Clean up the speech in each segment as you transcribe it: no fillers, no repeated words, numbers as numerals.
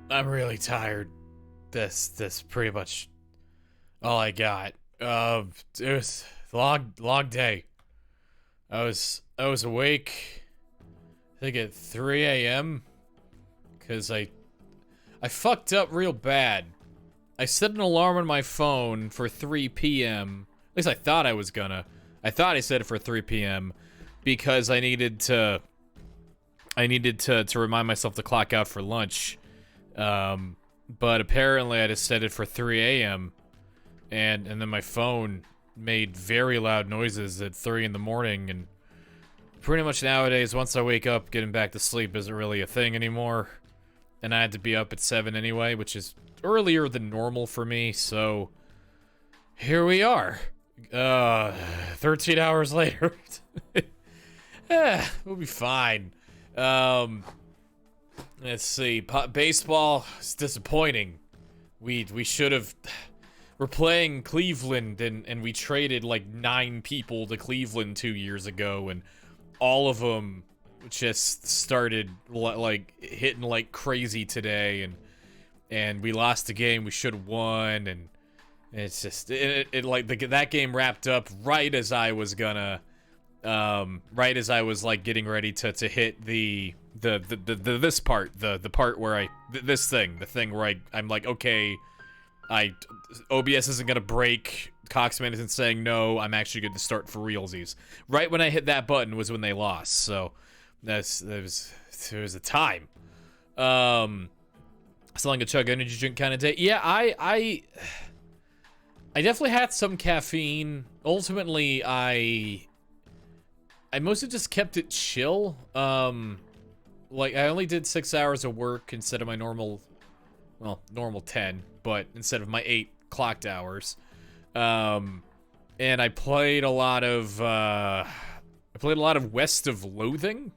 I'm really tired. This pretty much all I got. It was a long day. I was awake, I think at 3 a.m. because I fucked up real bad. I set an alarm on my phone for 3 p.m. At least I thought I was gonna. I thought I set it for 3 p.m. because I needed to remind myself to clock out for lunch. But apparently I just set it for 3 a.m. and then my phone made very loud noises at 3 in the morning, and pretty much nowadays once I wake up, getting back to sleep isn't really a thing anymore. And I had to be up at 7 anyway, which is earlier than normal for me, so here we are. 13 hours later. We'll be fine. Let's see. Baseball is disappointing. We should have. We're playing Cleveland, and we traded like 9 people to Cleveland 2 years ago, and all of them just started like hitting like crazy today, and we lost the game we should have won, and it's just that game wrapped up right as I was gonna right as I was like getting ready to hit the this part, the part where the thing where I'm like, okay, OBS isn't gonna break, Coxman isn't saying no, I'm actually good to start for realsies. Right when I hit that button was when they lost, so there was a time. It's like a chug energy drink kind of day. Yeah, I definitely had some caffeine. Ultimately, I mostly just kept it chill. Like, I only did 6 hours of work instead of my normal 10, but instead of my 8 clocked hours. And I played a lot of West of Loathing.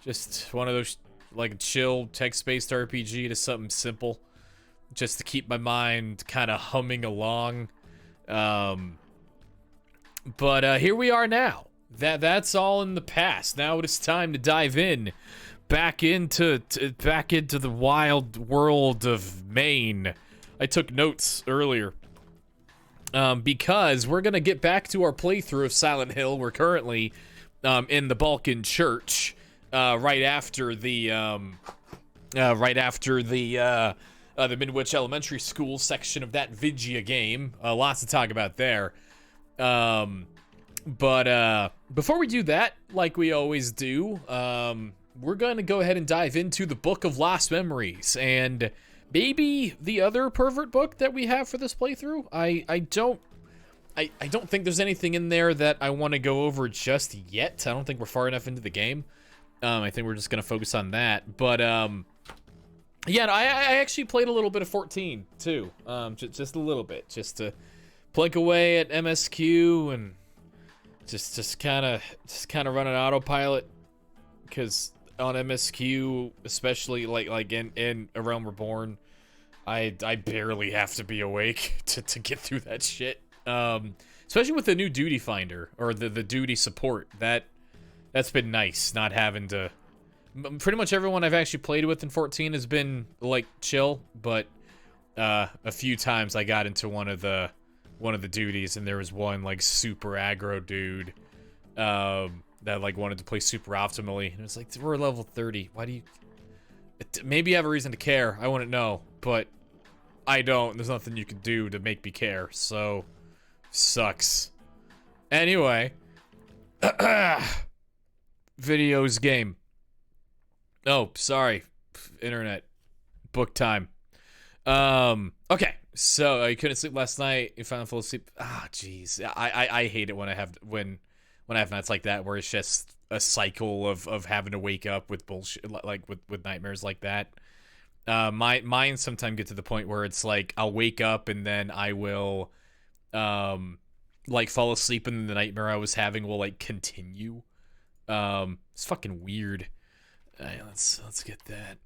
Just one of those, like, chill text-based RPG, to something simple, just to keep my mind kind of humming along. But here we are now. That's all in the past. Now it is time to dive in back into the wild world of Maine. I took notes earlier because we're gonna get back to our playthrough of Silent Hill. We're currently in the Balkan Church, right after the Midwich Elementary School section of that Vigia game. Lots to talk about there. But before we do that, like we always do, we're going to go ahead and dive into the Book of Lost Memories, and maybe the other pervert book that we have for this playthrough. I don't think there's anything in there that I want to go over just yet. I don't think we're far enough into the game. I think we're just going to focus on that. But yeah, I actually played a little bit of 14 too. Just a little bit, just to plink away at MSQ and just kind of run an autopilot, because on MSQ, especially like in A Realm Reborn, I barely have to be awake to get through that shit. Especially with the new duty finder, or the duty support. That's been nice, not having to. Pretty much everyone I've actually played with in 14 has been like chill, but a few times I got into one of the duties, and there was one like super aggro dude that like wanted to play super optimally, and it's like, we're level 30, why do you, maybe you have a reason to care, I wouldn't know, but I don't. There's nothing you can do to make me care, so sucks. Anyway, videos game. Oh, sorry, internet. Book time. Okay, so you couldn't sleep last night. You finally fell asleep. Ah, jeez. I hate it when I have nights like that, where it's just a cycle of having to wake up with bullshit, like with nightmares like that. Mine sometimes get to the point where it's like I'll wake up and then I will like fall asleep, and the nightmare I was having will like continue. It's fucking weird. All right, let's get that.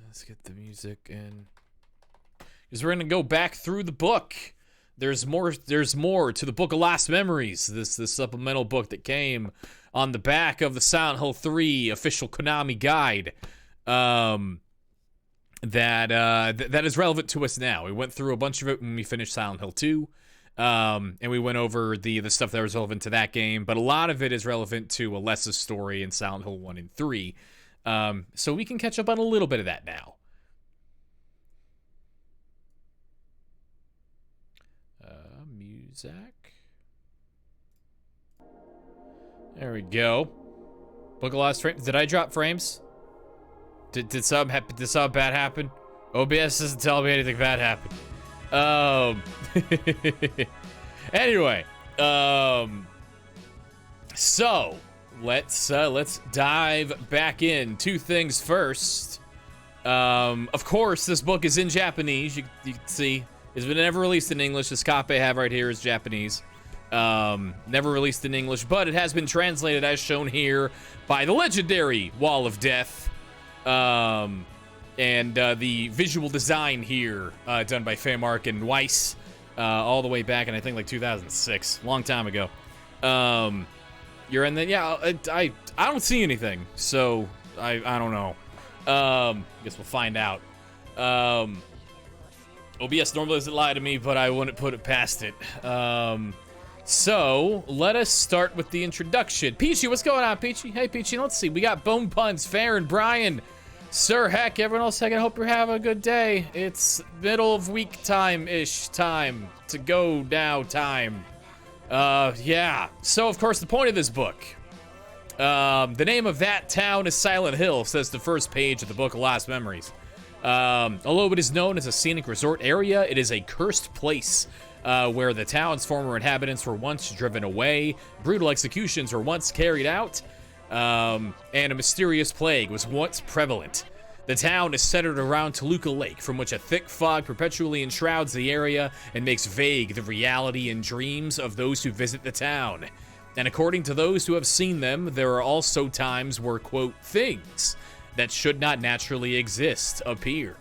Let's get the music in, because we're gonna go back through the book. There's more to the Book of Lost Memories. This supplemental book that came on the back of the Silent Hill 3 official Konami guide. that is relevant to us now. We went through a bunch of it when we finished Silent Hill 2. And we went over the stuff that was relevant to that game, but a lot of it is relevant to Alessa's story in Silent Hill 1 and 3. So we can catch up on a little bit of that now. Music. There we go. Book of Lost Frames. Did I drop frames? Did something bad happen? OBS doesn't tell me anything bad happened. Anyway, so let's dive back in. Two things first. Of course, this book is in Japanese. You can see it's been never released in English. This copy I have right here is Japanese. Never released in English, but it has been translated as shown here by the legendary Wall of Death. And the visual design here done by Faymark and Weiss, all the way back in I think like 2006, long time ago. You're in the I don't see anything, so I don't know. Guess we'll find out. OBS normally doesn't lie to me, but I wouldn't put it past it. So let us start with the introduction. Peachy, what's going on, Peachy? Hey, Peachy, let's see. We got Bone Puns, Farron, Brian, Sir Heck, everyone else. I hope you have a good day. It's middle of week time-ish time to go now time. Yeah. So, of course, the point of this book. The name of that town is Silent Hill, says the first page of the Book of Lost Memories. Although it is known as a scenic resort area, it is a cursed place. Where the town's former inhabitants were once driven away, brutal executions were once carried out, and a mysterious plague was once prevalent. The town is centered around Toluca Lake, from which a thick fog perpetually enshrouds the area and makes vague the reality and dreams of those who visit the town. And according to those who have seen them, there are also times where, quote, things that should not naturally exist appear.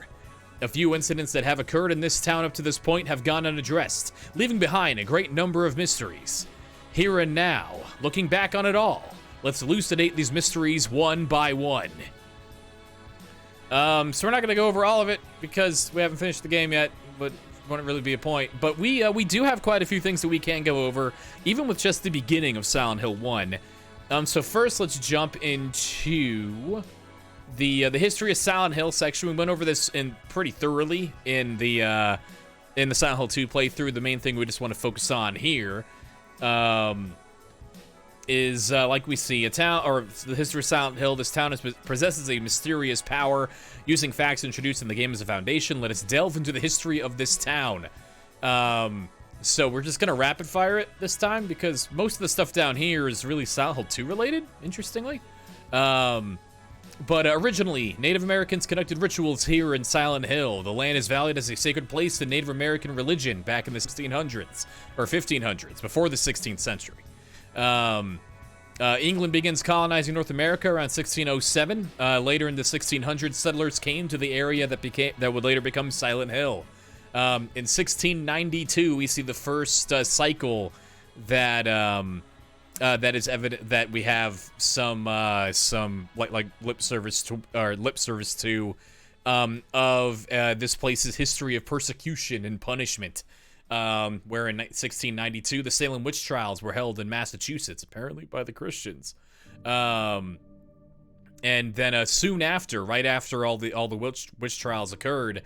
A few incidents that have occurred in this town up to this point have gone unaddressed, leaving behind a great number of mysteries. Here and now, looking back on it all, let's elucidate these mysteries one by one. So we're not going to go over all of it because we haven't finished the game yet, but it wouldn't really be a point. But we do have quite a few things that we can go over, even with just the beginning of Silent Hill 1. So first, let's jump into the history of Silent Hill section. We went over this in pretty thoroughly in the Silent Hill 2 playthrough. The main thing we just want to focus on here is like we see a town, or the history of Silent Hill. This town possesses a mysterious power. Using facts introduced in the game as a foundation, let us delve into the history of this town. So we're just gonna rapid fire it this time because most of the stuff down here is really Silent Hill 2 related, interestingly. But originally, Native Americans conducted rituals here in Silent Hill. The land is valued as a sacred place in Native American religion back in the 1600s, or 1500s, before the 16th century. England begins colonizing North America around 1607. Later in the 1600s, settlers came to the area that would later become Silent Hill. In 1692, we see the first cycle that is evident that we have some like lip service to of this place's history of persecution and punishment. Where in 1692 the Salem witch trials were held in Massachusetts, apparently by the Christians. And then soon after, right after all the witch trials occurred,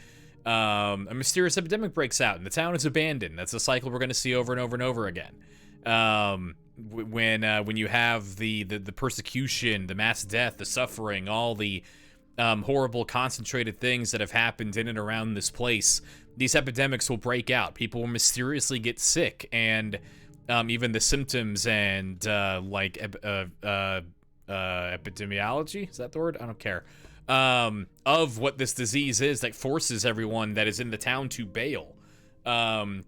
a mysterious epidemic breaks out and the town is abandoned. That's a cycle we're going to see over and over and over again. When you have the persecution, the mass death, the suffering, all the horrible concentrated things that have happened in and around this place, these epidemics will break out. People will mysteriously get sick, and even the symptoms and epidemiology, is that the word? I don't care. Of what this disease is that forces everyone that is in the town to bail. To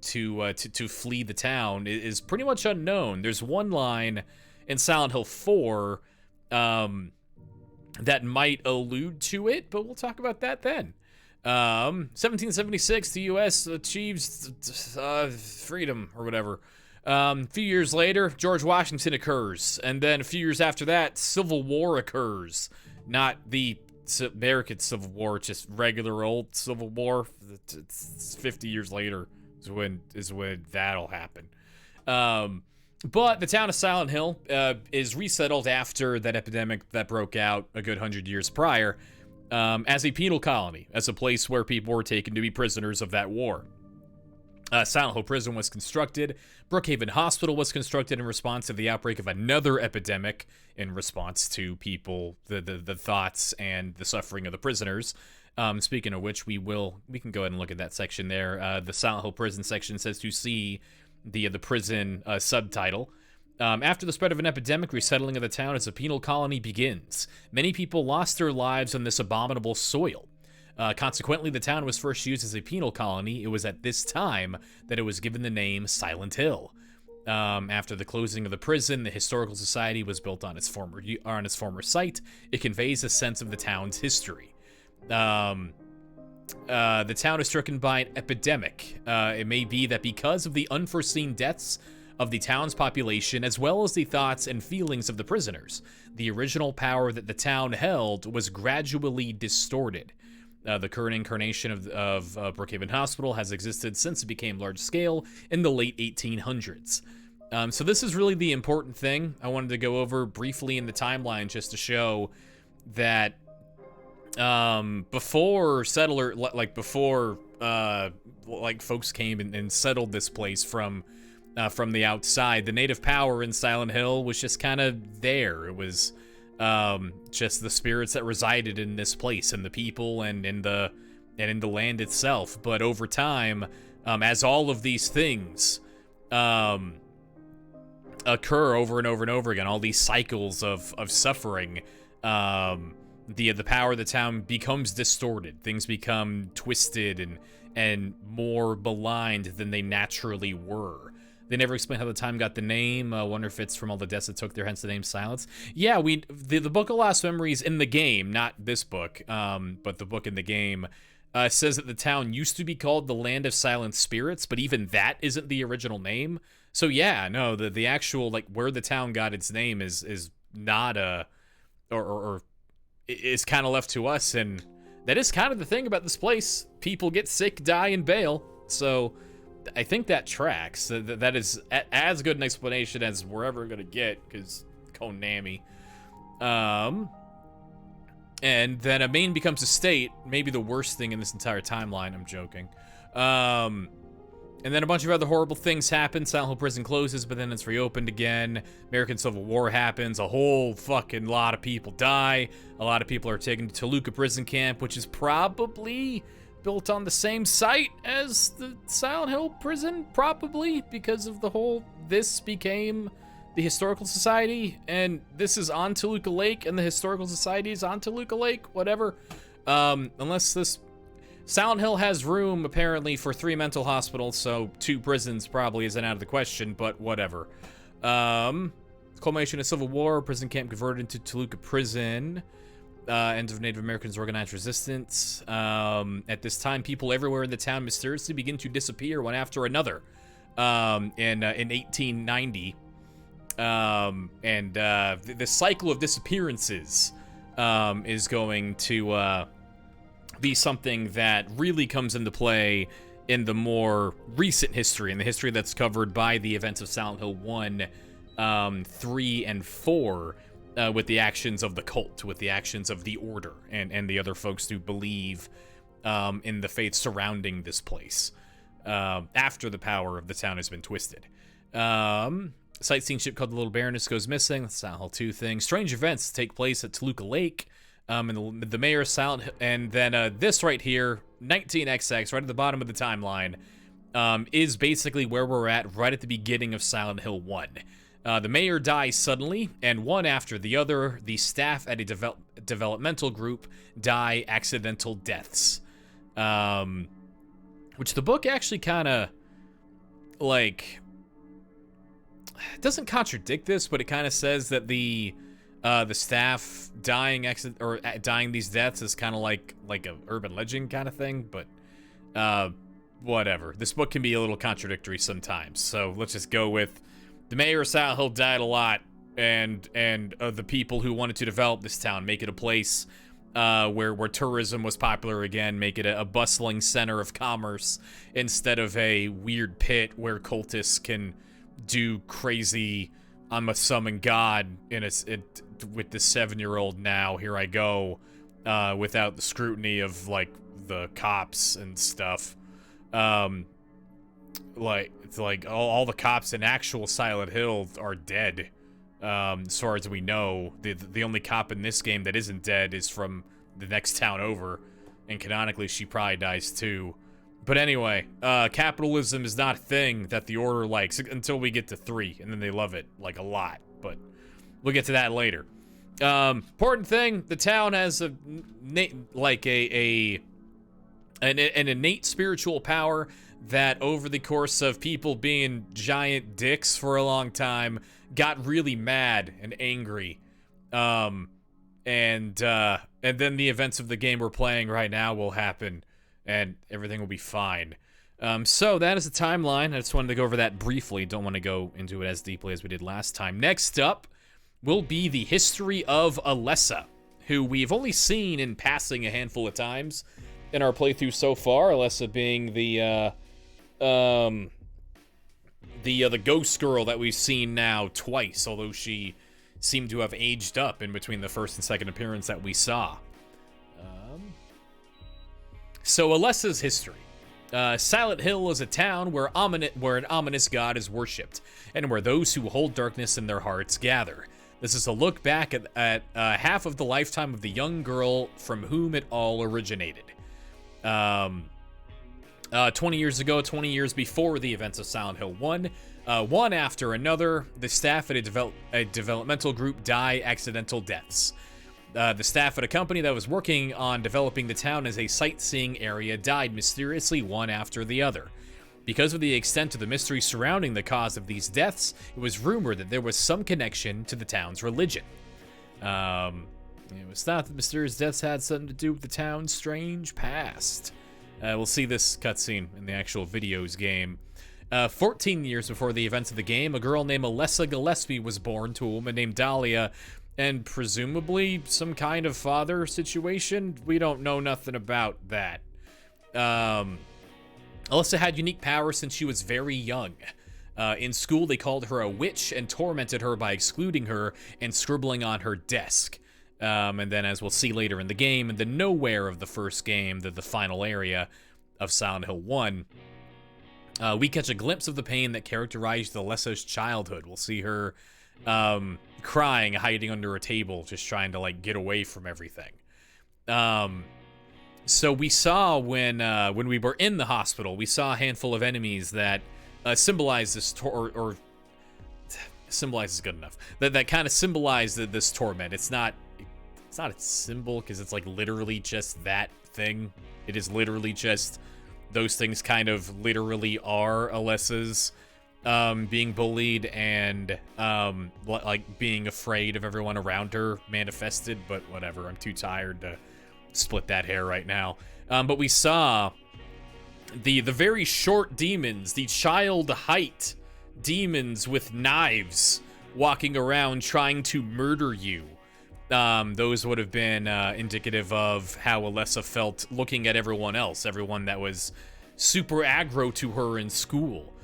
flee the town is pretty much unknown. There's one line in Silent Hill 4 that might allude to it, but we'll talk about that then. 1776, the U.S. achieves freedom or whatever. A few years later, George Washington occurs, and then a few years after that, Civil War occurs. Not the American Civil War, just regular old Civil War. It's 50 years later is when that'll happen. But the town of Silent Hill is resettled after that epidemic that broke out a good 100 years prior, as a penal colony, as a place where people were taken to be prisoners of that war. Silent Hill Prison was constructed. Brookhaven Hospital was constructed in response to the outbreak of another epidemic, in response to people, the thoughts and the suffering of the prisoners. Speaking of which, we can go ahead and look at that section there. The Silent Hill Prison section says to see the prison subtitle. After the spread of an epidemic, resettling of the town as a penal colony begins. Many people lost their lives on this abominable soil. Consequently, the town was first used as a penal colony. It was at this time that it was given the name Silent Hill. After the closing of the prison, the Historical Society was built on its former site. It conveys a sense of the town's history. The town is stricken by an epidemic. It may be that because of the unforeseen deaths of the town's population, as well as the thoughts and feelings of the prisoners, the original power that the town held was gradually distorted. The current incarnation of Brookhaven Hospital has existed since it became large scale in the late 1800s. So this is really the important thing I wanted to go over briefly in the timeline, just to show that before folks came and settled this place from the outside, the native power in Silent Hill was just kind of there. It was just the spirits that resided in this place, and the people, and in the land itself. But over time, as all of these things occur over and over and over again, all these cycles of suffering, the power of the town becomes distorted. Things become twisted and more maligned than they naturally were. They never explain how the town got the name. I wonder if it's from all the deaths that took there, hence the name Silence. Yeah, the Book of Lost Memories in the game, not this book, but the book in the game, says that the town used to be called the Land of Silent Spirits, but even that isn't the original name. So yeah, no, the actual, like, where the town got its name is not or is kind of left to us, and that is kind of the thing about this place. People get sick, die, and bail, so I think that tracks. That is as good an explanation as we're ever going to get, because Konami. And then a Maine becomes a state, maybe the worst thing in this entire timeline. I'm joking. And then a bunch of other horrible things happen. Silent Hill Prison closes, but then it's reopened again. American Civil War happens. A whole fucking lot of people die. A lot of people are taken to Toluca Prison Camp, which is probably built on the same site as the Silent Hill Prison, probably, because of the whole, this became the Historical Society, and this is on Toluca Lake, and the Historical Society is on Toluca Lake, whatever. Unless this... Silent Hill has room, apparently, for 3 mental hospitals, so 2 prisons probably isn't out of the question, but whatever. Culmination of Civil War, prison camp converted into Toluca Prison. End of Native Americans' organized resistance. At this time, people everywhere in the town mysteriously begin to disappear one after another. In 1890. The cycle of disappearances is going to be something that really comes into play in the more recent history, in the history that's covered by the events of Silent Hill 1, 3, and 4, with the actions of the cult, with the actions of the Order, and the other folks who believe in the faith surrounding this place, after the power of the town has been twisted. Sightseeing ship called the Little Baroness goes missing. That's Silent Hill 2 thing. Strange events take place at Toluca Lake. And the mayor of Silent Hill, and then this right here, 19XX, right at the bottom of the timeline, is basically where we're at right at the beginning of Silent Hill 1. The mayor dies suddenly, and one after the other, the staff at a developmental group die accidental deaths. Which the book actually kind of, like, it doesn't contradict this, but it kind of says that the staff dying these deaths is kind of like a urban legend kind of thing, but whatever. This book can be a little contradictory sometimes, so let's just go with the mayor of Silent Hill died a lot, and the people who wanted to develop this town, make it a place where tourism was popular again, make it a bustling center of commerce instead of a weird pit where cultists can do crazy, I'm a summon god with the 7-year-old now, here I go, without the scrutiny of, like, the cops and stuff. Like all the cops in actual Silent Hill are dead. As far as we know, the only cop in this game that isn't dead is from the next town over, and canonically she probably dies too. But anyway, capitalism is not a thing that the Order likes until we get to 3, and then they love it, like, a lot. But we'll get to that later. Important thing, the town has an innate spiritual power that over the course of people being giant dicks for a long time got really mad and angry. And then the events of the game we're playing right now will happen and everything will be fine. So that is the timeline. I just wanted to go over that briefly. Don't want to go into it as deeply as we did last time. Next up will be the history of Alessa, who we've only seen in passing a handful of times in our playthrough so far. Alessa being the ghost girl that we've seen now twice, although she seemed to have aged up in between the first and second appearance that we saw. So Alessa's history. Silent Hill is a town where an ominous god is worshipped, and where those who hold darkness in their hearts gather. This is a look back at half of the lifetime of the young girl from whom it all originated. 20 years ago, 20 years before the events of Silent Hill 1, one after another, the staff at a developmental group die accidental deaths. The staff at a company that was working on developing the town as a sightseeing area died mysteriously one after the other. Because of the extent of the mystery surrounding the cause of these deaths, it was rumored that there was some connection to the town's religion. It was thought that mysterious deaths had something to do with the town's strange past. We'll see this cutscene in the actual videos game. 14 years before the events of the game, a girl named Alessa Gillespie was born to a woman named Dahlia, and presumably some kind of father situation. We don't know nothing about that. Alessa had unique powers since she was very young. In school, they called her a witch and tormented her by excluding her and scribbling on her desk. And then, as we'll see later in the game, in the nowhere of the first game, the final area of Silent Hill 1, we catch a glimpse of the pain that characterized Alessa's childhood. We'll see her crying, hiding under a table, just trying to, like, get away from everything. So we saw when we were in the hospital, we saw a handful of enemies that symbolize this symbolize is good enough. That kind of symbolize this torment. It's not a symbol because it's like literally just that thing. It is literally just those things kind of literally are Alessa's being bullied and like being afraid of everyone around her manifested, but whatever. I'm too tired to split that hair right now. But we saw the very short demons, the child height demons with knives walking around trying to murder you. Those would have been indicative of how Alessa felt looking at everyone else, everyone that was super aggro to her in school,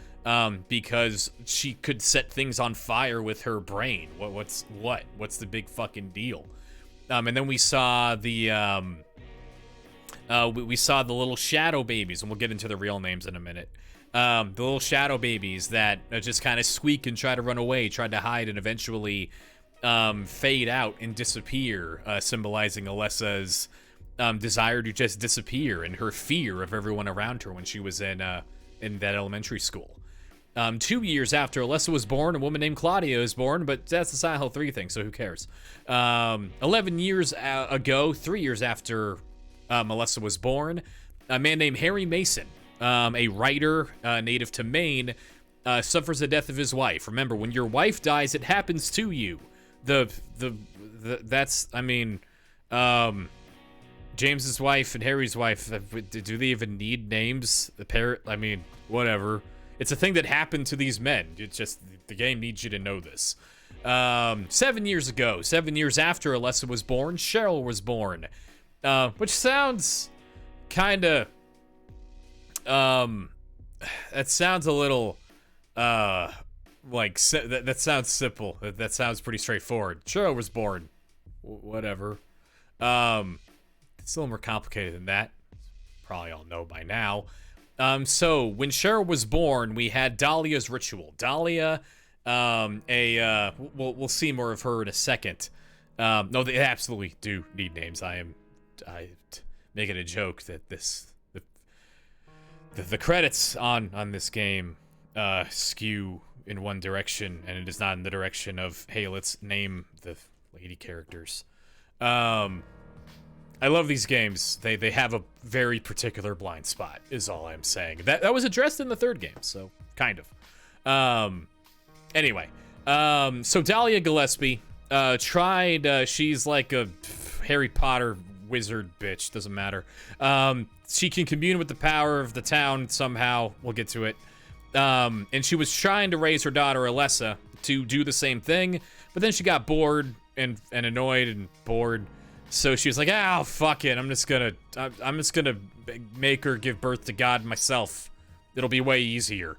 because she could set things on fire with her brain. What's the big fucking deal? And then we saw the we saw the little shadow babies, and we'll get into the real names in a minute. The little shadow babies that just kind of squeak and try to run away, tried to hide, and eventually fade out and disappear, symbolizing Alessa's desire to just disappear and her fear of everyone around her when she was in that elementary school. 2 years after Alessa was born, a woman named Claudia was born, but that's the Silent Hill 3 thing, so who cares? 11 years ago, 3 years after Alessa was born, a man named Harry Mason, a writer native to Maine, suffers the death of his wife. Remember, when your wife dies, it happens to you. James's wife and Harry's wife, do they even need names? Whatever. It's a thing that happened to these men. It's just, the game needs you to know this. 7 years ago, 7 years after Alessa was born, Cheryl was born. Which sounds kind of, that sounds a little, like, that sounds simple. That sounds pretty straightforward. Cheryl was born. Whatever. It's a little more complicated than that. Probably all know by now. So when Cheryl was born, we had Dahlia's ritual. Dahlia, we'll see more of her in a second. No, they absolutely do need names. I making a joke that the credits on this game skew in one direction, and it is not in the direction of, hey, let's name the lady characters. I love these games. They have a very particular blind spot, is all I'm saying. That was addressed in the third game, so kind of. Anyway, so Dahlia Gillespie tried. She's like a Harry Potter wizard bitch. Doesn't matter. She can commune with the power of the town somehow. We'll get to it. And she was trying to raise her daughter Alessa to do the same thing, but then she got bored and annoyed and bored. So she was like, "Oh, fuck it. I'm just gonna make her give birth to God myself. It'll be way easier."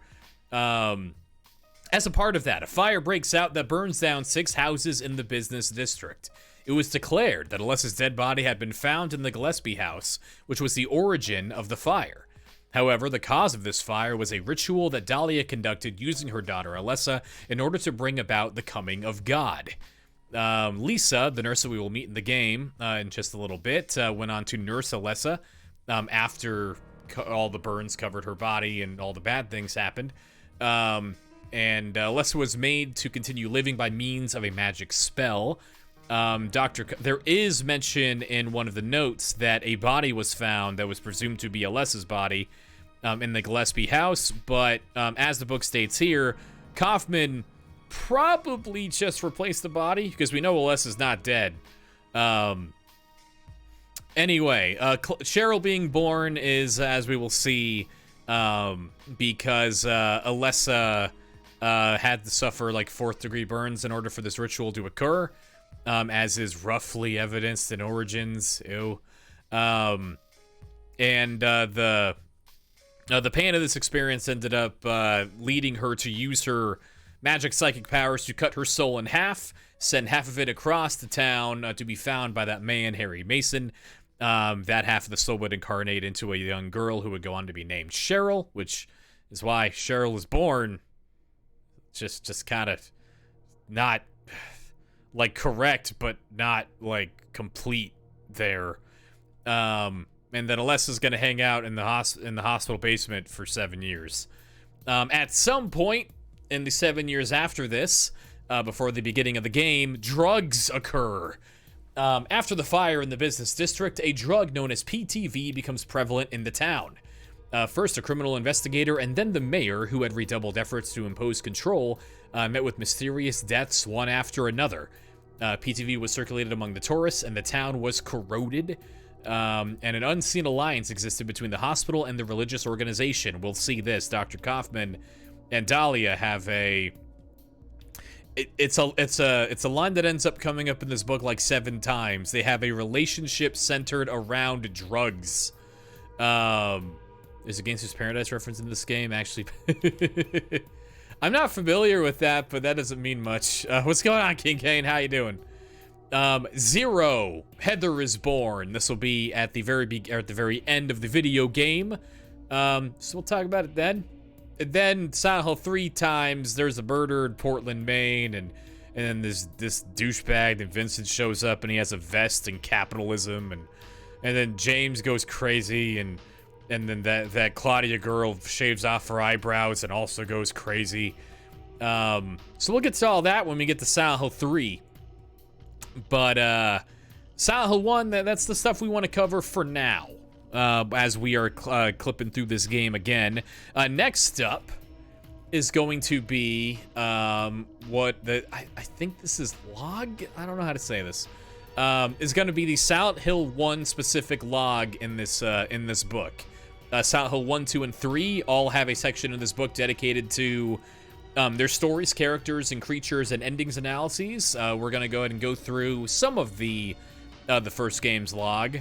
As a part of that, a fire breaks out that burns down 6 houses in the business district. It was declared that Alessa's dead body had been found in the Gillespie house, which was the origin of the fire. However, the cause of this fire was a ritual that Dahlia conducted using her daughter Alessa in order to bring about the coming of God. Lisa, the nurse that we will meet in the game in just a little bit, went on to nurse Alessa after all the burns covered her body and all the bad things happened. And Alessa was made to continue living by means of a magic spell. There is mention in one of the notes that a body was found that was presumed to be Alessa's body in the Gillespie house, but as the book states here, Kaufman probably just replaced the body, because we know Alessa's not dead. Anyway, Cheryl being born is, as we will see, because Alessa had to suffer like 4th degree burns in order for this ritual to occur, as is roughly evidenced in Origins. Ew. The pain of this experience ended up leading her to use her magic psychic powers to cut her soul in half, send half of it across the town to be found by that man, Harry Mason. That half of the soul would incarnate into a young girl who would go on to be named Cheryl, which is why Cheryl was born. Just kind of not like correct, but not like complete there. And then Alessa's gonna hang out in the hospital basement for 7 years. At some point in the 7 years after this, before the beginning of the game, drugs occur. After the fire in the business district, a drug known as PTV becomes prevalent in the town. First, a criminal investigator and then the mayor, who had redoubled efforts to impose control, met with mysterious deaths one after another. PTV was circulated among the tourists, and the town was corroded. And an unseen alliance existed between the hospital and the religious organization. We'll see this. Dr. Kaufman and Dahlia have it's a line that ends up coming up in this book like 7 times. They have a relationship centered around drugs. There's a Gangster's Paradise reference in this game, actually. I'm not familiar with that, but that doesn't mean much. What's going on, King Kane? How you doing? Zero. Heather is born. This will be at the very end of the video game. So we'll talk about it then. And then Silent Hill 3 times. There's a murder in Portland, Maine, and then this douchebag that Vincent shows up and he has a vest and capitalism, and then James goes crazy, and then that Claudia girl shaves off her eyebrows and also goes crazy. So we'll get to all that when we get to Silent Hill 3. But Silent Hill 1, that's the stuff we want to cover for now, as we are clipping through this game again. Next up is going to be I think this is log? I don't know how to say this. Is going to be the Silent Hill 1 specific log in this book. Silent Hill 1, 2, and 3 all have a section in this book dedicated to their stories, characters, and creatures, and endings analyses. We're going to go ahead and go through some of the the first game's log.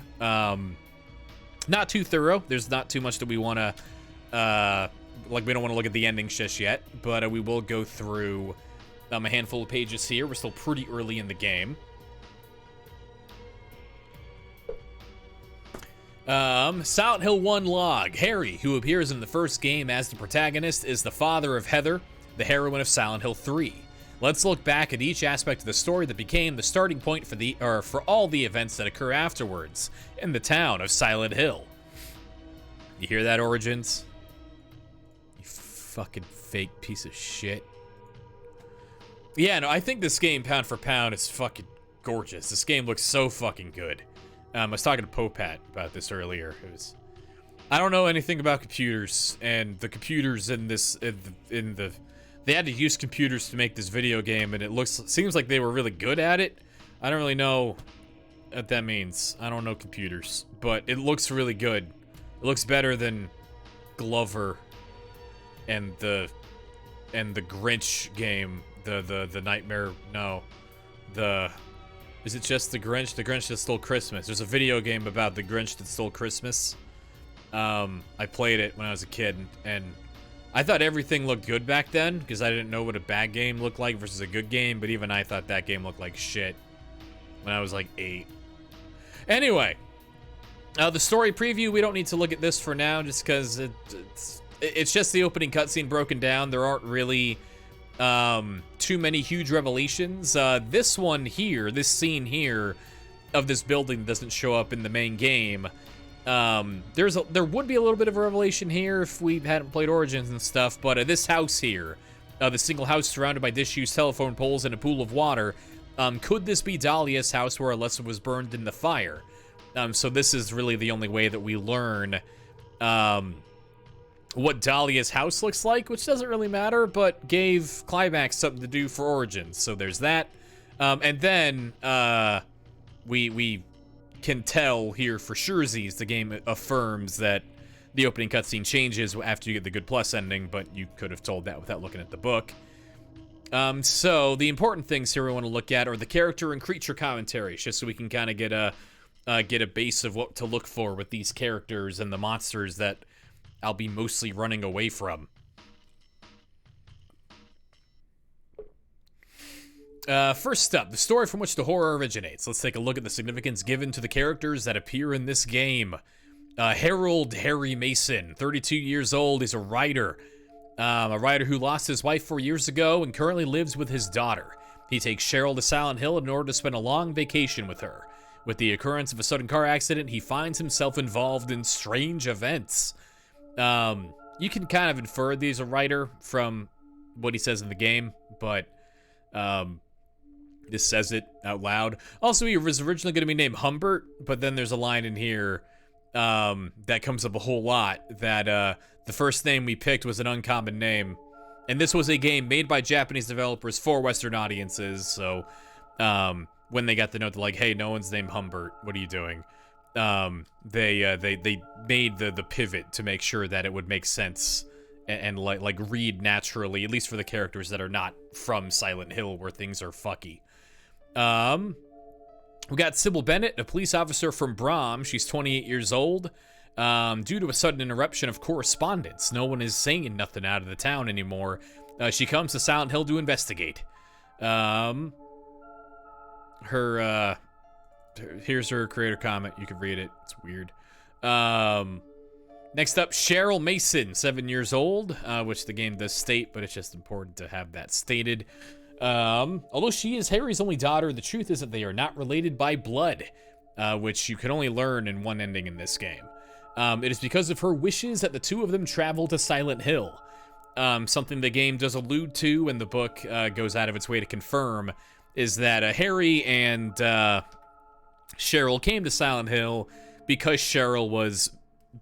Not too thorough. There's not too much that we want to, like, we don't want to look at the endings just yet, but we will go through a handful of pages here. We're still pretty early in the game. Silent Hill 1 log. Harry, who appears in the first game as the protagonist, is the father of Heather, the heroine of Silent Hill 3. Let's look back at each aspect of the story that became the starting point for all the events that occur afterwards in the town of Silent Hill. You hear that, Origins? You fucking fake piece of shit. Yeah, no, I think this game, pound for pound, is fucking gorgeous. This game looks so fucking good. I was talking to Popat about this earlier. I don't know anything about computers, and the computers in this, they had to use computers to make this video game, and seems like they were really good at it. I don't really know what that means. I don't know computers, but it looks really good. It looks better than Glover and the Grinch game, the Nightmare. No, is it just the Grinch? The Grinch That Stole Christmas. There's a video game about the Grinch That Stole Christmas. I played it when I was a kid, and I thought everything looked good back then, because I didn't know what a bad game looked like versus a good game, but even I thought that game looked like shit when I was like 8. Anyway, the story preview, we don't need to look at this for now, just because it's just the opening cutscene broken down. There aren't really too many huge revelations. This one here, this scene here of this building doesn't show up in the main game. There would be a little bit of a revelation here if we hadn't played Origins and stuff, but this house here, the single house surrounded by disused telephone poles and a pool of water, could this be Dahlia's house where Alessa was burned in the fire? So this is really the only way that we learn what Dahlia's house looks like, which doesn't really matter, but gave Climax something to do for Origins. So there's that. And then we can tell here for surezies, the game affirms that the opening cutscene changes after you get the Good Plus ending, but you could have told that without looking at the book. So the important things here we want to look at are the character and creature commentaries, just so we can kind of get a base of what to look for with these characters and the monsters that I'll be mostly running away from. First up, the story from which the horror originates. Let's take a look at the significance given to the characters that appear in this game. Harold Harry Mason, 32 years old, is a writer who lost his wife 4 years ago and currently lives with his daughter. He takes Cheryl to Silent Hill in order to spend a long vacation with her. With the occurrence of a sudden car accident, he finds himself involved in strange events. You can kind of infer that he's a writer from what he says in the game, but this says it out loud. Also, he was originally going to be named Humbert, but then there's a line in here that comes up a whole lot, that the first name we picked was an uncommon name. And this was a game made by Japanese developers for Western audiences, so when they got the note, they're like, hey, no one's named Humbert, what are you doing? They made the pivot to make sure that it would make sense and like read naturally, at least for the characters that are not from Silent Hill, where things are fucky. We got Sybil Bennett, a police officer from Brom. She's 28 years old. Due to a sudden interruption of correspondence, no one is saying nothing out of the town anymore. She comes to Silent Hill to investigate. Here's her creator comment. You can read it. It's weird. Next up, Cheryl Mason, 7 years old, which the game does state, but it's just important to have that stated. Although she is Harry's only daughter, the truth is that they are not related by blood, which you can only learn in one ending in this game. It is because of her wishes that the two of them travel to Silent Hill. Something the game does allude to, and the book goes out of its way to confirm, is that Harry and Cheryl came to Silent Hill because Cheryl was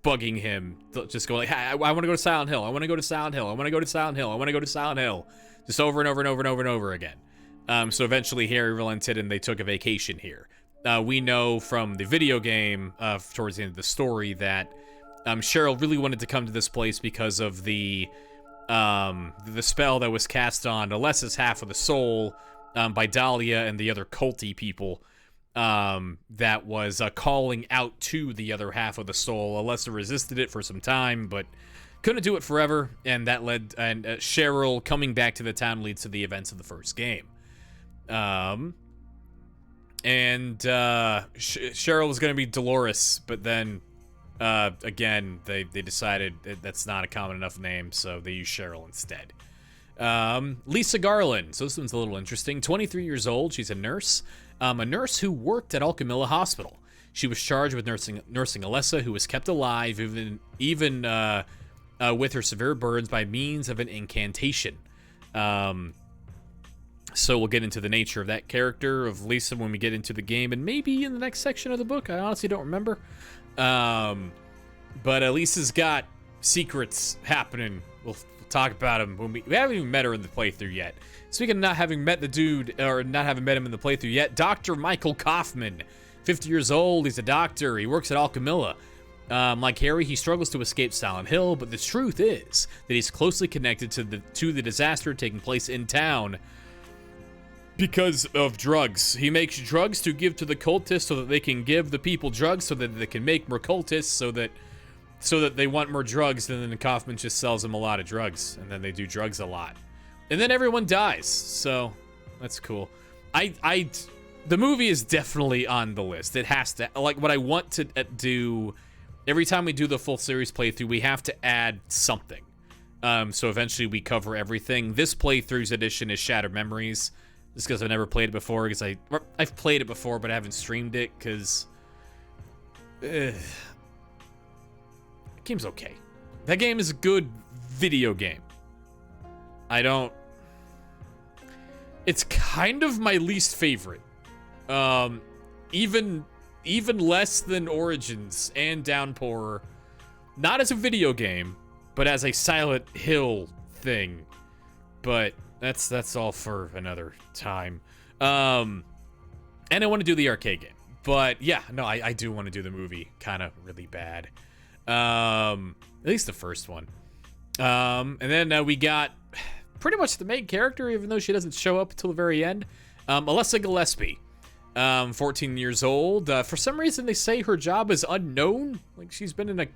bugging him, just going like, hey, I want to go to Silent Hill, I want to go to Silent Hill, I want to go to Silent Hill, I want to go to Silent Hill, just over and over and over and over and over again. So eventually Harry relented and they took a vacation here. We know from the video game, towards the end of the story, that Cheryl really wanted to come to this place because of the spell that was cast on Alessa's half of the soul by Dahlia and the other culty people. that was calling out to the other half of the soul. Alessa resisted it for some time, but couldn't do it forever, and that led, and Cheryl coming back to the town leads to the events of the first game. Cheryl was going to be Dolores, but then, again, they decided that's not a common enough name, so they used Cheryl instead. Lisa Garland, so this one's a little interesting. 23 years old, she's a nurse who worked at Alchemilla Hospital. She was charged with nursing Alessa, who was kept alive even with her severe burns by means of an incantation. So we'll get into the nature of that character of Lisa when we get into the game, and maybe in the next section of the book. I honestly don't remember. But Lisa's got secrets happening. We'll talk about them when we haven't even met her in the playthrough yet. Speaking of not having met the dude, or not having met him in the playthrough yet, Dr. Michael Kaufman, 50 years old, he's a doctor, he works at Alchemilla. Like Harry, he struggles to escape Silent Hill, but the truth is that he's closely connected to the disaster taking place in town because of drugs. He makes drugs to give to the cultists so that they can give the people drugs so that they can make more cultists so that they want more drugs, and then Kaufman just sells them a lot of drugs, and then they do drugs a lot. And then everyone dies, so that's cool. The movie is definitely on the list. It has to, like, what I want to do, every time we do the full series playthrough, we have to add something. So eventually we cover everything. This playthrough's edition is Shattered Memories, just because I've never played it before, because I've played it before, but I haven't streamed it, because the game's okay. That game is a good video game. It's kind of my least favorite. Even less than Origins and Downpour. Not as a video game, but as a Silent Hill thing. But that's all for another time. And I want to do the arcade game. But yeah, no, I do want to do the movie kind of really bad. At least the first one. And then we got pretty much the main character, even though she doesn't show up until the very end. Alessa Gillespie, 14 years old. For some reason, they say her job is unknown. Like, she's been in a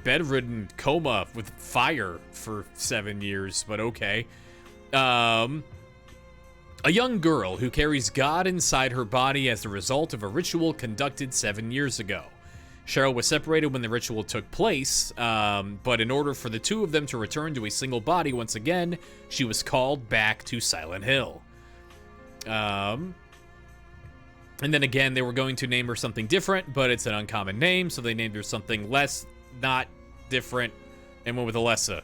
bedridden coma with fire for 7 years, but okay. A young girl who carries God inside her body as the result of a ritual conducted 7 years ago. Cheryl was separated when the ritual took place, but in order for the two of them to return to a single body once again, she was called back to Silent Hill. And then again, they were going to name her something different, but it's an uncommon name, so they named her something less, not different, and went with Alessa.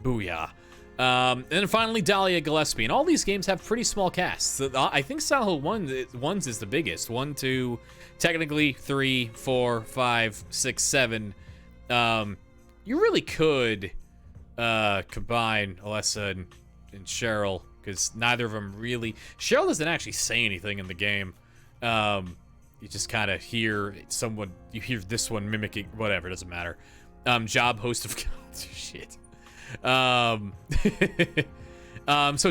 Booyah. And then finally, Dahlia Gillespie. And all these games have pretty small casts. I think Silent Hill 1's is the biggest. 1, 2, technically 3, 4, 5, 6, 7. You really could combine Alessa and Cheryl, because neither of them really... Cheryl doesn't actually say anything in the game. You just kind of hear someone... You hear this one mimicking... Whatever, doesn't matter. Job host of... Shit. So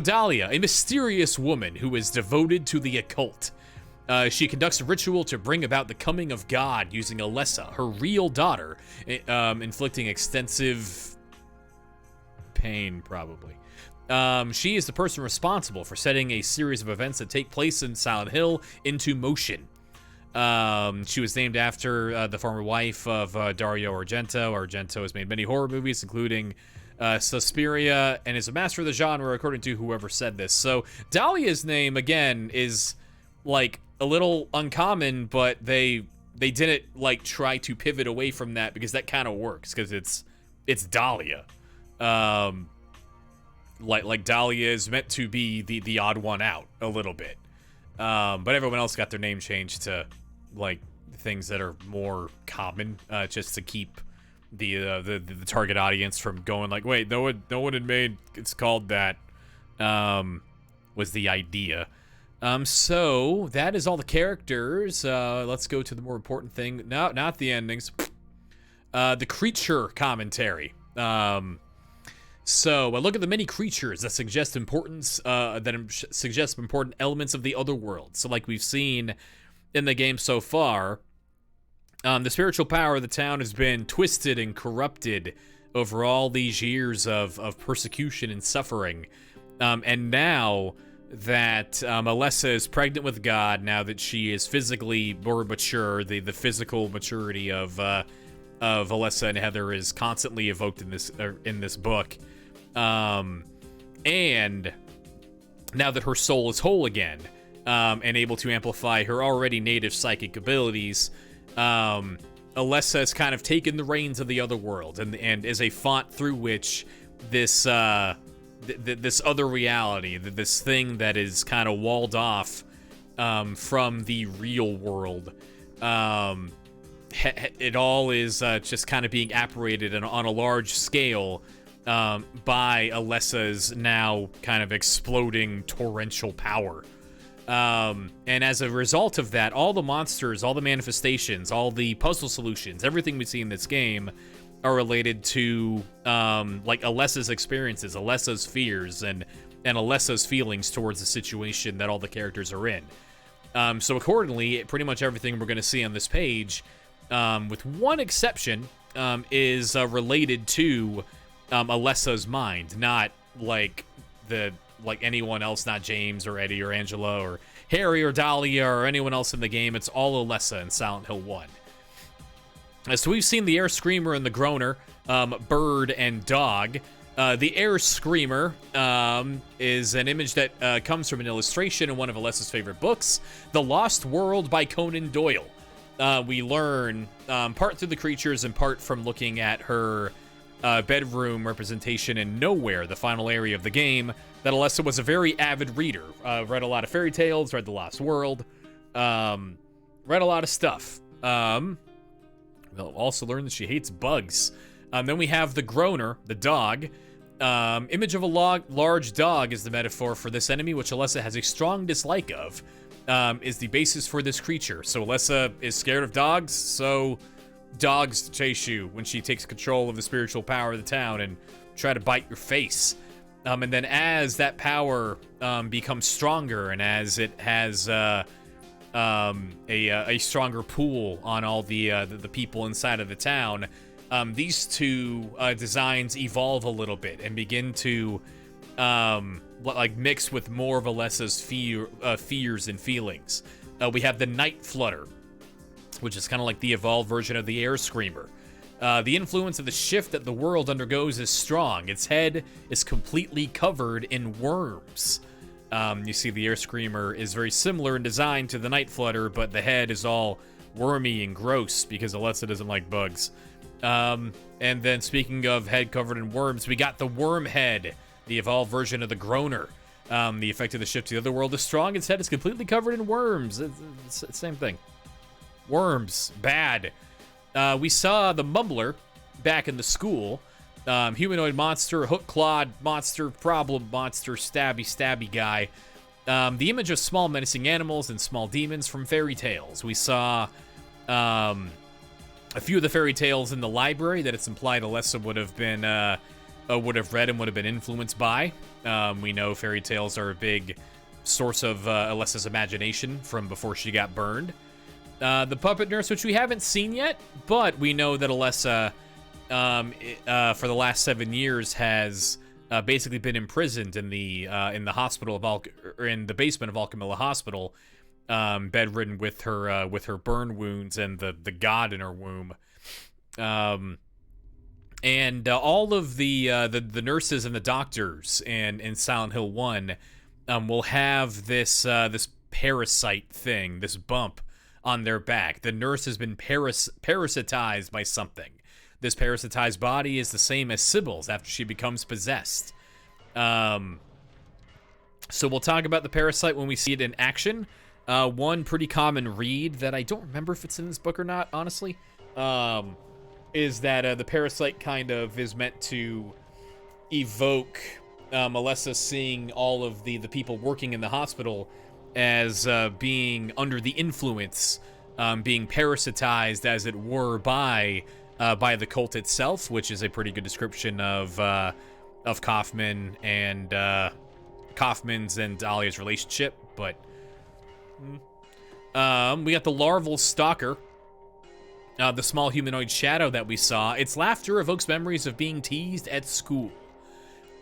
Dahlia, a mysterious woman who is devoted to the occult. She conducts a ritual to bring about the coming of God using Alessa, her real daughter, inflicting extensive pain, probably. She is the person responsible for setting a series of events that take place in Silent Hill into motion. She was named after the former wife of Dario Argento. Argento has made many horror movies, including Suspiria, and is a master of the genre, according to whoever said this. So Dahlia's name, again, is like a little uncommon, but they didn't like try to pivot away from that, because that kind of works, because it's Dahlia. Like Dahlia is meant to be the odd one out a little bit. But everyone else got their name changed to like things that are more common, just to keep the target audience from going like, wait, no one had made it's called that. Was the idea. So that is all the characters. Let's go to the more important thing. No, not the endings. The creature commentary. So I look at the many creatures that suggest suggest important elements of the other world. So like we've seen in the game so far, the spiritual power of the town has been twisted and corrupted over all these years of persecution and suffering. And now that Alessa is pregnant with God, now that she is physically more mature, the physical maturity of Alessa and Heather is constantly evoked in this book. And now that her soul is whole again, and able to amplify her already native psychic abilities, Alessa has kind of taken the reins of the other world and is a font through which this this other reality, this thing that is kind of walled off from the real world, it all is just kind of being apparated on a large scale by Alessa's now kind of exploding torrential power. And as a result of that, all the monsters, all the manifestations, all the puzzle solutions, everything we see in this game are related to like Alessa's experiences, Alessa's fears, and Alessa's feelings towards the situation that all the characters are in. So accordingly, pretty much everything we're going to see on this page, with one exception, is related to Alessa's mind, not like anyone else, not James or Eddie or Angela or Harry or Dahlia or anyone else in the game. It's all Alessa in Silent Hill 1. So we've seen the Air Screamer and the Groaner, bird and dog. The Air Screamer is an image that comes from an illustration in one of Alessa's favorite books, The Lost World by Conan Doyle. We learn part through the creatures and part from looking at her bedroom representation in Nowhere, the final area of the game, that Alessa was a very avid reader. Read a lot of fairy tales, read The Lost World, read a lot of stuff. We'll also learn that she hates bugs. Then we have the Groaner, the dog. Image of a large dog is the metaphor for this enemy, which Alessa has a strong dislike of, is the basis for this creature. So Alessa is scared of dogs, so dogs chase you when she takes control of the spiritual power of the town and try to bite your face. And then as that power becomes stronger, and as it has a stronger pull on all the people inside of the town, these two designs evolve a little bit and begin to like mix with more of Alessa's fears and feelings. We have the Night Flutter, which is kind of like the evolved version of the Air Screamer. The influence of the shift that the world undergoes is strong. Its head is completely covered in worms. You see the Air Screamer is very similar in design to the Night Flutter, but the head is all wormy and gross because Alessa doesn't like bugs. And then speaking of head covered in worms, we got the Worm Head, the evolved version of the Groaner. The effect of the shift to the other world is strong. Its head is completely covered in worms. It's the same thing. Worms, bad. We saw the Mumbler back in the school. Humanoid monster, hook-clawed monster, problem monster, stabby guy. The image of small menacing animals and small demons from fairy tales. We saw a few of the fairy tales in the library that it's implied Alessa would have read and would have been influenced by. We know fairy tales are a big source of Alessa's imagination from before she got burned. The Puppet Nurse, which we haven't seen yet, but we know that Alessa, for the last 7 years, has basically been imprisoned in the hospital of in the basement of Alchemilla Hospital, bedridden with her burn wounds and the god in her womb. And all of the nurses and the doctors in Silent Hill 1 will have this parasite thing, this bump on their back. The nurse has been parasitized by something. This parasitized body is the same as Sybil's after she becomes possessed. So we'll talk about the parasite when we see it in action. One pretty common read that I don't remember if it's in this book or not, honestly, is that the parasite kind of is meant to evoke Alessa seeing all of the people working in the hospital as being under the influence, being parasitized, as it were, by the cult itself, which is a pretty good description of Kaufman and Kaufman's and Dahlia's relationship, but we got the larval stalker, the small humanoid shadow that we saw. Its laughter evokes memories of being teased at school.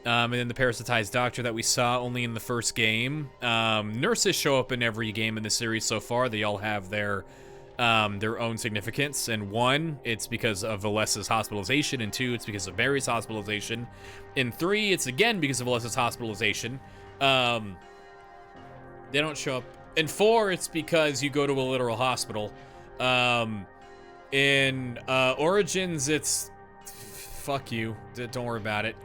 And then the parasitized doctor that we saw only in the first game. Nurses show up in every game in the series so far. They all have their own significance. And 1, it's because of Alessa's hospitalization. And 2, it's because of Barry's hospitalization. In 3, it's again because of Alessa's hospitalization. They don't show up. In 4, it's because you go to a literal hospital. In Origins, it's fuck you. Don't worry about it.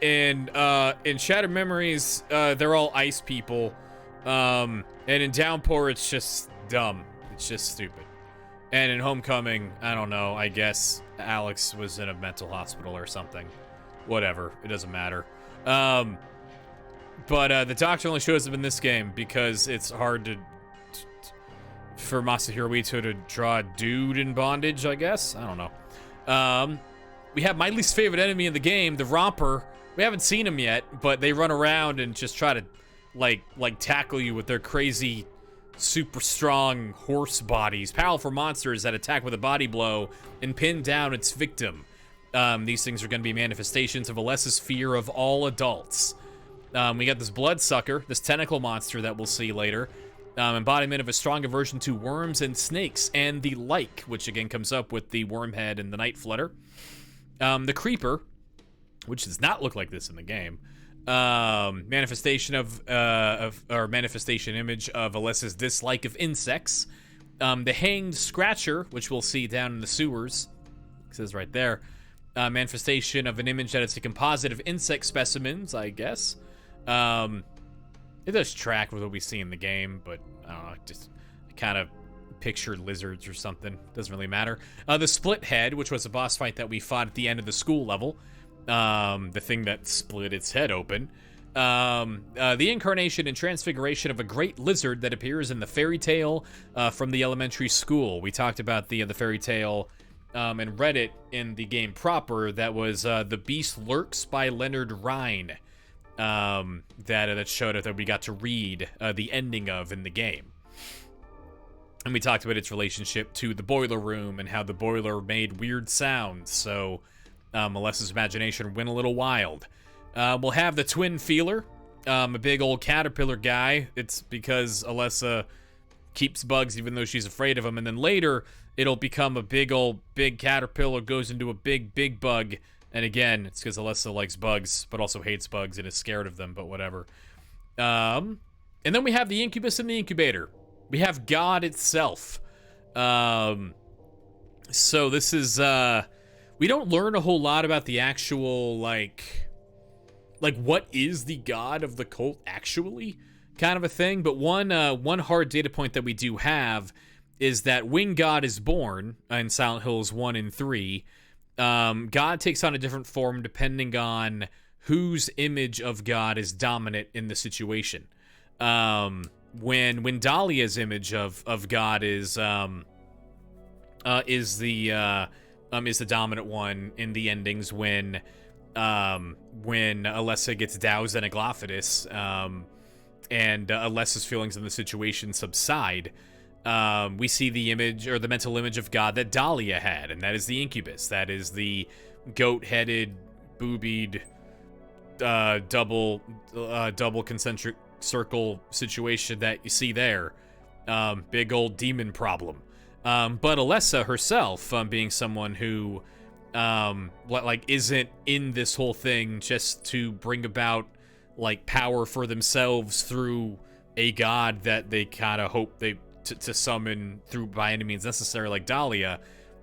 In Shattered Memories, they're all ice people. And in Downpour, it's just dumb. It's just stupid. And in Homecoming, I don't know, I guess Alex was in a mental hospital or something. Whatever, it doesn't matter. But the Doctor only shows up in this game because it's hard for Masahiro Ito to draw a dude in bondage, I guess? I don't know. We have my least favorite enemy in the game, the Romper. We haven't seen him yet, but they run around and just try to, like tackle you with their crazy, super strong horse bodies. Powerful monsters that attack with a body blow and pin down its victim. These things are going to be manifestations of Alessa's fear of all adults. We got this bloodsucker, this tentacle monster that we'll see later. Embodiment of a strong aversion to worms and snakes, and the like, which again comes up with the Wormhead and the Night Flutter. The Creeper, which does not look like this in the game. Manifestation manifestation image of Alessa's dislike of insects. The Hanged Scratcher, which we'll see down in the sewers. It says right there. Manifestation of an image that is a composite of insect specimens, I guess. It does track with what we see in the game, but I don't know, just kind of picture lizards or something. Doesn't really matter. The Split Head, which was a boss fight that we fought at the end of the school level. The thing that split its head open. The incarnation and transfiguration of a great lizard that appears in the fairy tale from the elementary school. We talked about the fairy tale and read it in the game proper. That was The Beast Lurks by Leonard Rhine. That showed up that we got to read the ending of in the game. And we talked about its relationship to the boiler room and how the boiler made weird sounds, so Alessa's imagination went a little wild. We'll have the Twin Feeler, a big old caterpillar guy. It's because Alessa keeps bugs even though she's afraid of them, and then later it'll become a big caterpillar, goes into a big bug. And again, it's because Alessa likes bugs, but also hates bugs and is scared of them, but whatever. And then we have the Incubus and the Incubator. We have God itself. So this is, we don't learn a whole lot about the actual, like what is the God of the cult actually, kind of a thing. But one hard data point that we do have is that when God is born in Silent Hills 1 and 3, God takes on a different form depending on whose image of God is dominant in the situation. When Dahlia's image of God is the dominant one in the endings, when Alessa gets doused in a Glophitis, and Alessa's feelings in the situation subside, we see the image, or the mental image of God that Dahlia had, and that is the Incubus. That is the goat-headed, boobied, double concentric circle situation that you see there. Big old demon problem. But Alessa herself, being someone who, isn't in this whole thing just to bring about, power for themselves through a god that they kind of hope to summon through by any means necessary, like Dahlia.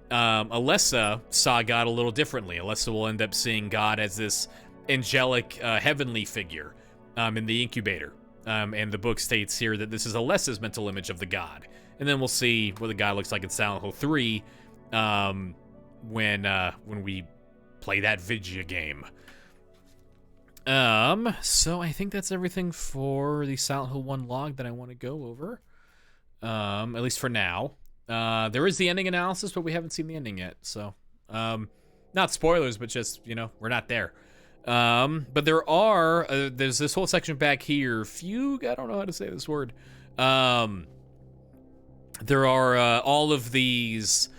Alessa saw God a little differently. Alessa will end up seeing God as this angelic, heavenly figure in the Incubator. And the book states here that this is Alessa's mental image of the god. And then we'll see what the god looks like in Silent Hill 3 when we play that Vigia game. So I think that's everything for the Silent Hill 1 log that I want to go over. At least for now. There is the ending analysis, but we haven't seen the ending yet, so not spoilers, but just, we're not there. But there's this whole section back here. Fugue, I don't know how to say this word. There are all of these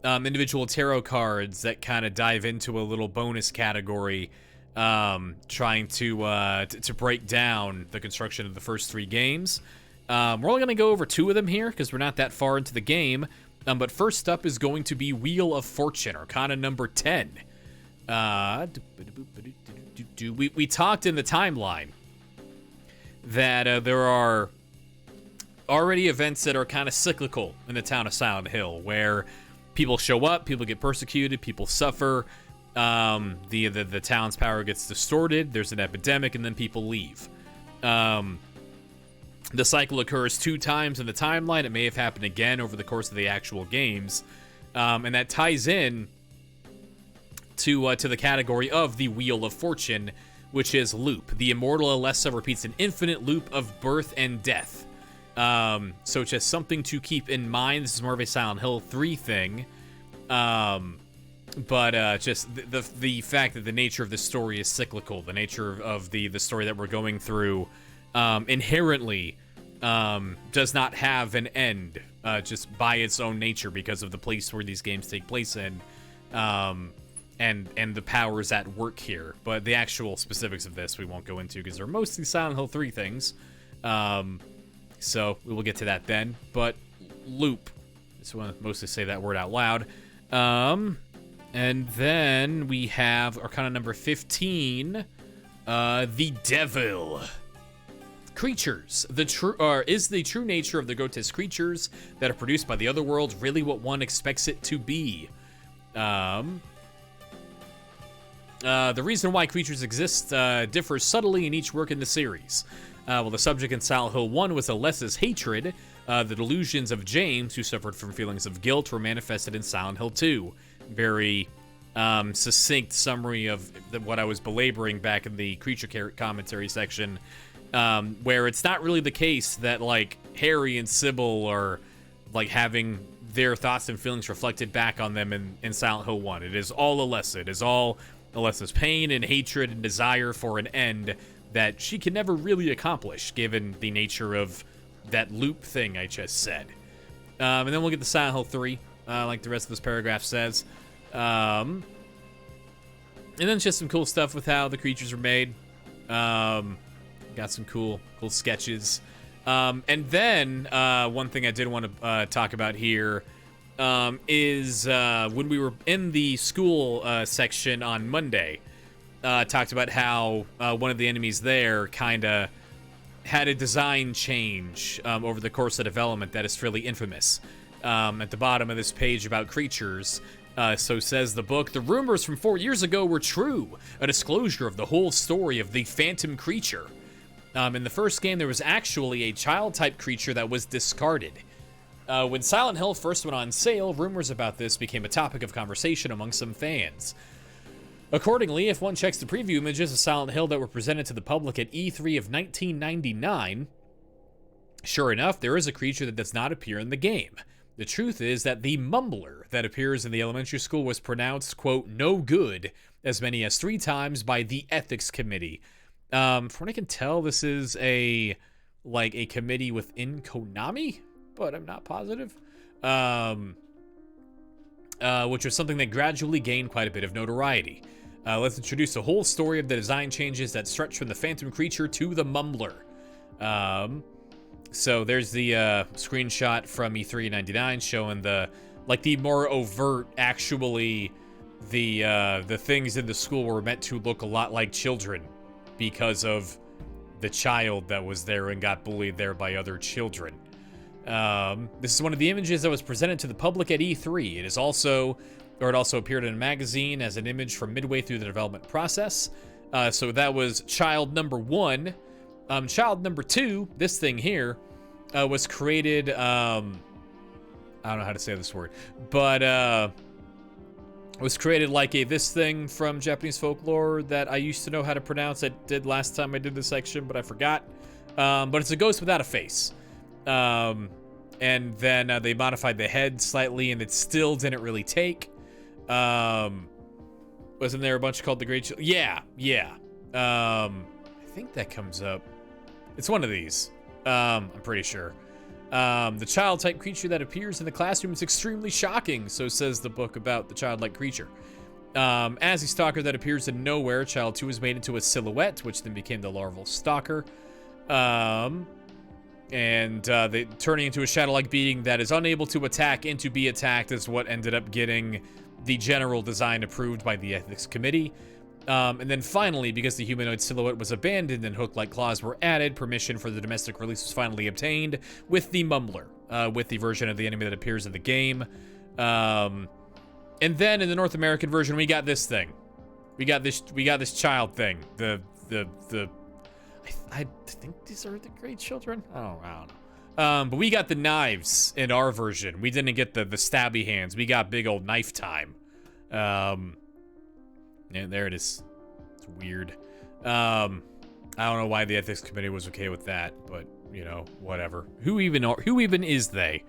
individual tarot cards that kind of dive into a little bonus category, trying to break down the construction of the first 3 games. We're only going to go over 2 of them here because we're not that far into the game. But first up is going to be Wheel of Fortune, Arcana number 10. We talked in the timeline that there are already events that are kind of cyclical in the town of Silent Hill, where people show up, people get persecuted, people suffer, the town's power gets distorted, there's an epidemic, and then people leave. The cycle occurs 2 times in the timeline. It may have happened again over the course of the actual games, and that ties in to the category of the Wheel of Fortune, which is loop. The immortal Alessa repeats an infinite loop of birth and death. So it's just something to keep in mind. This is more of a Silent Hill 3 thing. But just the fact that the nature of the story is cyclical, the nature of the story that we're going through inherently does not have an end, just by its own nature, because of the place where these games take place in, and the powers at work here. But the actual specifics of this we won't go into because they're mostly Silent Hill 3 things. So we will get to that then. But loop, I just want to mostly say that word out loud. And then we have Arcana number 15, the Devil. Creatures. Is the true nature of the grotesque creatures that are produced by the other world really what one expects it to be? The reason why creatures exist differs subtly in each work in the series. Well, the subject in Silent Hill 1 was Alessa's hatred. The delusions of James, who suffered from feelings of guilt, were manifested in Silent Hill 2. Very succinct summary of what I was belaboring back in the creature commentary section, where it's not really the case that, like, Harry and Sybil are, like, having their thoughts and feelings reflected back on them in Silent Hill 1. It is all Alessa. It is all Alessa's pain and hatred and desire for an end that she can never really accomplish, given the nature of that loop thing I just said. And then we'll get to Silent Hill 3, like the rest of this paragraph says. And then just some cool stuff with how the creatures are made. Got some cool sketches. And then one thing I did want to talk about here is when we were in the school section on Monday, talked about how one of the enemies there kind of had a design change over the course of development that is fairly infamous. At the bottom of this page about creatures, so says the book, the rumors from 4 years ago were true. A disclosure of the whole story of the phantom creature. In the first game, there was actually a child-type creature that was discarded. When Silent Hill first went on sale, rumors about this became a topic of conversation among some fans. Accordingly, if one checks the preview images of Silent Hill that were presented to the public at E3 of 1999, sure enough, there is a creature that does not appear in the game. The truth is that the mumbler that appears in the elementary school was pronounced, quote, no good, as many as 3 times by the ethics committee. From what I can tell, this is a committee within Konami, but I'm not positive. Which was something that gradually gained quite a bit of notoriety. Let's introduce the whole story of the design changes that stretch from the phantom creature to the mumbler. So there's the screenshot from E3 '99 showing the more overt, actually, the things in the school were meant to look a lot like children because of the child that was there and got bullied there by other children. This is one of the images that was presented to the public at E3. It also appeared in a magazine as an image from midway through the development process. So that was child number 1. Child number 2, this thing here, was created, I don't know how to say this word, but was created like this thing from Japanese folklore that I used to know how to pronounce. I did last time I did this section, but I forgot. But it's a ghost without a face. And then they modified the head slightly, and it still didn't really take. Wasn't there a bunch called the Great Children? Yeah. I think that comes up. It's one of these. I'm pretty sure. The child-type creature that appears in the classroom is extremely shocking, so says the book about the childlike creature. As a stalker that appears in nowhere, Child 2 is made into a silhouette, which then became the larval stalker. They turning into a shadow-like being that is unable to attack and to be attacked is what ended up getting the general design approved by the ethics committee. And then finally, because the humanoid silhouette was abandoned and hook-like claws were added, permission for the domestic release was finally obtained with the Mumbler, with the version of the enemy that appears in the game. And then in the North American version, we got this thing. We got this child thing. I think these are the Great Children. I don't know. But we got the knives in our version. We didn't get the stabby hands. We got big old knife time. Yeah, there it is. It's weird. I don't know why the ethics committee was okay with that, but you know, whatever. Who even is they?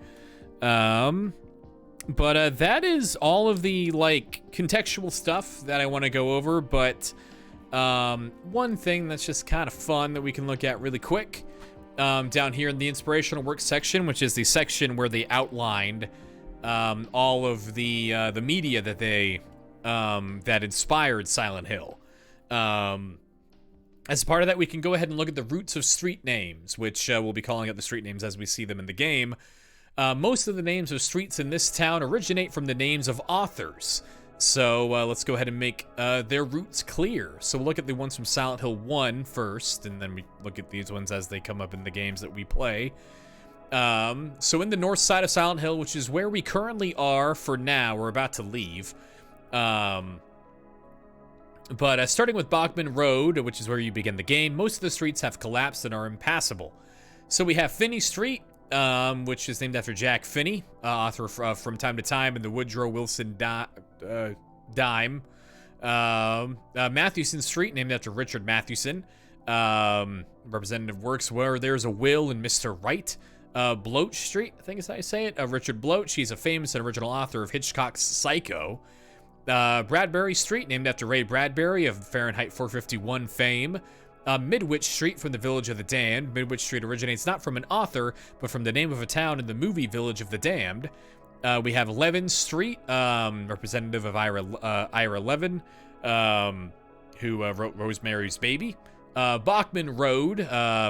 But that is all of the like contextual stuff that I want to go over. But one thing that's just kind of fun that we can look at really quick, down here in the inspirational work section, which is the section where they outlined all of the media that they that inspired Silent Hill. As part of that, we can go ahead and look at the roots of street names, which we'll be calling out the street names as we see them in the game. Most of the names of streets in this town originate from the names of authors. So let's go ahead and make their roots clear. So we'll look at the ones from Silent Hill 1 first, and then we look at these ones as they come up in the games that we play. So in the north side of Silent Hill, which is where we currently are for now, we're about to leave. But starting with Bachman Road, which is where you begin the game, most of the streets have collapsed and are impassable. So we have Finney Street, which is named after Jack Finney, author from time to time in the Woodrow Wilson dime. Mathewson Street, named after Richard Mathewson. Representative works Where There's a Will and Mr. Right. Bloch Street, I think is how you say it. Richard Bloch, he's a famous and original author of Hitchcock's Psycho. Bradbury Street, named after Ray Bradbury of Fahrenheit 451 fame. Midwich Street from the Village of the Damned. Midwich Street originates not from an author, but from the name of a town in the movie Village of the Damned. We have Levin Street, representative of Ira Levin, who wrote Rosemary's Baby. Bachman Road,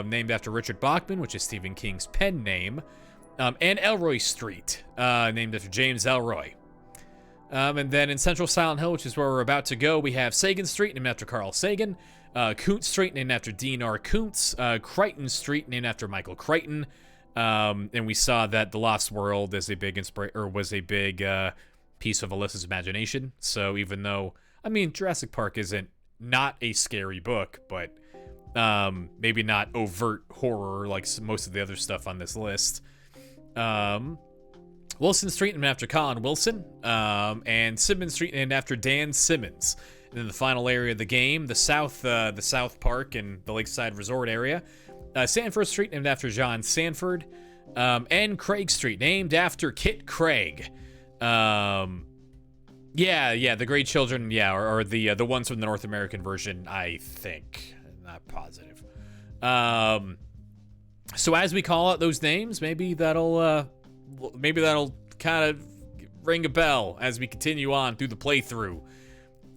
named after Richard Bachman, which is Stephen King's pen name. And Elroy Street, named after James Elroy. And then in Central Silent Hill, which is where we're about to go, we have Sagan Street, named after Carl Sagan. Kuntz Street, named after Dean R. Kuntz. Crichton Street, named after Michael Crichton. And we saw that The Lost World is a big was a big piece of Alyssa's imagination. So even though, I mean, Jurassic Park isn't not a scary book, but maybe not overt horror like most of the other stuff on this list. Wilson Street, named after Colin Wilson, and Simmons Street, named after Dan Simmons. And then the final area of the game, the South Park and the Lakeside Resort area. Sanford Street, named after John Sanford, and Craig Street, named after Kit Craig. The Great Children, or the ones from the North American version, I think. I'm not positive. So as we call out those names, maybe that'll kind of ring a bell as we continue on through the playthrough.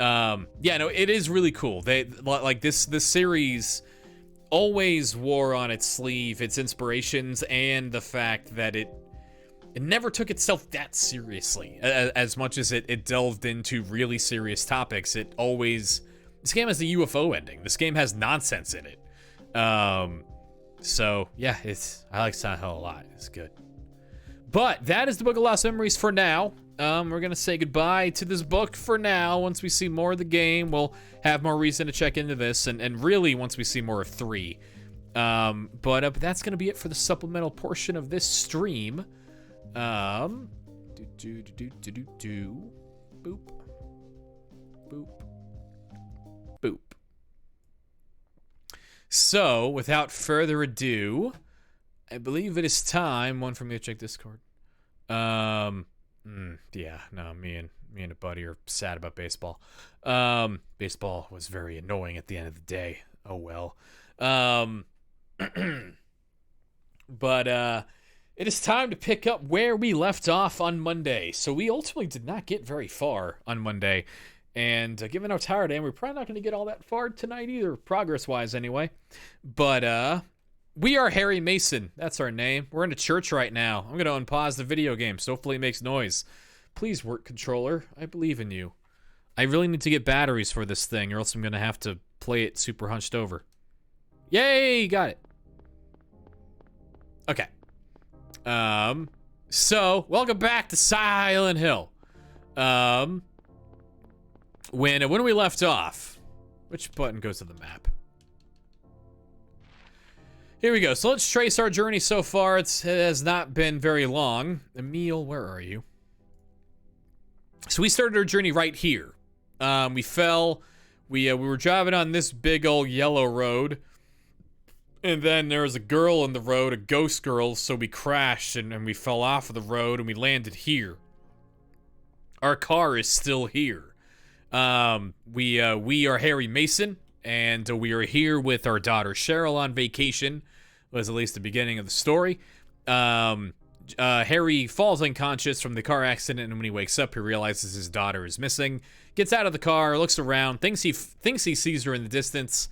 It is really cool. They like this series always wore on its sleeve its inspirations and the fact that it never took itself that seriously. As much as it delved into really serious topics, this game has the UFO ending. This game has nonsense in it. So yeah, I like Silent Hill a lot. It's good. But that is the Book of Lost Memories for now. We're gonna say goodbye to this book for now. Once we see more of the game, we'll have more reason to check into this, and really once we see more of 3. But that's gonna be it for the supplemental portion of this stream. Boop, boop, boop. So without further ado, I believe it is time. One for me to check Discord. Me and Me and a buddy are sad about baseball. Baseball was very annoying at the end of the day. Oh well. But it is time to pick up where we left off on Monday. So we ultimately did not get very far on Monday. And given how tired I am, we're probably not going to get all that far tonight either, progress-wise anyway. But we are Harry Mason. That's our name. We're in a church right now. I'm going to unpause the video game, so hopefully it makes noise. Please work, controller. I believe in you. I really need to get batteries for this thing, or else I'm going to have to play it super hunched over. Yay! Got it. Okay. So, welcome back to Silent Hill. When we left off, which button goes to the map? Here we go. So let's trace our journey so far. It has not been very long. Emil, where are you? So we started our journey right here. We fell. We were driving on this big old yellow road. And then there was a girl in the road, a ghost girl, so we crashed and we fell off of the road and we landed here. Our car is still here. We are Harry Mason, and we are here with our daughter Cheryl on vacation. Was at least the beginning of the story. Harry falls unconscious from the car accident, and when he wakes up, he realizes his daughter is missing. Gets out of the car, looks around, thinks he sees her in the distance,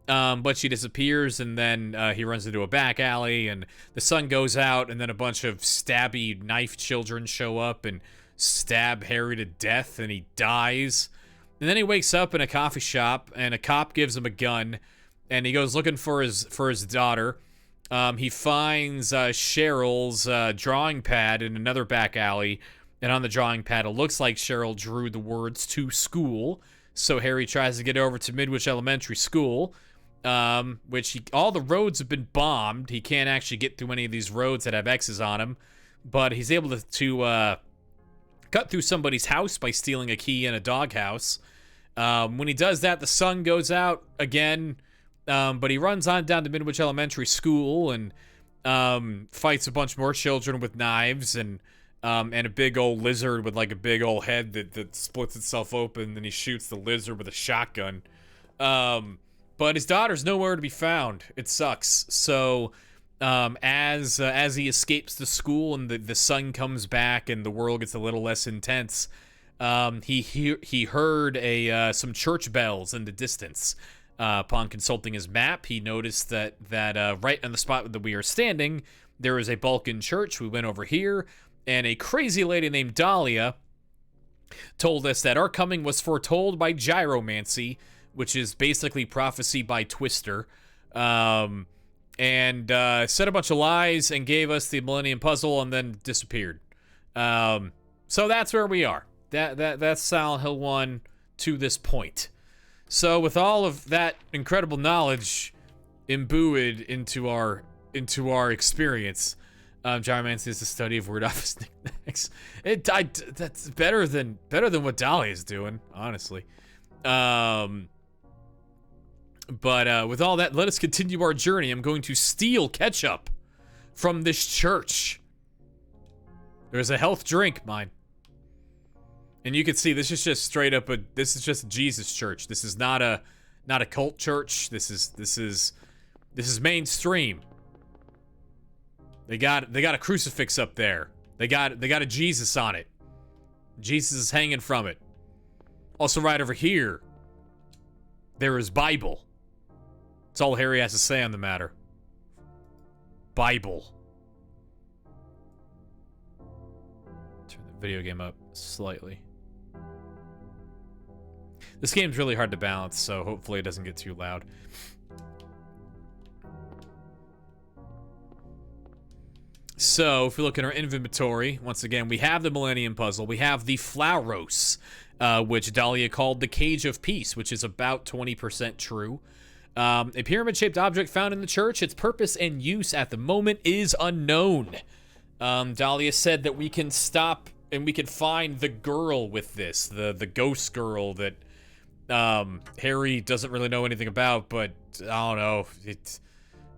but she disappears, and then he runs into a back alley, and the sun goes out, and then a bunch of stabby knife children show up and stab Harry to death, and he dies. And then he wakes up in a coffee shop, and a cop gives him a gun, and he goes looking for his daughter. He finds Cheryl's drawing pad in another back alley, and on the drawing pad it looks like Cheryl drew the words "to school." So Harry tries to get over to Midwich Elementary School, which all the roads have been bombed. He can't actually get through any of these roads that have X's on them, but he's able to cut through somebody's house by stealing a key in a doghouse. When he does that, the sun goes out again. But he runs on down to Midwich Elementary School and fights a bunch more children with knives and a big old lizard with like a big old head that splits itself open. And he shoots the lizard with a shotgun. But his daughter's nowhere to be found. It sucks. So as he escapes the school and the sun comes back and the world gets a little less intense, he heard some church bells in the distance. Upon consulting his map, he noticed that right on the spot that we are standing, there is a Balkan church. We went over here, and a crazy lady named Dahlia told us that our coming was foretold by gyromancy, which is basically prophecy by Twister, and said a bunch of lies and gave us the Millennium Puzzle and then disappeared. So that's where we are. That's Silent Hill 1 to this point. So with all of that incredible knowledge imbued into our experience, gyromancy is the study of word office knickknacks. That's better than what Dolly is doing, honestly. But with all that, let us continue our journey. I'm going to steal ketchup from this church. There's a health drink, mine. And you can see this is just straight up this is just Jesus church. This is not a cult church. This is mainstream. They got a crucifix up there. They got a Jesus on it. Jesus is hanging from it. Also right over here, there is Bible. That's all Harry has to say on the matter. Bible. Turn the video game up slightly. This game's really hard to balance, so hopefully it doesn't get too loud. So, if we look at our inventory, once again, we have the Millennium Puzzle. We have the Flauros, which Dahlia called the Cage of Peace, which is about 20% true. A pyramid-shaped object found in the church. Its purpose and use at the moment is unknown. Dahlia said that we can stop and we can find the girl with this, the ghost girl that Harry doesn't really know anything about, but I don't know.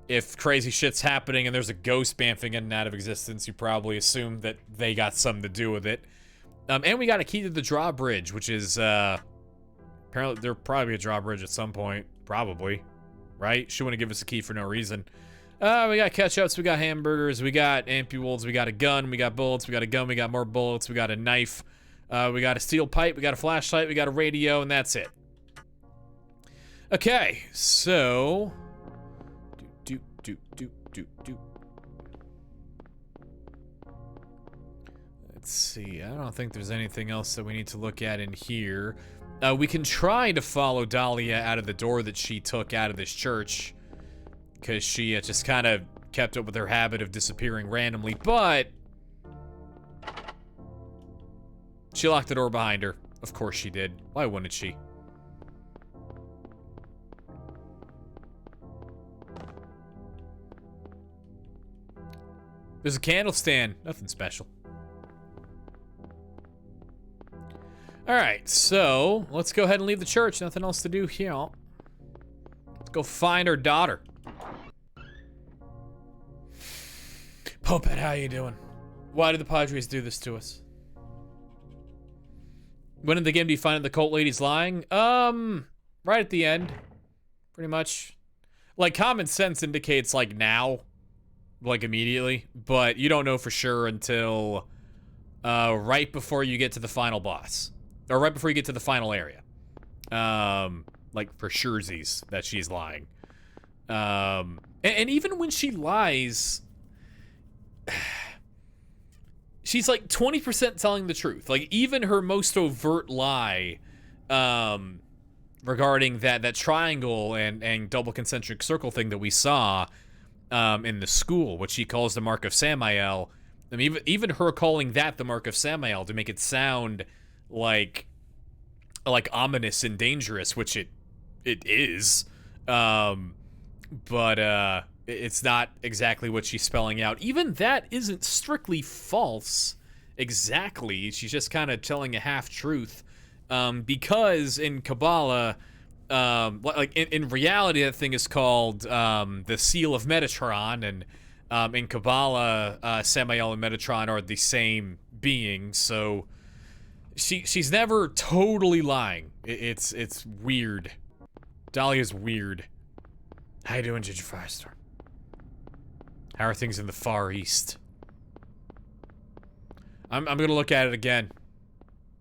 If crazy shit's happening and there's a ghost bamfing in and out of existence, you probably assume that they got something to do with it. And we got a key to the drawbridge, which is, apparently there'll probably be a drawbridge at some point. Probably. Right? She wouldn't give us a key for no reason. We got ketchups, we got hamburgers, we got ampules, we got a gun, we got bullets, we got a gun, we got more bullets, we got a knife, we got a steel pipe, we got a flashlight, we got a radio, and that's it. Okay, so... Let's see, I don't think there's anything else that we need to look at in here. We can try to follow Dahlia out of the door that she took out of this church, because she just kind of kept up with her habit of disappearing randomly, but she locked the door behind her. Of course she did. Why wouldn't she? There's a candle stand. Nothing special. Alright, so let's go ahead and leave the church. Nothing else to do here. Let's go find our daughter. Popet, how you doing? Why did the Padres do this to us? When in the game do you find the cult lady's lying? Right at the end. Pretty much. Like, common sense indicates, like, now. Like, immediately. But you don't know for sure until, right before you get to the final boss. Or right before you get to the final area. Like, for surezies that she's lying. And even when she lies... she's like 20% telling the truth. Like, even her most overt lie regarding that triangle and double concentric circle thing that we saw in the school, which she calls the Mark of Samael. I mean, even her calling that the Mark of Samael to make it sound like ominous and dangerous, which it is. But it's not exactly what she's spelling out. Even that isn't strictly false exactly. She's just kind of telling a half-truth. Because in Kabbalah, like in reality, that thing is called the Seal of Metatron, and in Kabbalah, Samael and Metatron are the same being, so she's never totally lying. It's weird. Dahlia's weird. How you doing, Ginger Firestorm? How are things in the Far East? I'm gonna look at it again.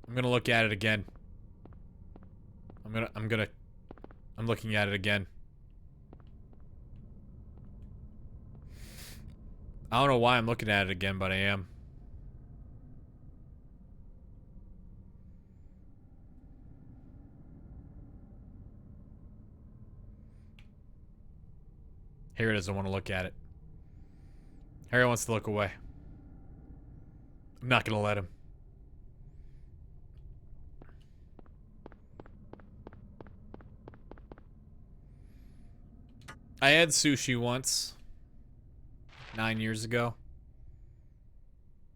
I'm looking at it again. I don't know why I'm looking at it again, but I am. Harry doesn't want to look at it. Harry wants to look away. I'm not gonna let him. I had sushi once. 9 years ago.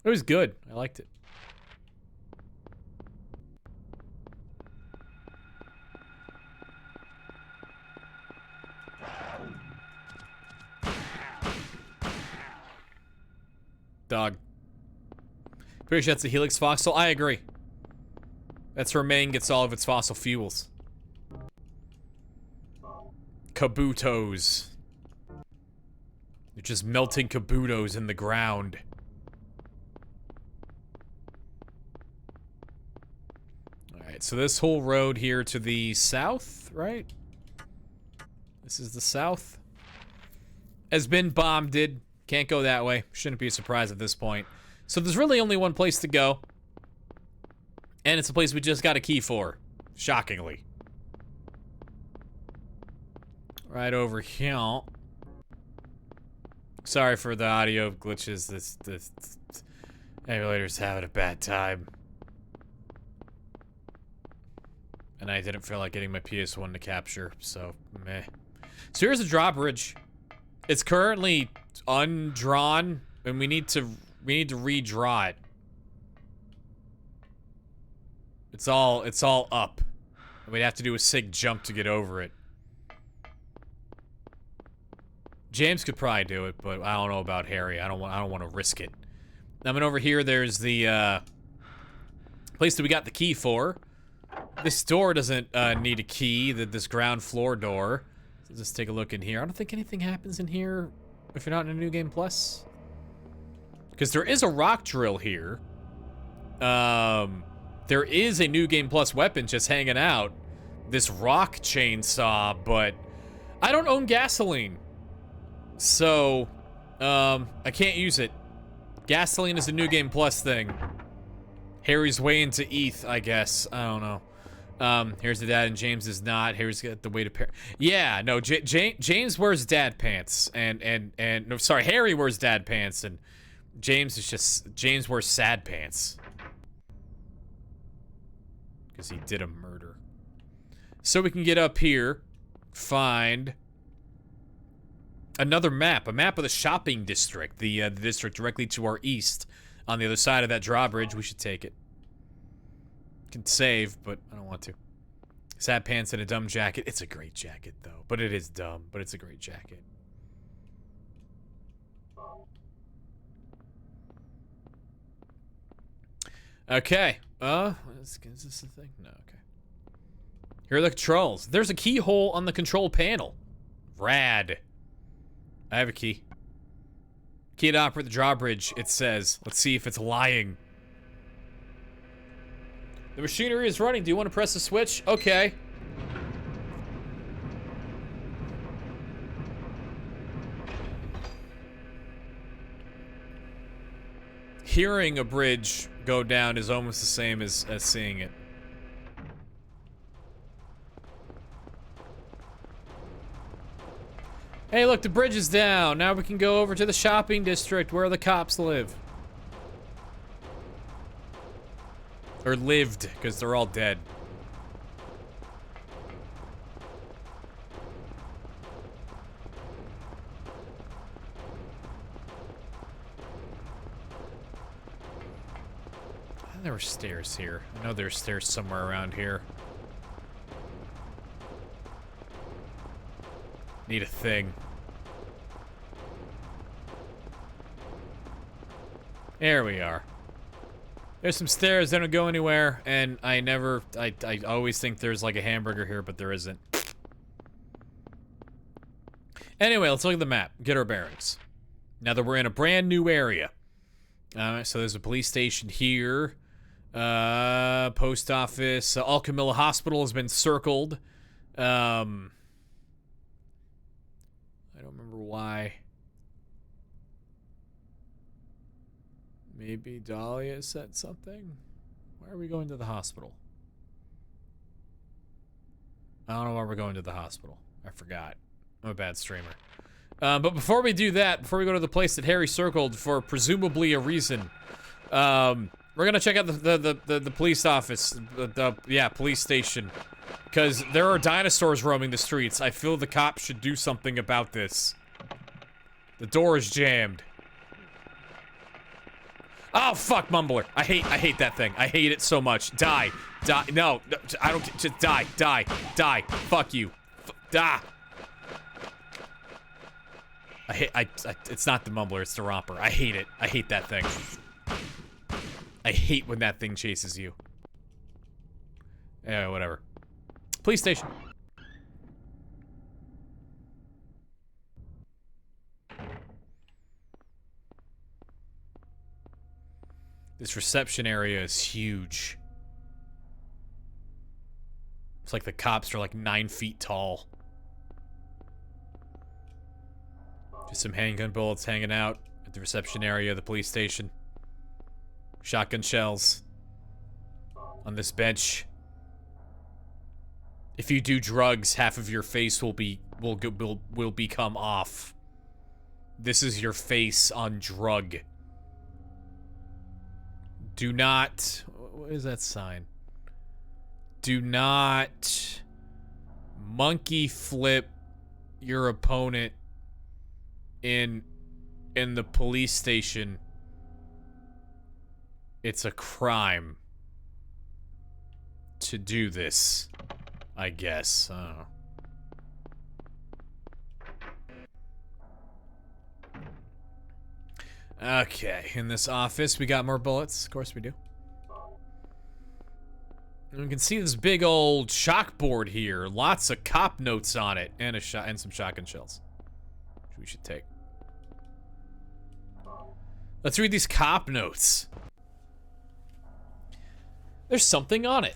It was good. I liked it. Dog. Pretty sure that's the Helix Fossil. I agree. That's where Maine gets all of its fossil fuels. Kabutos. They're just melting kabutos in the ground. Alright, so this whole road here to the south, right? This is the south. Has been bombed. Can't go that way. Shouldn't be a surprise at this point. So there's really only one place to go. And it's a place we just got a key for. Shockingly. Right over here. Sorry for the audio glitches. This emulator's having a bad time. And I didn't feel like getting my PS1 to capture, so meh. So here's the drawbridge. It's currently undrawn, and we need to redraw it. It's all up. And we'd have to do a sig jump to get over it. James could probably do it, but I don't know about Harry. I don't want to risk it. I mean, over here, there's the Place that we got the key for. This door doesn't need a key, this ground floor door. So let's take a look in here. I don't think anything happens in here if you're not in a New Game Plus. Because there is a rock drill here. There is a New Game Plus weapon just hanging out. This rock chainsaw, but I don't own gasoline. So, I can't use it. Gasoline is a New Game Plus thing. Harry's way into ETH, I guess. I don't know. Here's the dad and James is not. Harry's got the way to pair. Yeah, no, James wears dad pants no, sorry, Harry wears dad pants and James wears sad pants. Because he did a murder. So we can get up here, find another map, a map of the shopping district, the district directly to our east. On the other side of that drawbridge, we should take it. Can save, but I don't want to. Sad pants and a dumb jacket. It's a great jacket, though. But it is dumb, but it's a great jacket. Okay. Is this the thing? No, okay. Here are the controls. There's a keyhole on the control panel. Rad. I have a key. Key to operate the drawbridge, it says. Let's see if it's lying. The machinery is running. Do you want to press the switch? Okay. Hearing a bridge go down is almost the same as seeing it. Hey, look, the bridge is down. Now we can go over to the shopping district where the cops live. Or lived, because they're all dead. There were stairs here. I know there's stairs somewhere around here. Need a thing. There we are. There's some stairs that don't go anywhere, and I always think there's like a hamburger here, but there isn't. Anyway, let's look at the map. Get our bearings. Now that we're in a brand new area. So there's a police station here. Post office. Alchemilla Hospital has been circled. I don't remember why. Maybe Dahlia said something? Why are we going to the hospital? I don't know why we're going to the hospital. I forgot. I'm a bad streamer. But before we do that, before we go to the place that Harry circled for presumably a reason, we're gonna check out the police office, police station, because there are dinosaurs roaming the streets. I feel the cops should do something about this. The door is jammed. Oh fuck, Mumbler! I hate that thing. I hate it so much. Die, no, I don't. Just die. Fuck you. It's not the Mumbler, it's the Romper. I hate it. I hate that thing. I hate when that thing chases you. Yeah, whatever. Police station. This reception area is huge. It's like the cops are like 9 feet tall. Just some handgun bullets hanging out at the reception area of the police station. Shotgun shells on this bench. If you do drugs, half of your face will become off. This is your face on drug. Do not... What is that sign? Do not monkey flip your opponent in the police station. It's a crime to do this, I guess. I don't know. Okay, in this office, we got more bullets. Of course we do. And we can see this big old chalkboard here. Lots of cop notes on it. And and some shotgun shells. Which we should take. Let's read these cop notes. There's something on it.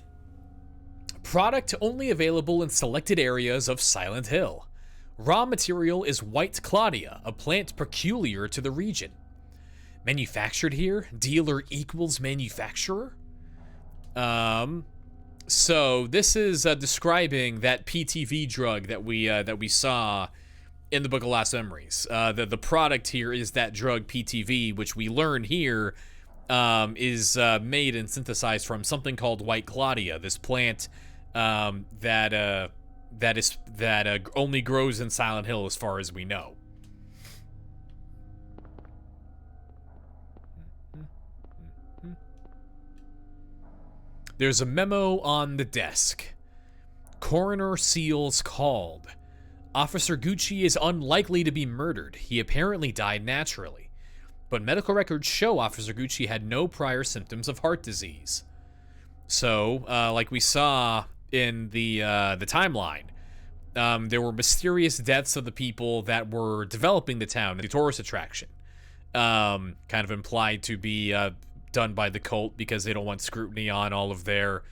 Product only available in selected areas of Silent Hill. Raw material is White Claudia, a plant peculiar to the region. Manufactured here? Dealer equals manufacturer? So this is describing that PTV drug that we saw in the Book of Lost Memories. The product here is that drug PTV, which we learn here is made and synthesized from something called White Claudia, this plant that only grows in Silent Hill as far as we know. There's a memo on the desk. Coroner Seals called. Officer Gucci is unlikely to be murdered. He apparently died naturally. But medical records show Officer Gucci had no prior symptoms of heart disease. So, like we saw in the timeline, there were mysterious deaths of the people that were developing the town, the tourist attraction. Kind of implied to be done by the cult because they don't want scrutiny on all of their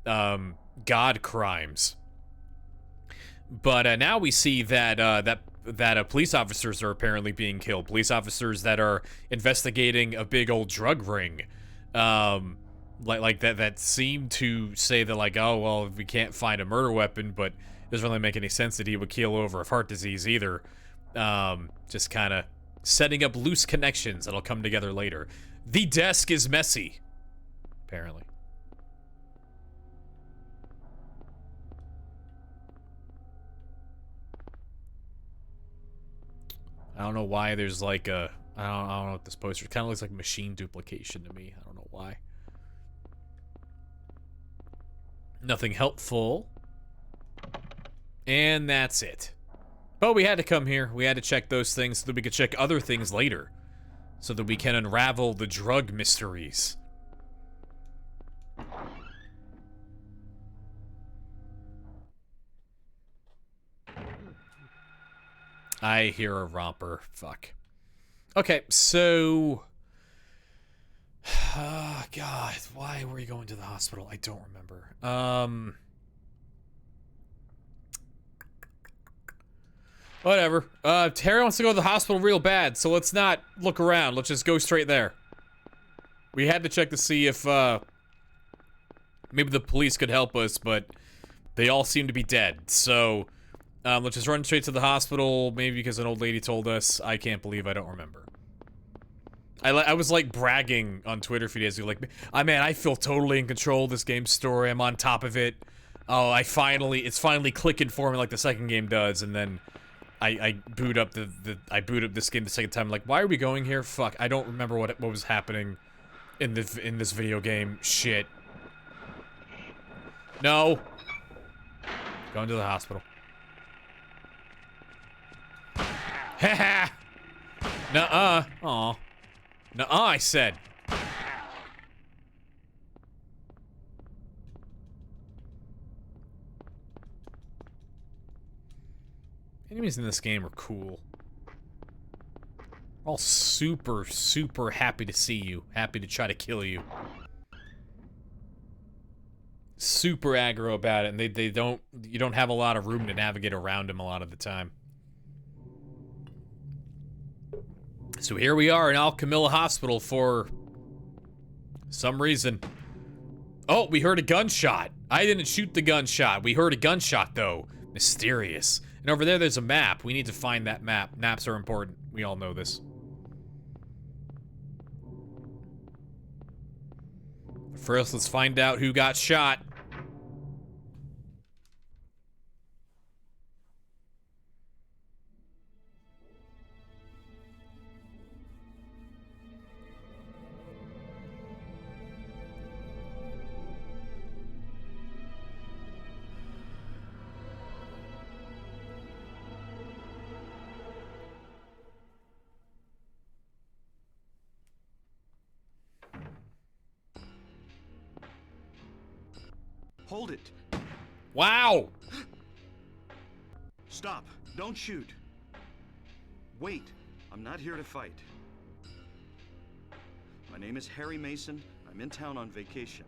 god crimes. But now we see that police officers are apparently being killed. Police officers that are investigating a big old drug ring, like that seem to say that, like, oh well, we can't find a murder weapon, but it doesn't really make any sense that he would keel over of heart disease either. Just kind of setting up loose connections that'll come together later. The desk is messy, apparently. I don't know why there's like a... I don't know what this poster... It kind of looks like machine duplication to me. I don't know why. Nothing helpful. And that's it. But we had to come here. We had to check those things so that we could check other things later. So that we can unravel the drug mysteries. I hear a romper. Fuck. Okay, so... God, why were you going to the hospital? I don't remember. Whatever. Terry wants to go to the hospital real bad, so let's not look around. Let's just go straight there. We had to check to see if, maybe the police could help us, but they all seem to be dead, so... let's just run straight to the hospital, maybe because an old lady told us. I can't believe I don't remember. I was, like, bragging on Twitter a few days ago, like, man, I feel totally in control of this game's story. I'm on top of it. Oh, it's finally clicking for me like the second game does, and then I boot up I boot up this game the second time. I'm like, why are we going here? Fuck, I don't remember what was happening in this video game. Shit. No. Going to the hospital. Haha! Nuh-uh. Aw. Nuh-uh, I said. Enemies in this game are cool. All super, super happy to see you. Happy to try to kill you. Super aggro about it, and you don't have a lot of room to navigate around them a lot of the time. So here we are in Al Camilla Hospital for some reason. Oh, we heard a gunshot. I didn't shoot the gunshot. We heard a gunshot, though. Mysterious. And over there's a map. We need to find that map. Maps are important. We all know this. First, let's find out who got shot. Hold it. Wow! Stop. Don't shoot. Wait. I'm not here to fight. My name is Harry Mason. I'm in town on vacation.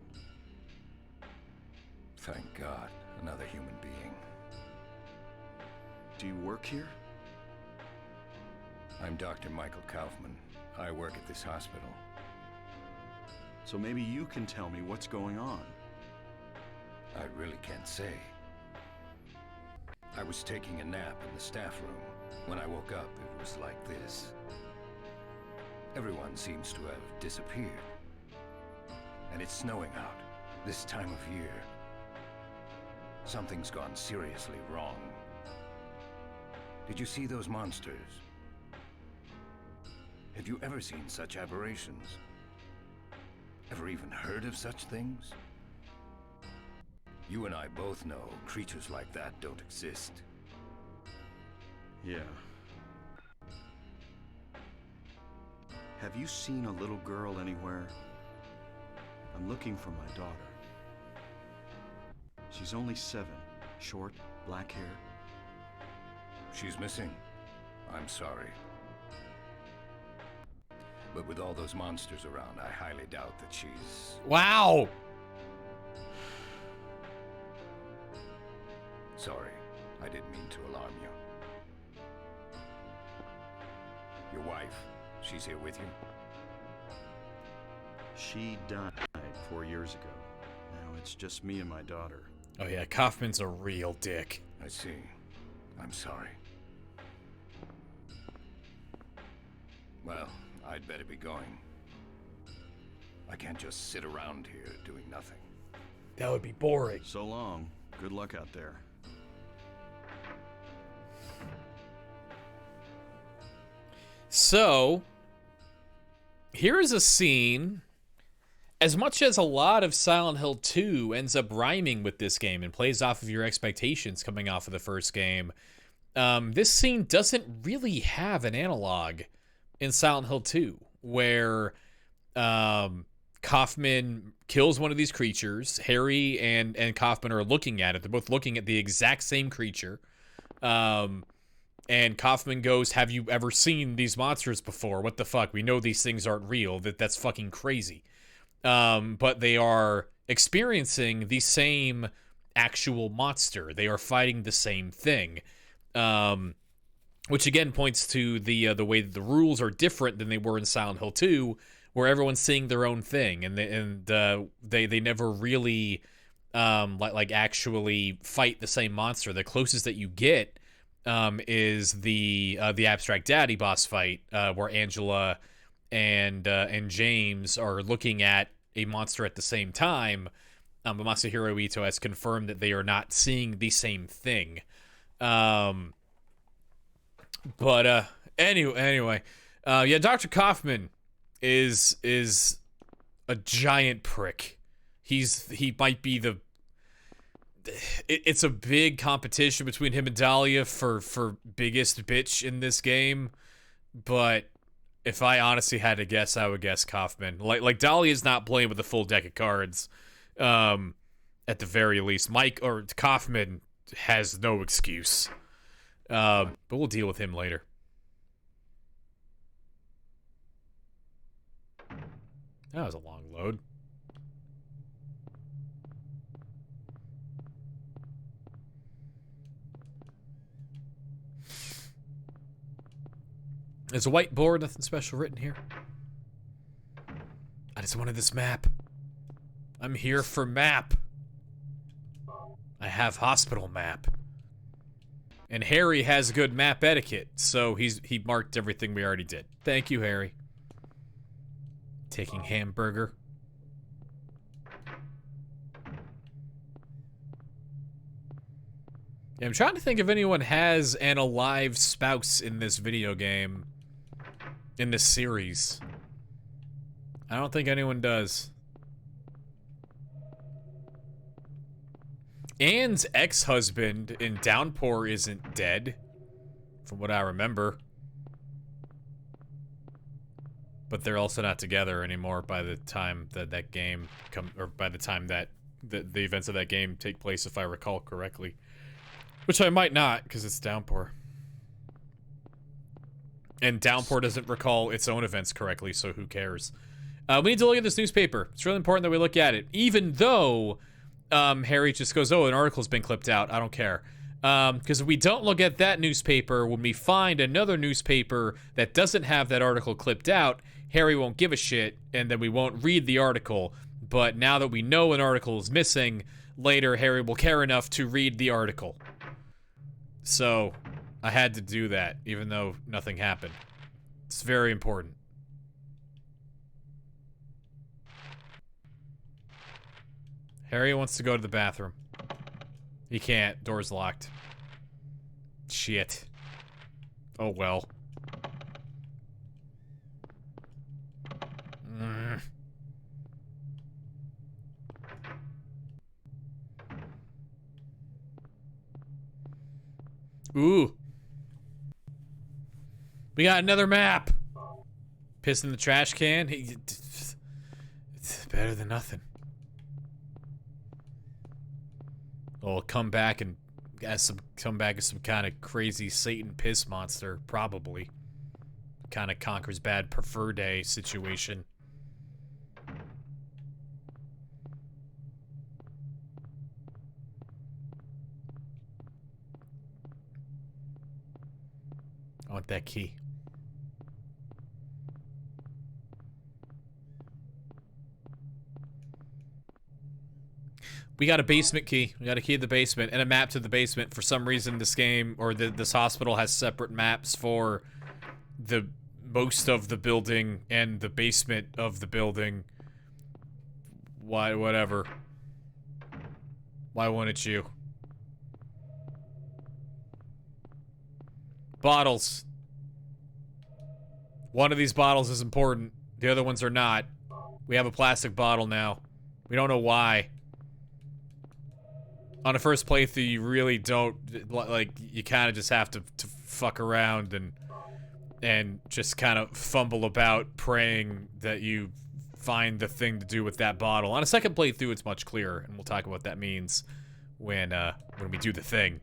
Thank God, another human being. Do you work here? I'm Dr. Michael Kaufman. I work at this hospital. So maybe you can tell me what's going on. I really can't say. I was taking a nap in the staff room. When I woke up, it was like this. Everyone seems to have disappeared. And it's snowing out, this time of year. Something's gone seriously wrong. Did you see those monsters? Have you ever seen such aberrations? Ever even heard of such things? You and I both know creatures like that don't exist. Yeah. Have you seen a little girl anywhere? I'm looking for my daughter. She's only 7, short, black hair. She's missing. I'm sorry. But with all those monsters around, I highly doubt that she's... Wow! Sorry, I didn't mean to alarm you. Your wife, she's here with you? She died 4 years ago. Now it's just me and my daughter. Oh yeah, Kaufman's a real dick. I see. I'm sorry. Well, I'd better be going. I can't just sit around here doing nothing. That would be boring. So long. Good luck out there. So, here's a scene. As much as a lot of Silent Hill 2 ends up rhyming with this game and plays off of your expectations coming off of the first game, this scene doesn't really have an analog in Silent Hill 2, where Kaufman kills one of these creatures. Harry and Kaufman are looking at it. They're both looking at the exact same creature. And Kaufman goes, "Have you ever seen these monsters before? What the fuck? We know these things aren't real. That's fucking crazy." But they are experiencing the same actual monster. They are fighting the same thing. Which again points to the way that the rules are different than they were in Silent Hill 2, where everyone's seeing their own thing, and they never really like actually fight the same monster. The closest that you get is the Abstract Daddy boss fight, where Angela and James are looking at a monster at the same time. But Masahiro Ito has confirmed that they are not seeing the same thing. But anyway, yeah, Dr. Kaufman is a giant prick. He might be it's a big competition between him and Dahlia for biggest bitch in this game, but if I honestly had to guess, I would guess Kaufman. Like Dahlia's not playing with a full deck of cards, at the very least. Kaufman has no excuse. But we'll deal with him later. That was a long load. There's a whiteboard, nothing special written here. I just wanted this map. I'm here for map. I have hospital map. And Harry has good map etiquette, so he marked everything we already did. Thank you, Harry. Taking hamburger. Yeah, I'm trying to think if anyone has an alive spouse in this video game. In this series. I don't think anyone does. Anne's ex-husband in Downpour isn't dead, from what I remember. But they're also not together anymore by the time that by the time that the events of that game take place, if I recall correctly. Which I might not, because it's Downpour. And Downpour doesn't recall its own events correctly, so who cares? We need to look at this newspaper. It's really important that we look at it. Even though Harry just goes, oh, an article's been clipped out. I don't care. Because if we don't look at that newspaper, when we find another newspaper that doesn't have that article clipped out, Harry won't give a shit, and then we won't read the article. But now that we know an article is missing, later Harry will care enough to read the article. So, I had to do that, even though nothing happened. It's very important. Harry wants to go to the bathroom. He can't. Door's locked. Shit. Oh well. Ooh. We got another map. Piss in the trash can. It's better than nothing. Well, come back as some kind of crazy Satan piss monster, probably. Kind of conquers bad prefer day situation. I want that key. We got a basement key. We got a key to the basement and a map to the basement. For some reason, this game or this hospital has separate maps for the most of the building and the basement of the building. Why, whatever. Why wouldn't you? Bottles. One of these bottles is important. The other ones are not. We have a plastic bottle now. We don't know why. On a first playthrough, you really don't, like, you kind of just have to fuck around and just kind of fumble about praying that you find the thing to do with that bottle. On a second playthrough, it's much clearer, and we'll talk about what that means when we do the thing.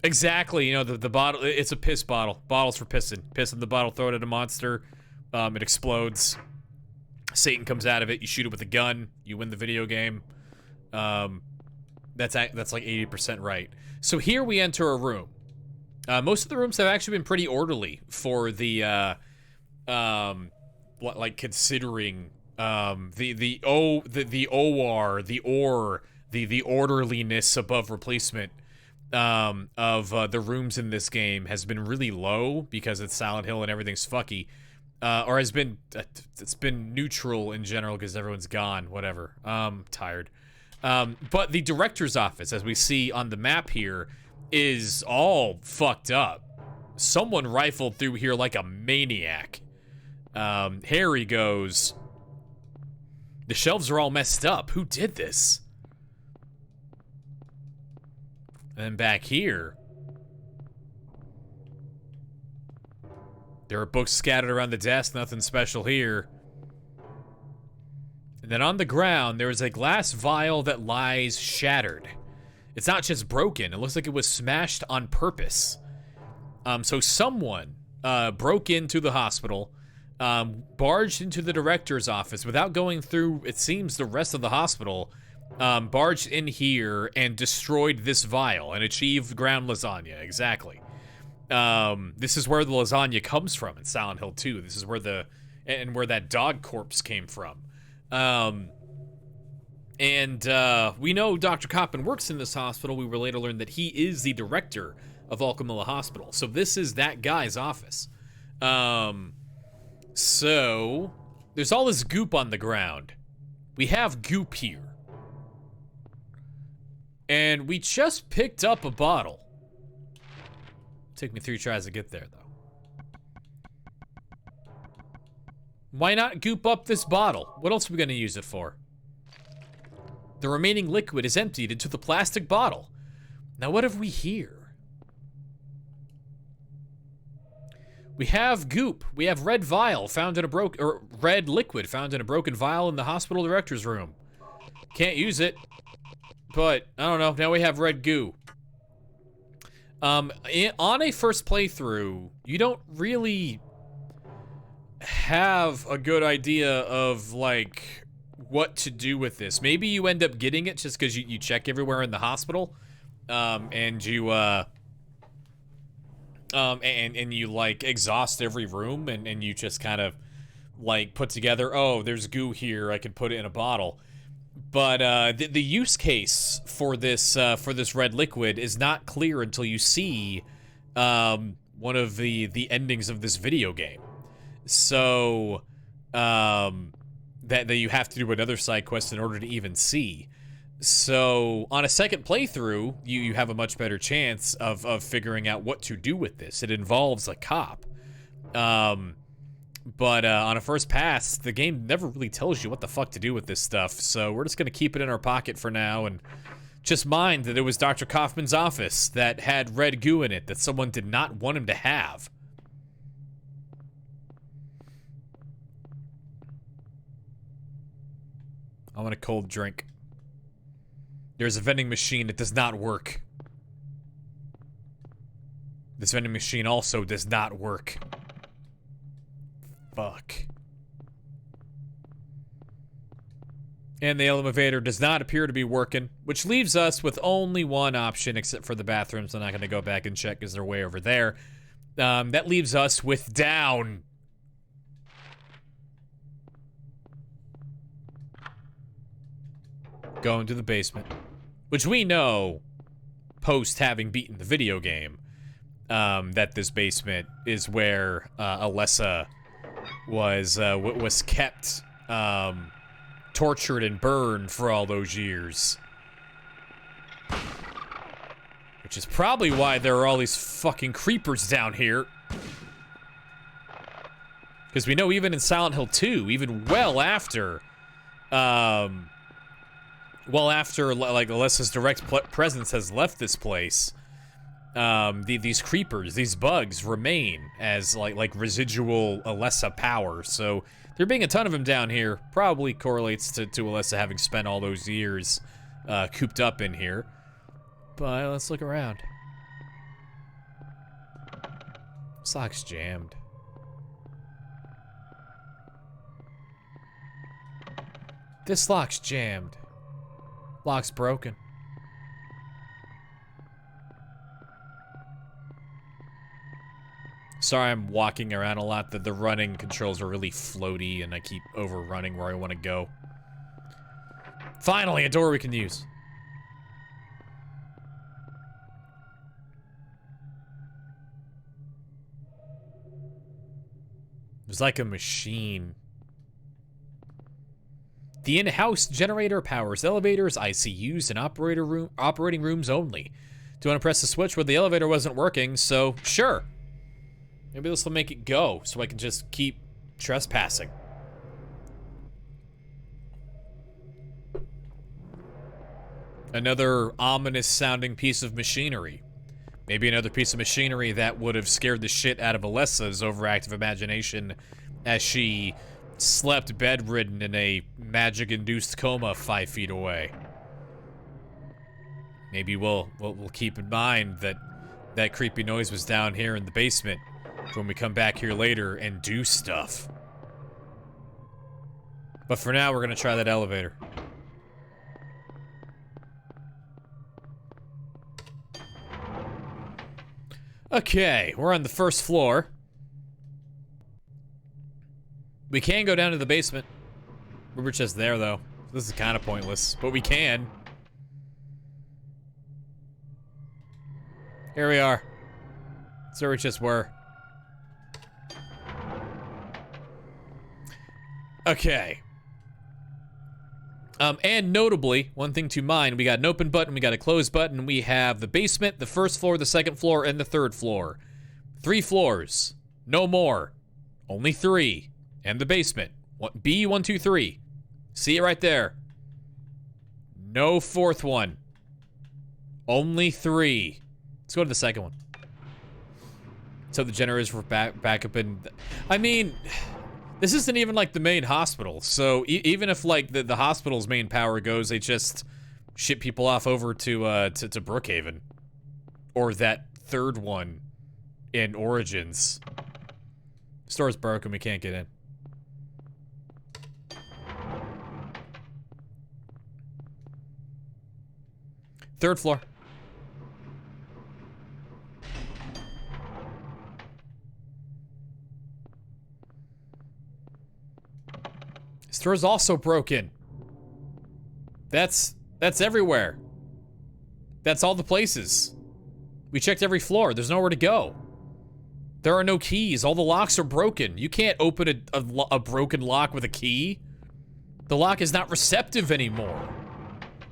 Exactly, you know, the bottle, it's a piss bottle. Bottles for pissing. Piss in the bottle, throw it at a monster, it explodes. Satan comes out of it, you shoot it with a gun, you win the video game. That's like 80% right. So here we enter a room. Most of the rooms have actually been pretty orderly for the, like considering, the orderliness above replacement, of the rooms in this game has been really low because it's Silent Hill and everything's fucky. Or has been, it's been neutral in general because everyone's gone, whatever. Tired. But the director's office, as we see on the map here, is all fucked up. Someone rifled through here like a maniac. Harry goes, the shelves are all messed up. Who did this? And then back here, there are books scattered around the desk, nothing special here. And then on the ground, there is a glass vial that lies shattered. It's not just broken, it looks like it was smashed on purpose. So someone broke into the hospital, barged into the director's office without going through, it seems, the rest of the hospital, barged in here and destroyed this vial and achieved ground lasagna, exactly. This is where the lasagna comes from in Silent Hill 2. This is where where that dog corpse came from. We know Dr. Coppin works in this hospital. We will later learn that he is the director of Alchemilla Hospital. So this is that guy's office. So there's all this goop on the ground. We have goop here. And we just picked up a bottle. Took me 3 tries to get there, though. Why not goop up this bottle? What else are we gonna use it for? The remaining liquid is emptied into the plastic bottle. Now what have we here? We have goop. We have red vial found in a red liquid found in a broken vial in the hospital director's room. can't use it. But, I don't know, now we have red goo. On a first playthrough, you don't really have a good idea of, like, what to do with this. Maybe you end up getting it just because you check everywhere in the hospital, and you, and you, like, exhaust every room, and you just kind of, like, put together, oh, there's goo here, I can put it in a bottle. But the use case for this red liquid is not clear until you see one of the endings of this video game. So that you have to do another side quest in order to even see. So on a second playthrough, you have a much better chance of figuring out what to do with this. It involves a cop. But on a first pass, the game never really tells you what the fuck to do with this stuff, so we're just gonna keep it in our pocket for now and just mind that it was Dr. Kaufman's office that had red goo in it that someone did not want him to have. I want a cold drink. There's a vending machine that does not work. This vending machine also does not work. Fuck. And the elevator does not appear to be working, which leaves us with only one option, except for the bathrooms. I'm not going to go back and check because they're way over there. That leaves us with down. Going to the basement, which we know, post having beaten the video game, that this basement is where Alessa was kept, tortured and burned for all those years. Which is probably why there are all these fucking creepers down here. Because we know even in Silent Hill 2, even well after, like, Alessa's direct presence has left this place, these creepers, these bugs remain as like residual Alessa power. So there being a ton of them down here probably correlates to Alessa having spent all those years cooped up in here. But let's look around. This lock's jammed. This lock's jammed. Lock's broken. Sorry, I'm walking around a lot. The running controls are really floaty, and I keep overrunning where I want to go. Finally, a door we can use. There's like a machine. The in-house generator powers elevators, ICUs, and operating rooms only. Do you want to press the switch? Well, the elevator wasn't working, so sure. Maybe this will make it go, so I can just keep trespassing. Another ominous-sounding piece of machinery. Maybe another piece of machinery that would have scared the shit out of Alessa's overactive imagination as she slept bedridden in a magic-induced coma 5 feet away. Maybe we'll keep in mind that that creepy noise was down here in the basement when we come back here later and do stuff. But for now, we're gonna try that elevator. Okay, we're on the first floor. We can go down to the basement. We were just there, though. This is kind of pointless, but we can. Here we are. That's where we just were. Okay. And notably, one thing to mind, we got an open button, we got a close button, we have the basement, the first floor, the second floor, and the third floor. 3 floors. No more. Only 3. And the basement. B1, 2, 3. See it right there. No 4th one. Only 3. Let's go to the second one. So the generators were back up in... I mean, This isn't even like the main hospital, so even if like the hospital's main power goes, they just ship people off over to Brookhaven, or that third one in Origins. Store's broken. We can't get in. Third floor. Store's also broken. That's everywhere. That's all the places. We checked every floor. There's nowhere to go. There are no keys. All the locks are broken. You can't open a broken lock with a key. The lock is not receptive anymore.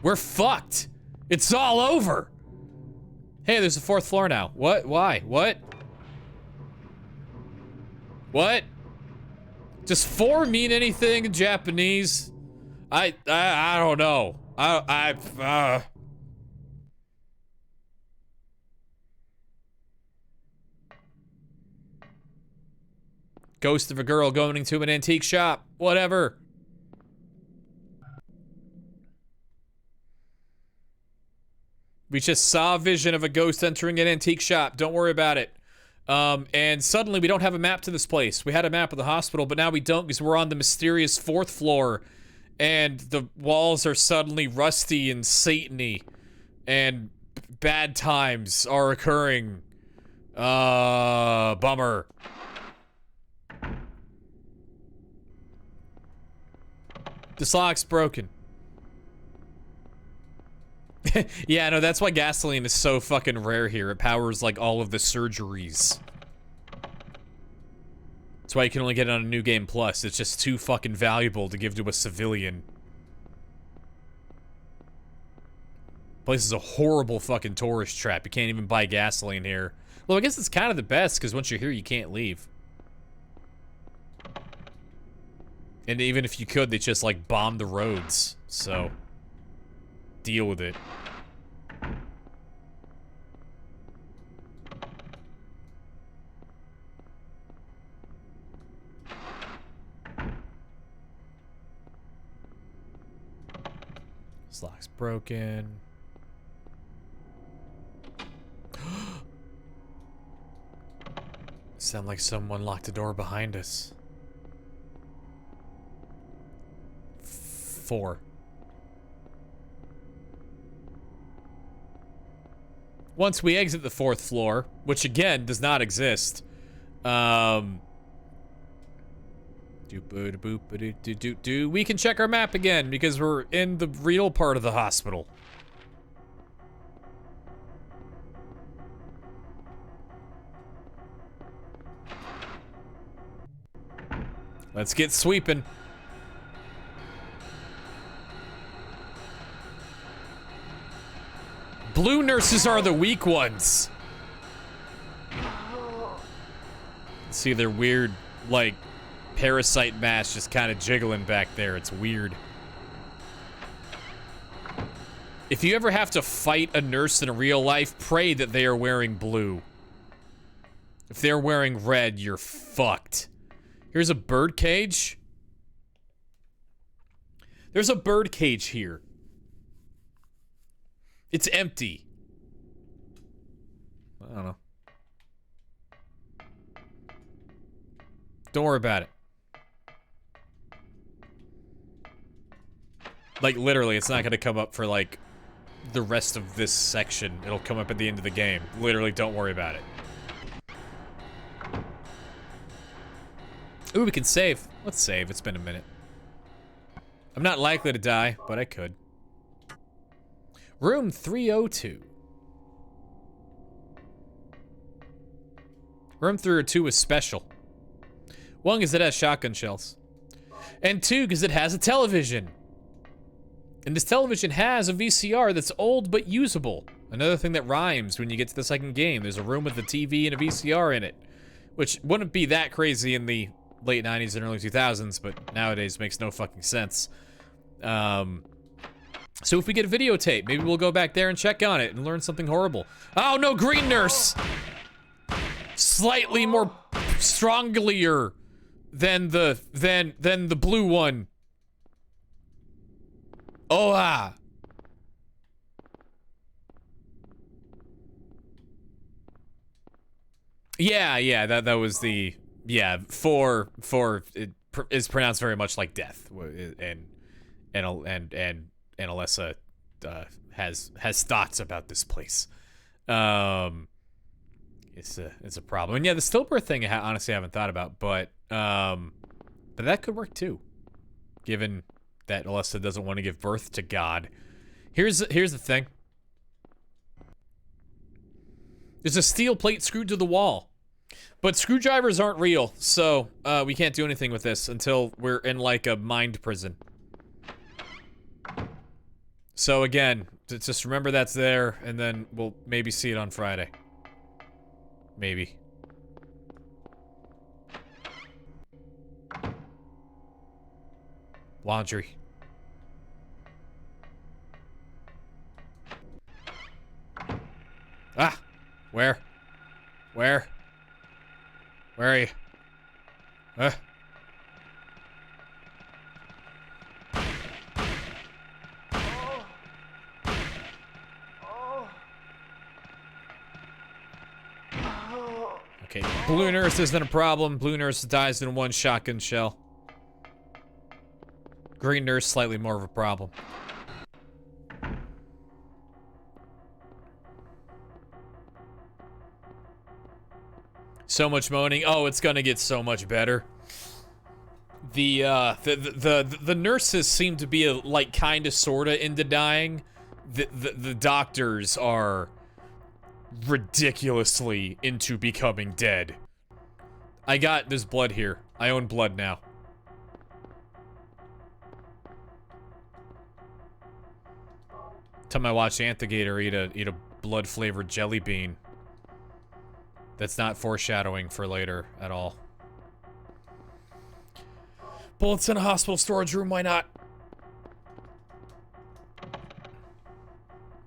We're fucked. It's all over. Hey, there's a fourth floor now. What? Why? What? What? Does 4 mean anything in Japanese? I don't know. Ghost of a girl going into an antique shop. Whatever. We just saw a vision of a ghost entering an antique shop. Don't worry about it. And suddenly we don't have a map to this place. We had a map of the hospital, but now we don't because we're on the mysterious 4th floor. And the walls are suddenly rusty and Satan-y. And bad times are occurring. Bummer. This lock's broken. Yeah, no, that's why gasoline is so fucking rare here. It powers, like, all of the surgeries. That's why you can only get it on a New Game Plus. It's just too fucking valuable to give to a civilian. Place is a horrible fucking tourist trap. You can't even buy gasoline here. Well, I guess it's kind of the best, because once you're here, you can't leave. And even if you could, they just, like, bomb the roads. So, deal with it. This lock's broken. Sound like someone locked the door behind us. 4. Once we exit the 4th floor, which again does not exist, we can check our map again because we're in the real part of the hospital. Let's get sweeping. Blue nurses are the weak ones. See their weird, like, parasite mask just kind of jiggling back there. It's weird. If you ever have to fight a nurse in real life, pray that they are wearing blue. If they're wearing red, you're fucked. Here's a bird cage. There's a bird cage here. It's empty. I don't know. Don't worry about it. Like, literally, it's not gonna come up for, like, the rest of this section. It'll come up at the end of the game. Literally, don't worry about it. Ooh, we can save. Let's save. It's been a minute. I'm not likely to die, but I could. Room 302. Room 302 is special. 1, because it has shotgun shells. And 2, because it has a television. And this television has a VCR that's old but usable. Another thing that rhymes when you get to the second game. There's a room with a TV and a VCR in it. Which wouldn't be that crazy in the late 90s and early 2000s, but nowadays makes no fucking sense. So if we get a videotape, maybe we'll go back there and check on it and learn something horrible. Oh no, green nurse! Slightly more stronglier than the blue one. Oh ah. Yeah, that was the, yeah, four it is pronounced very much like death, and Alessa has thoughts about this place. It's a problem. And yeah, the stillbirth thing I honestly haven't thought about, but that could work too, given that Alessa doesn't want to give birth to God. Here's the thing. There's a steel plate screwed to the wall. But screwdrivers aren't real, so we can't do anything with this until we're in like a mind prison. So again, just remember that's there, and then we'll maybe see it on Friday. Maybe. Laundry. Ah! Where? Where? Where are you? Okay, Blue Nurse isn't a problem. Blue Nurse dies in one shotgun shell. Green Nurse, slightly more of a problem. So much moaning. Oh, it's gonna get so much better. The nurses seem to be like kinda sorta into dying. The doctors are ridiculously into becoming dead. There's blood here. I own blood now. Time I watch Anthigator eat a blood-flavored jelly bean. That's not foreshadowing for later at all. Bullets in a hospital storage room, why not?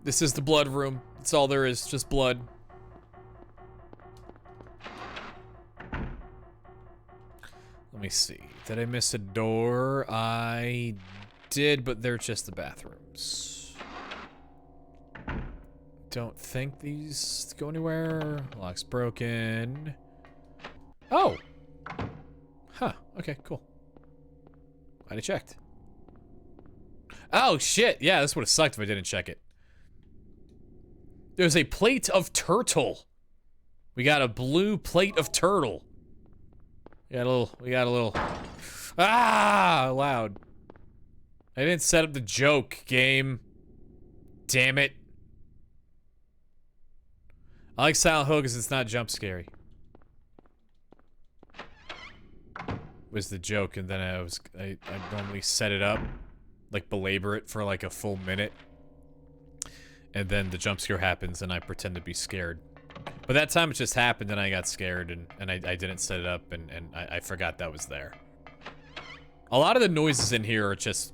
This is the blood room. That's all there is, just blood. Let me see. Did I miss a door? I did, but they're just the bathrooms. Don't think these go anywhere. Lock's broken. Oh! Huh, okay, cool. Glad I checked. Oh, shit! Yeah, this would have sucked if I didn't check it. There's a plate of turtle. We got a blue plate of turtle. We got a little... Ah! Loud. I didn't set up the joke, game. Damn it. I like Silent Hill because it's not jump scary. Was the joke, and then I normally set it up, like belabor it for like a full minute, and then the jump scare happens and I pretend to be scared. But that time it just happened and I got scared and I didn't set it up and I forgot that was there. A lot of the noises in here are just,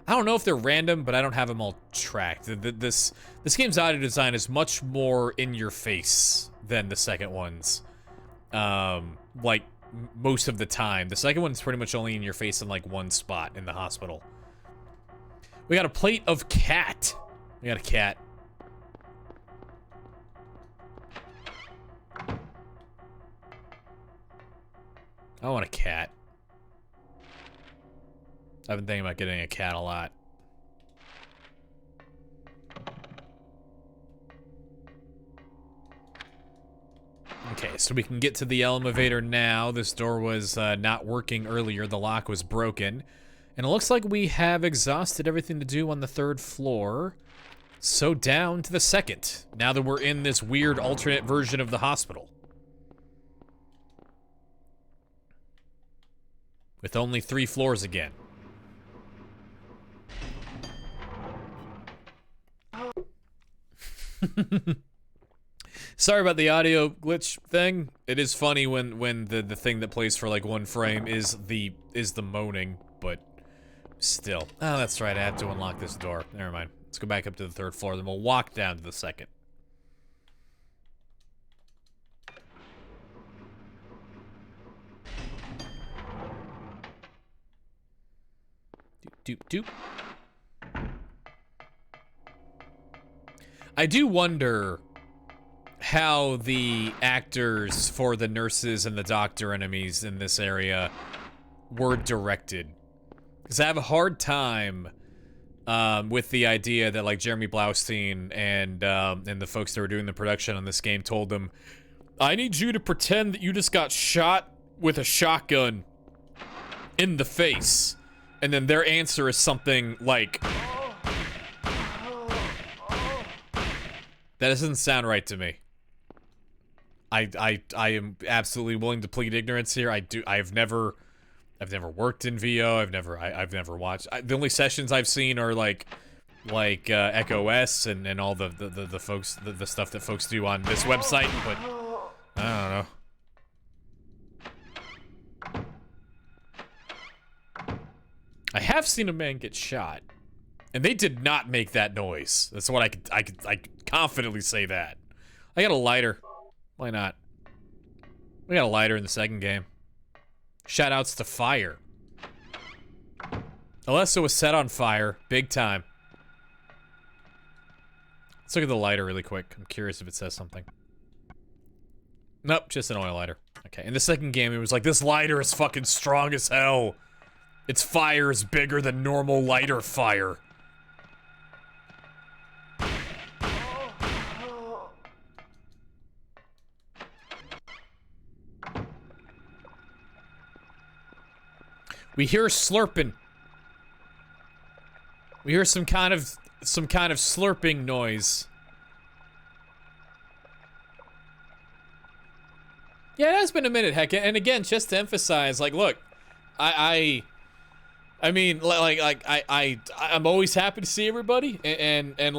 I don't know if they're random, but I don't have them all tracked. This game's audio design is much more in your face than the second one's. Like most of the time. The second one's pretty much only in your face in like one spot in the hospital. We got a plate of cat. We got a cat. I want a cat. I've been thinking about getting a cat a lot. Okay, so we can get to the elevator now. This door was not working earlier. The lock was broken. And it looks like we have exhausted everything to do on the 3rd floor. So down to the 2nd. Now that we're in this weird alternate version of the hospital. With only 3 floors again. Sorry about the audio glitch thing. It is funny when the thing that plays for like 1 frame is the moaning, but still. Oh, that's right. I have to unlock this door. Never mind. Let's go back up to the 3rd floor, then we'll walk down to the 2nd. Doop, doop. I do wonder how the actors for the nurses and the doctor enemies in this area were directed. Because I have a hard time with the idea that, like, Jeremy Blaustein and the folks that were doing the production on this game told them, I need you to pretend that you just got shot with a shotgun in the face. And then their answer is something like, that doesn't sound right to me. I am absolutely willing to plead ignorance here. I've never worked in VO. I've never watched. The only sessions I've seen are like Echo S and all the folks, the stuff that folks do on this website, but I don't know. I have seen a man get shot, and they did not make that noise. That's what I could confidently say that. I got a lighter. Why not? We got a lighter in the second game. Shoutouts to Fire. Alessa was set on fire, big time. Let's look at the lighter really quick. I'm curious if it says something. Nope, just an oil lighter. Okay, in the second game, it was like, this lighter is fucking strong as hell. Its fire is bigger than normal lighter fire. We hear slurping. We hear some kind of slurping noise. Yeah, it has been a minute, heck. And again, just to emphasize, like, look, I mean, I'm always happy to see everybody, and I'm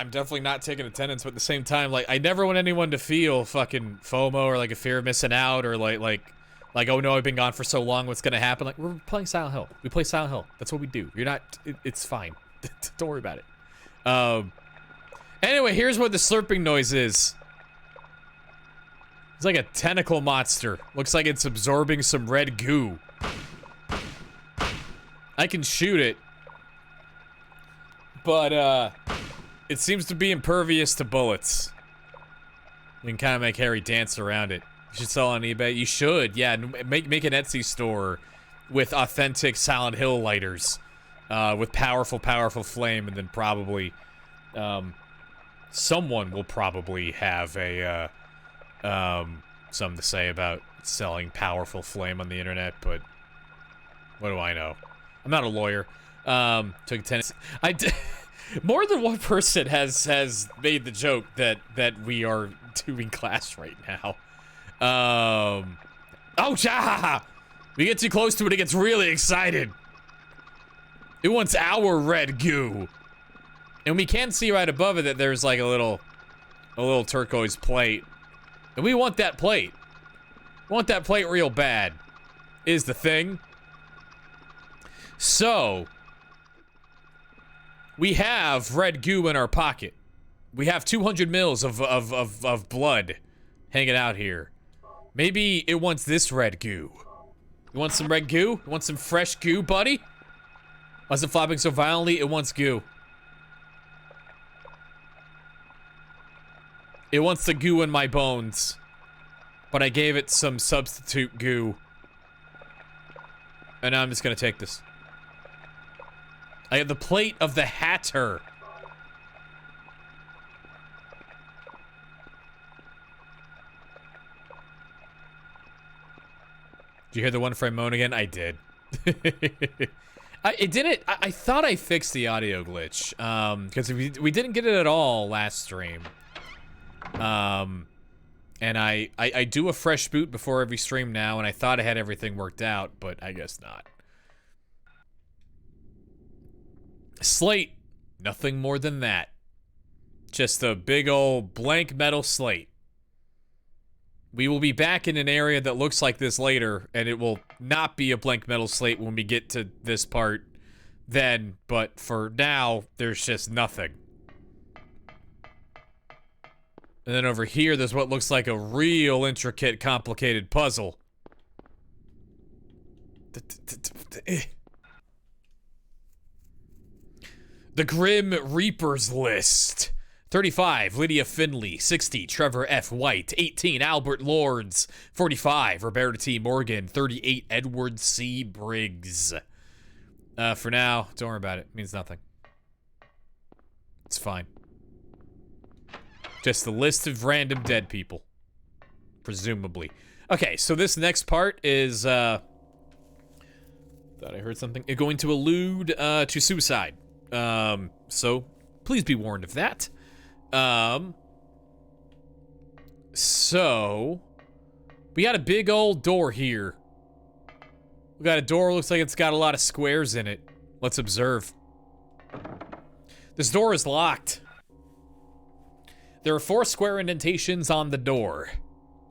definitely not taking attendance, but at the same time, like, I never want anyone to feel fucking FOMO or like a fear of missing out or like, oh no, I've been gone for so long, what's gonna happen? Like, we're playing Silent Hill. We play Silent Hill. That's what we do. You're not, it's fine. Don't worry about it. Anyway, here's what the slurping noise is. It's like a tentacle monster. Looks like it's absorbing some red goo. I can shoot it, but it seems to be impervious to bullets. We can kind of make Harry dance around it. You should sell on eBay. You should, yeah. Make an Etsy store with authentic Silent Hill lighters, with powerful flame, and then probably, someone will probably have a something to say about selling powerful flame on the internet. But what do I know? I'm not a lawyer. Took attendance. More than one person has made the joke that we are doing class right now. Oh, yeah! We get too close to it, it gets really excited. It wants our red goo. And we can see right above it that there's like a little turquoise plate. And we want that plate. We want that plate real bad, is the thing. So, we have red goo in our pocket. We have 200 mils of blood hanging out here. Maybe it wants this red goo. You want some red goo? You want some fresh goo, buddy? Why is it flopping so violently? It wants goo. It wants the goo in my bones. But I gave it some substitute goo. And now I'm just gonna take this. I have the plate of the Hatter. Did you hear the one frame moan again? I did. I thought I fixed the audio glitch. Because we didn't get it at all last stream. And I do a fresh boot before every stream now, and I thought I had everything worked out, but I guess not. Slate. Nothing more than that. Just a big old blank metal slate. We will be back in an area that looks like this later, and it will not be a blank metal slate when we get to this part then, but for now, there's just nothing. And then over here, there's what looks like a real intricate, complicated puzzle. The Grim Reaper's List. 35, Lydia Finley. 60, Trevor F. White. 18, Albert Lords. 45, Roberta T. Morgan. 38, Edward C. Briggs. For now, don't worry about it. It means nothing. It's fine. Just a list of random dead people. Presumably. Okay, so this next part is, thought I heard something. It's going to allude, to suicide. So, please be warned of that. So, we got a big old door here. We got a door, looks like it's got a lot of squares in it. Let's observe. This door is locked. There are 4 square indentations on the door.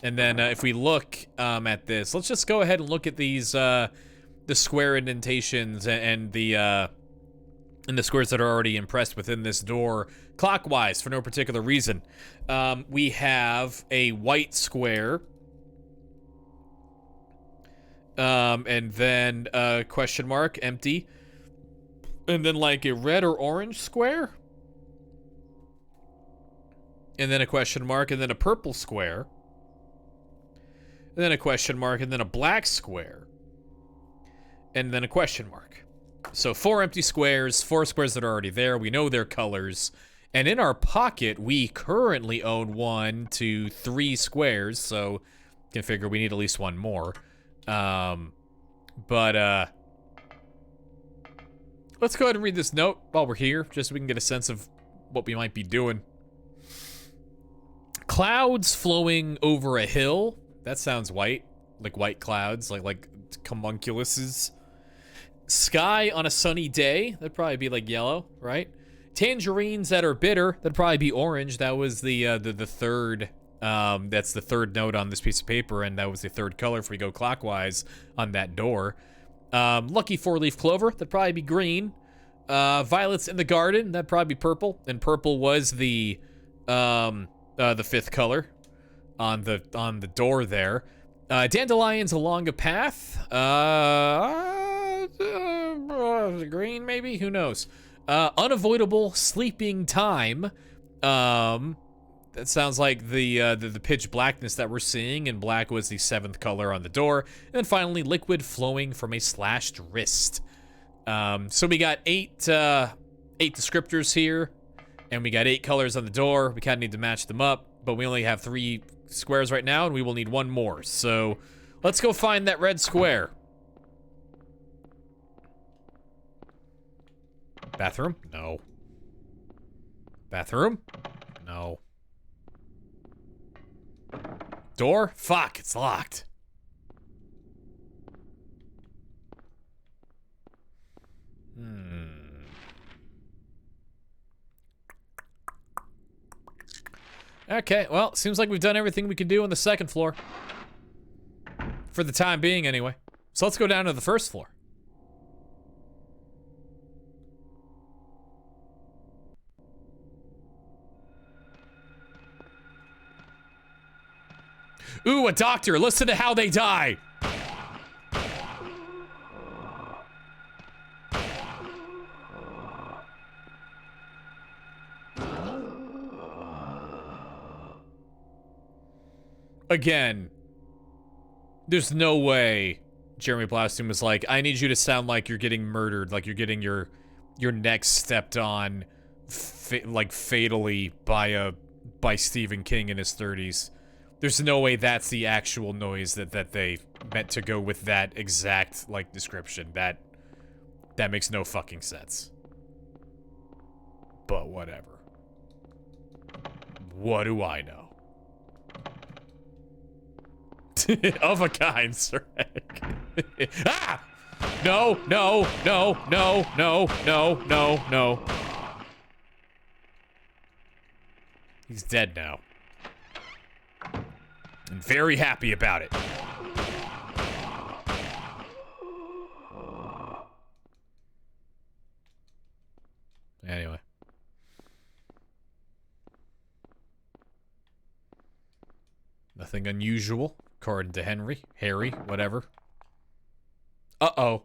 And then, if we look, at this, let's just go ahead and look at these, the square indentations and the squares that are already impressed within this door clockwise for no particular reason. We have a white square. And then a question mark, empty. And then like a red or orange square. And then a question mark, and then a purple square. And then a question mark, and then a black square. And then a question mark. So 4 empty squares, 4 squares that are already there. We know their colors. And in our pocket, we currently own 1, 2, 3 squares. So you can figure we need at least 1 more. Let's go ahead and read this note while we're here, just so we can get a sense of what we might be doing. Clouds flowing over a hill. That sounds white. Like white clouds, like homunculuses. Sky on a sunny day. That'd probably be like yellow, right? Tangerines that are bitter. That'd probably be orange. That was the third. That's the third note on this piece of paper, and that was the third color if we go clockwise on that door. Lucky 4-leaf clover. That'd probably be green. Violets in the garden. That'd probably be purple. And purple was the 5th color on the door there. Dandelions along a path. Green maybe? Who knows? Unavoidable sleeping time. That sounds like the pitch blackness that we're seeing, and black was the 7th color on the door. And then finally, liquid flowing from a slashed wrist. So we got 8 descriptors here, and we got 8 colors on the door. We kind of need to match them up, but we only have 3 squares right now, and we will need 1 more. So let's go find that red square. Bathroom? No. Bathroom? No. Door? Fuck, it's locked. Okay, well, seems like we've done everything we can do on the 2nd floor. For the time being, anyway. So let's go down to the 1st floor. Ooh, a doctor. Listen to how they die. Again, there's no way Jeremy Blaston was like, I need you to sound like you're getting murdered, like you're getting your neck stepped on fatally by Stephen King in his 30s. There's no way that's the actual noise that they meant to go with that exact, like, description. That makes no fucking sense. But whatever. What do I know? Of a kind, Sir Egg. Ah! No, no, no, no, no, no, no, no. He's dead now. I'm very happy about it. Anyway. Nothing unusual, according to Harry, whatever. Uh-oh.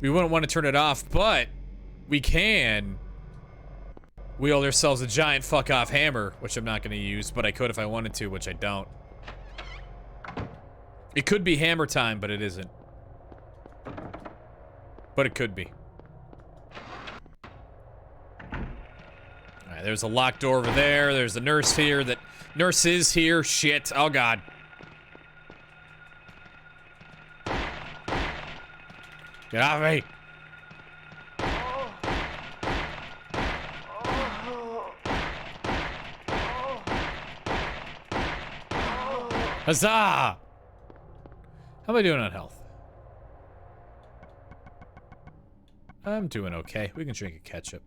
We wouldn't want to turn it off, but we can wield ourselves a giant fuck-off hammer, which I'm not going to use, but I could if I wanted to, which I don't. It could be hammer time, but it isn't. But it could be. Alright, there's a locked door over there. There's a nurse here. Nurse is here. Shit. Oh, God. Get off me. Huzzah! How am I doing on health? I'm doing okay. We can drink a ketchup.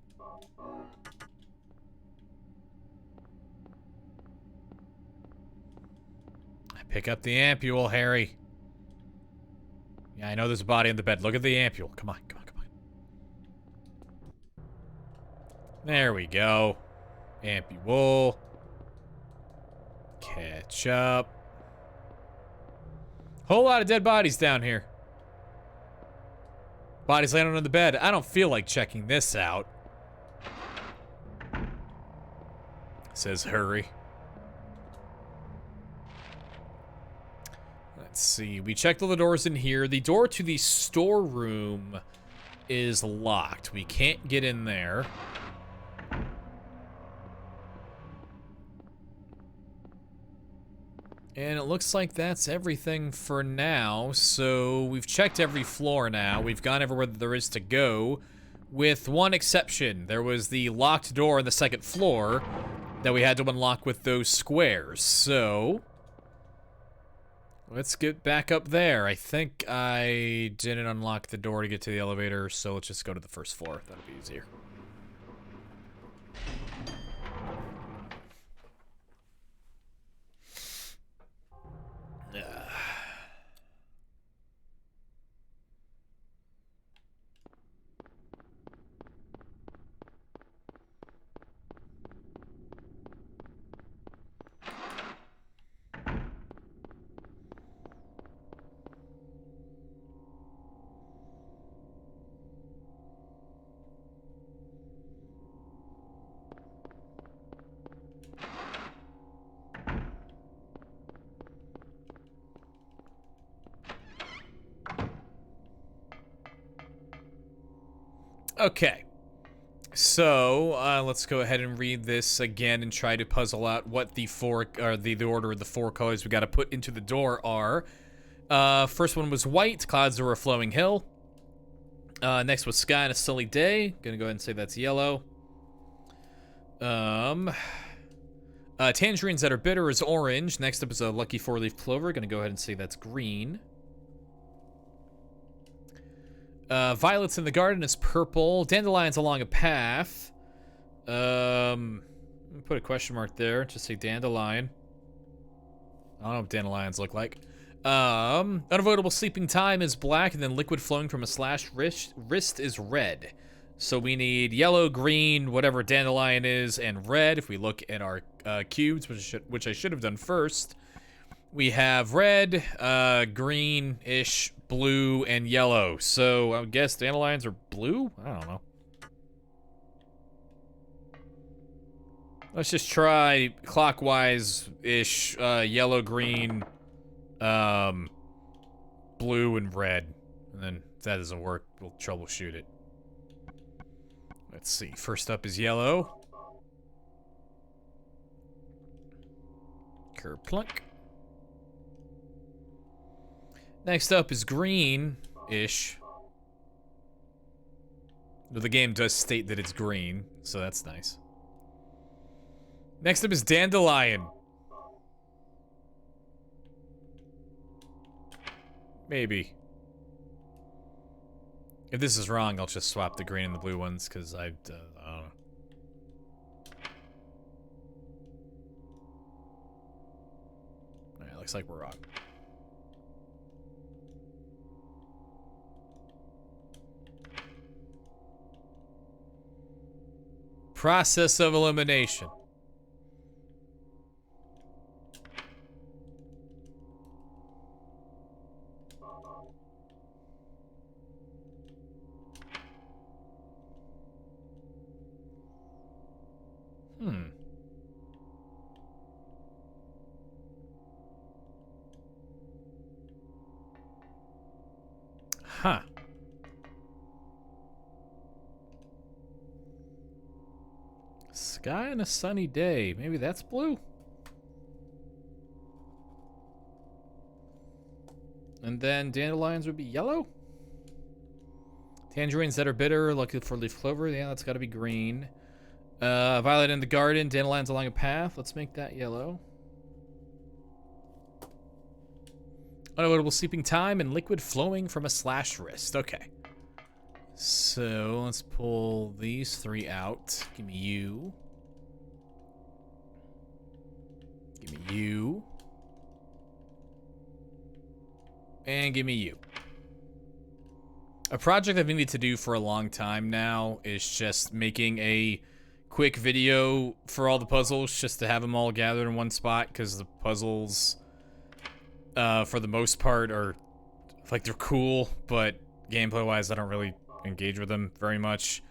Pick up the ampule, Harry. Yeah, I know there's a body in the bed. Look at the ampule. Come on, come on, come on. There we go. Ampule. Ketchup. Whole lot of dead bodies down here. Bodies laying on the bed. I don't feel like checking this out. Says hurry. Let's see. We checked all the doors in here. The door to the storeroom is locked. We can't get in there. And it looks like that's everything for now. So we've checked every floor now. We've gone everywhere that there is to go, with one exception. There was the locked door on the second floor that we had to unlock with those squares. So let's get back up there. I think I didn't unlock the door to get to the elevator, so let's just go to the first floor. That'll be easier. Okay, so let's go ahead and read this again and try to puzzle out what the the order of the four colors we got to put into the door are. First one was white, clouds over a flowing hill. Next was sky on a sunny day. Gonna go ahead and say that's yellow. Tangerines that are bitter is orange. Next up is a lucky four-leaf clover. Gonna go ahead and say that's green. Violets in the garden is purple. Dandelions along a path. Put a question mark there. Just say dandelion. I don't know what dandelions look like. Unavoidable sleeping time is black, and then liquid flowing from a slashed wrist is red. So we need yellow, green, whatever dandelion is, and red. If we look at our cubes, which I should have done first, we have red, green-ish, blue, and yellow. So I would guess dandelions are blue? I don't know. Let's just try clockwise-ish, yellow, green, blue, and red. And then if that doesn't work, we'll troubleshoot it. Let's see. First up is yellow. Kerplunk. Next up is green-ish. Though the game does state that it's green, so that's nice. Next up is dandelion. Maybe. If this is wrong, I'll just swap the green and the blue ones, because I don't know. Alright, looks like we're wrong. Process of elimination. Hmm. Huh. Sky on a sunny day. Maybe that's blue? And then dandelions would be yellow? Tangerines that are bitter, looking for leaf clover. Yeah, that's got to be green. Violet in the garden, dandelions along a path. Let's make that yellow. Unavoidable sleeping time and liquid flowing from a slashed wrist. Okay. So let's pull these 3 out. Give me you. Give me you. And give me you. A project I've needed to do for a long time now is just making a quick video for all the puzzles, just to have them all gathered in one spot, because the puzzles, for the most part, are, like, they're cool, but gameplay-wise, I don't really engage with them very much.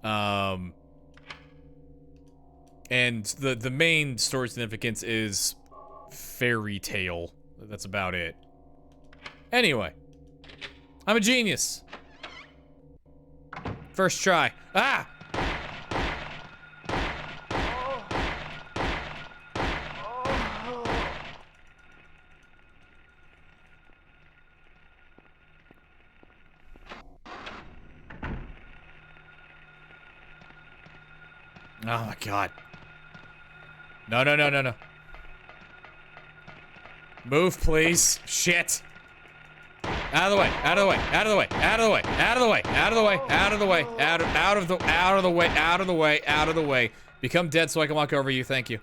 And the main story significance is fairy tale. That's about it. Anyway, I'm a genius. First try. Ah! Oh my god. No, no, no, no, no. Move, please. Shit. Out of the way, out of the way, out of the way, out of the way, out of the way, out of the way, out of the way, out of the way, out of the way, out of the way. Become dead so I can walk over you, thank you.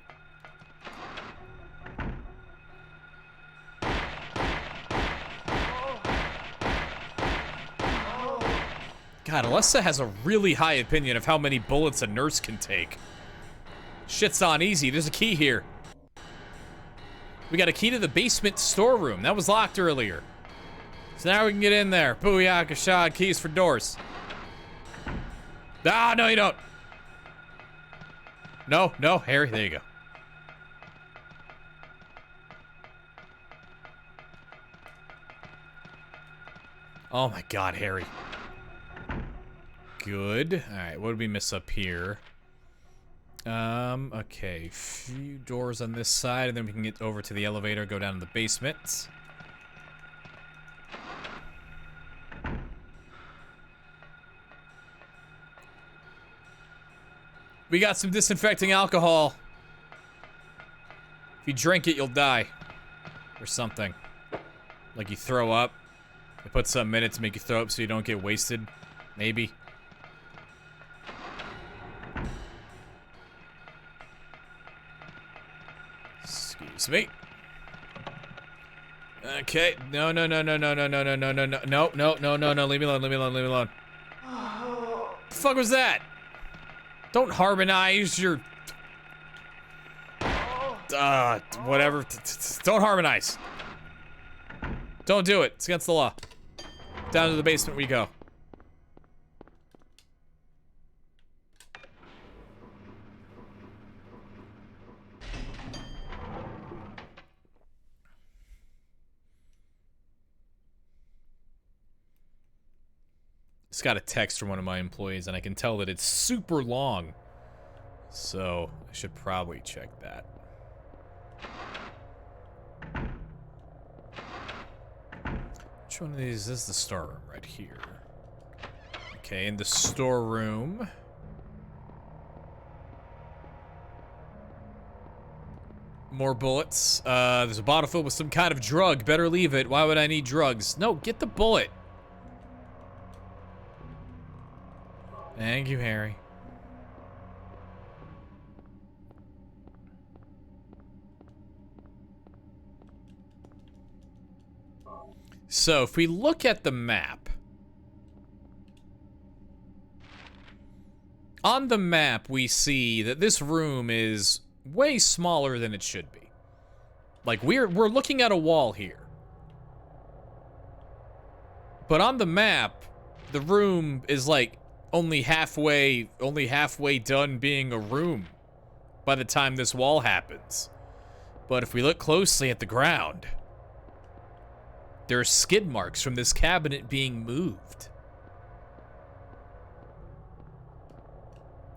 God, Alessa has a really high opinion of how many bullets a nurse can take. Shit's not easy, there's a key here. We got a key to the basement storeroom, that was locked earlier. So now we can get in there. Booyaka shot, keys for doors. Ah, no you don't. No, no, Harry, there you go. Oh my god, Harry. Good. Alright, what did we miss up here? Okay. Few doors on this side, and then we can get over to the elevator, go down to the basement. We got some disinfecting alcohol. If you drink it, you'll die. Or something. Like you throw up. They put something in it to make you throw up so you don't get wasted. Maybe. Excuse me. Okay. No, no, no, no, no, no, no, no, no, no, no, no, no, no, no, no. Leave me alone, leave me alone, leave me alone. The fuck was that? Don't harmonize your... whatever. Don't harmonize. Don't do it. It's against the law. Down to the basement we go. Just got a text from one of my employees, and I can tell that it's super long. So, I should probably check that. Which one of these is the storeroom? Right here. Okay, in the storeroom. More bullets. There's a bottle filled with some kind of drug. Better leave it. Why would I need drugs? No, get the bullet. Thank you, Harry. So, if we look at the map, on the map we see that this room is way smaller than it should be. Like, we're looking at a wall here. But on the map, the room is like only halfway done being a room. by the time this wall happens. But if we look closely at the ground, there are skid marks from this cabinet being moved.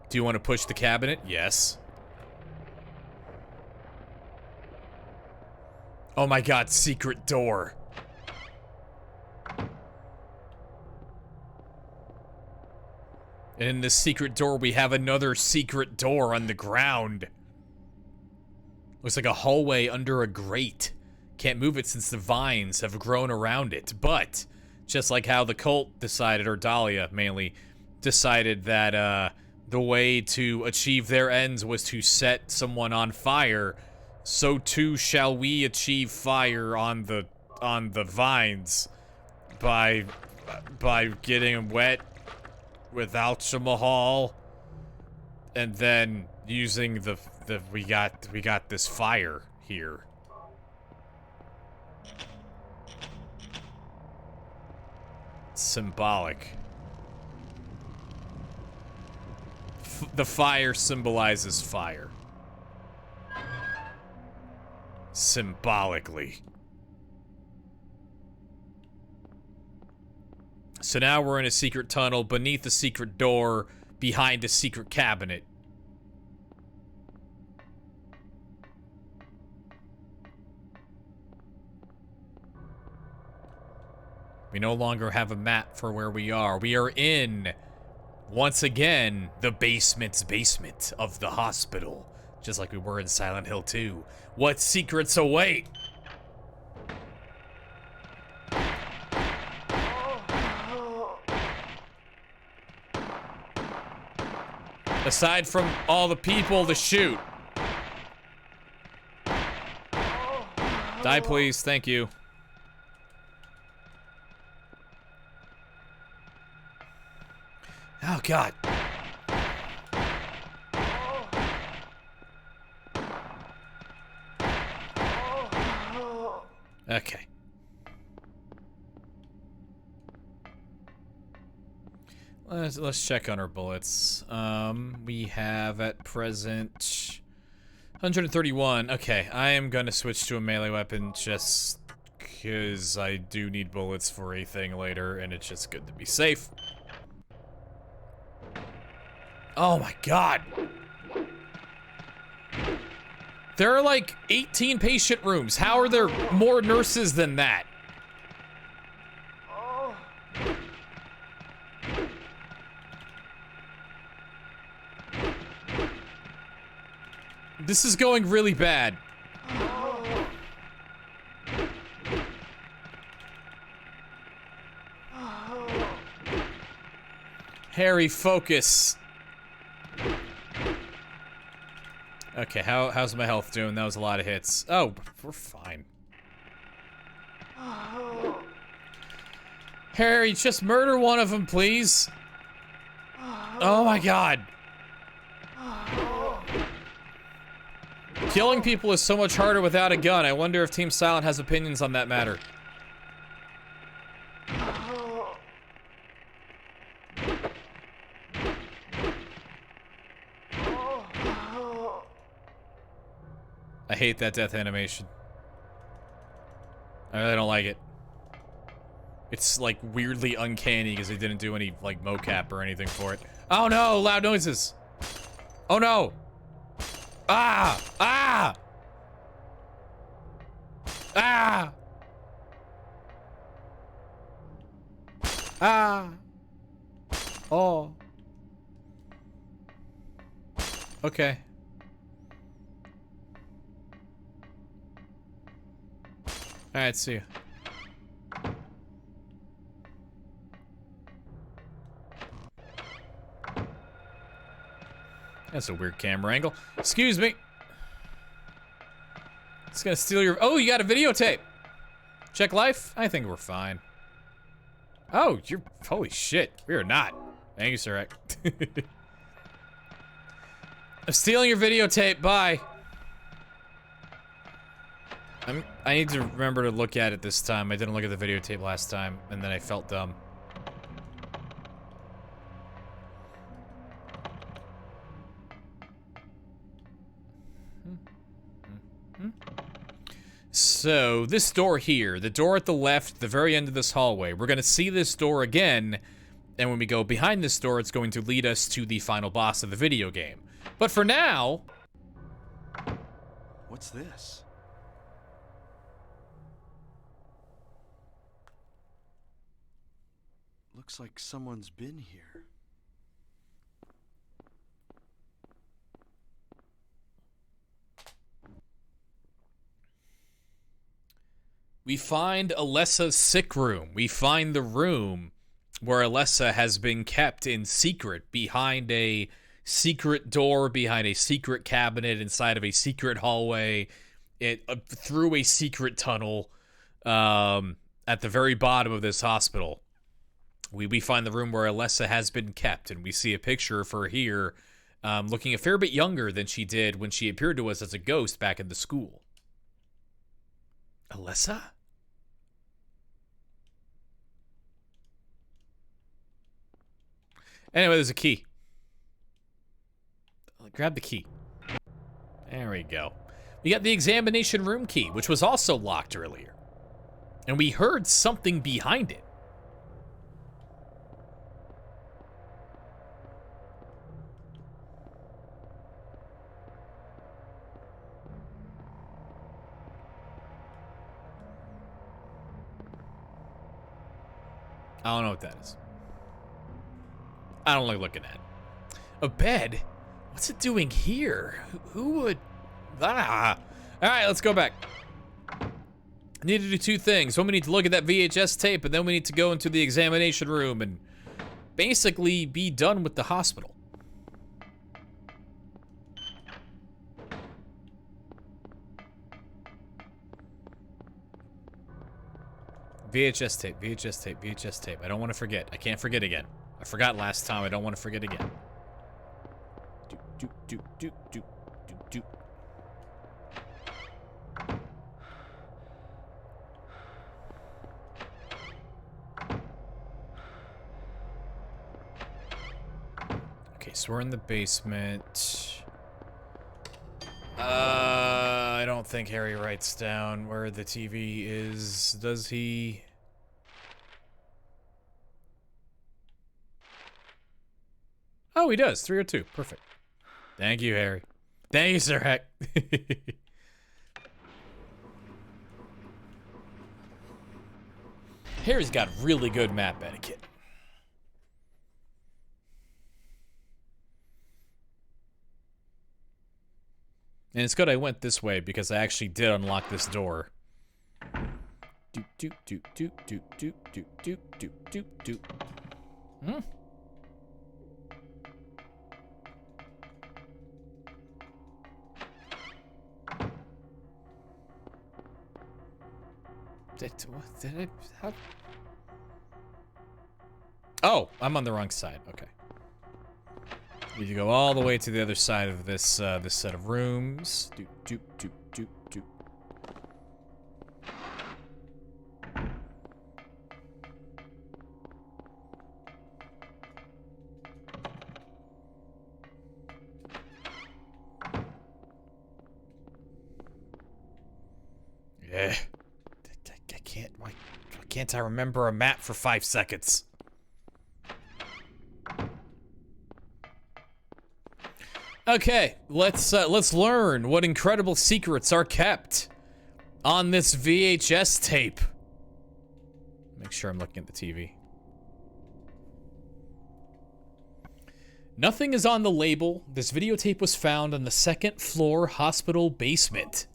Do you want to push the cabinet? Yes. Oh my god, secret door. And in this secret door, we have another secret door on the ground. Looks like a hallway under a grate. Can't move it since the vines have grown around it. But, just like how the cult decided, or Dahlia mainly, decided that the way to achieve their ends was to set someone on fire, so too shall we achieve fire on the vines by getting them wet with Al Mahal, and then using we got this fire here. Symbolic. The fire symbolizes fire. Symbolically. So now we're in a secret tunnel beneath a secret door behind a secret cabinet. We no longer have a map for where we are. We are in, once again, the basement's basement of the hospital. Just like we were in Silent Hill 2. What secrets await? Aside from all the people to shoot. Die, please. Thank you. Oh, God. Okay. Let's check on our bullets. We have at present 131. Okay, I am gonna switch to a melee weapon just because I do need bullets for a thing later, and it's just good to be safe. Oh my god. There are like 18 patient rooms. How are there more nurses than that? This is going really bad. Harry, focus. Okay, how's my health doing? That was a lot of hits. Oh, we're fine. Harry, just murder one of them, please. Oh my god. Killing people is so much harder without a gun. I wonder if Team Silent has opinions on that matter. I hate that death animation. I really don't like it. It's like weirdly uncanny because they didn't do any like mocap or anything for it. Oh no, loud noises. Oh no. Ah! Ah! Ah! Ah! Oh. Okay. Alright, see you. That's a weird camera angle. Excuse me. It's gonna steal your... Oh, you got a videotape. Check life? I think we're fine. Oh, you're... Holy shit. We are not. Thank you, Sir. I'm stealing your videotape. Bye. I need to remember to look at it this time. I didn't look at the videotape last time, and then I felt dumb. So, this door here, the door at the left, the very end of this hallway, we're going to see this door again, and when we go behind this door, it's going to lead us to the final boss of the video game. But for now... What's this? Looks like someone's been here. We find Alessa's sick room. We find the room where Alessa has been kept in secret behind a secret door, behind a secret cabinet, inside of a secret hallway, through a secret tunnel at the very bottom of this hospital. We find the room where Alessa has been kept, and we see a picture of her here looking a fair bit younger than she did when she appeared to us as a ghost back in the school. Alessa? Anyway, there's a key. Grab the key. There we go. We got the examination room key, which was also locked earlier. And we heard something behind it. I don't know what that is. I don't like looking at it. A bed? What's it doing here? Who would... Ah! Alright, let's go back. I need to do two things. One, we need to look at that VHS tape, and then we need to go into the examination room and basically be done with the hospital. VHS tape, VHS tape, VHS tape. I don't want to forget. I can't forget again. I forgot last time. I don't want to forget again. Do. Okay, so we're in the basement. I don't think Harry writes down where the TV is. Does he? Oh, he does. 302. Perfect. Thank you, Harry. Thank you, Sir Heck. Harry's got really good map etiquette. And it's good I went this way because I actually did unlock this door. Hmm? How? Oh, I'm on the wrong side. Okay. Need to go all the way to the other side of this this set of rooms. Do. Yeah. I can't. Why can't I remember a map for 5 seconds? Okay, let's learn what incredible secrets are kept on this VHS tape. Make sure I'm looking at the TV. Nothing is on the label. This videotape was found on the 2nd floor hospital basement.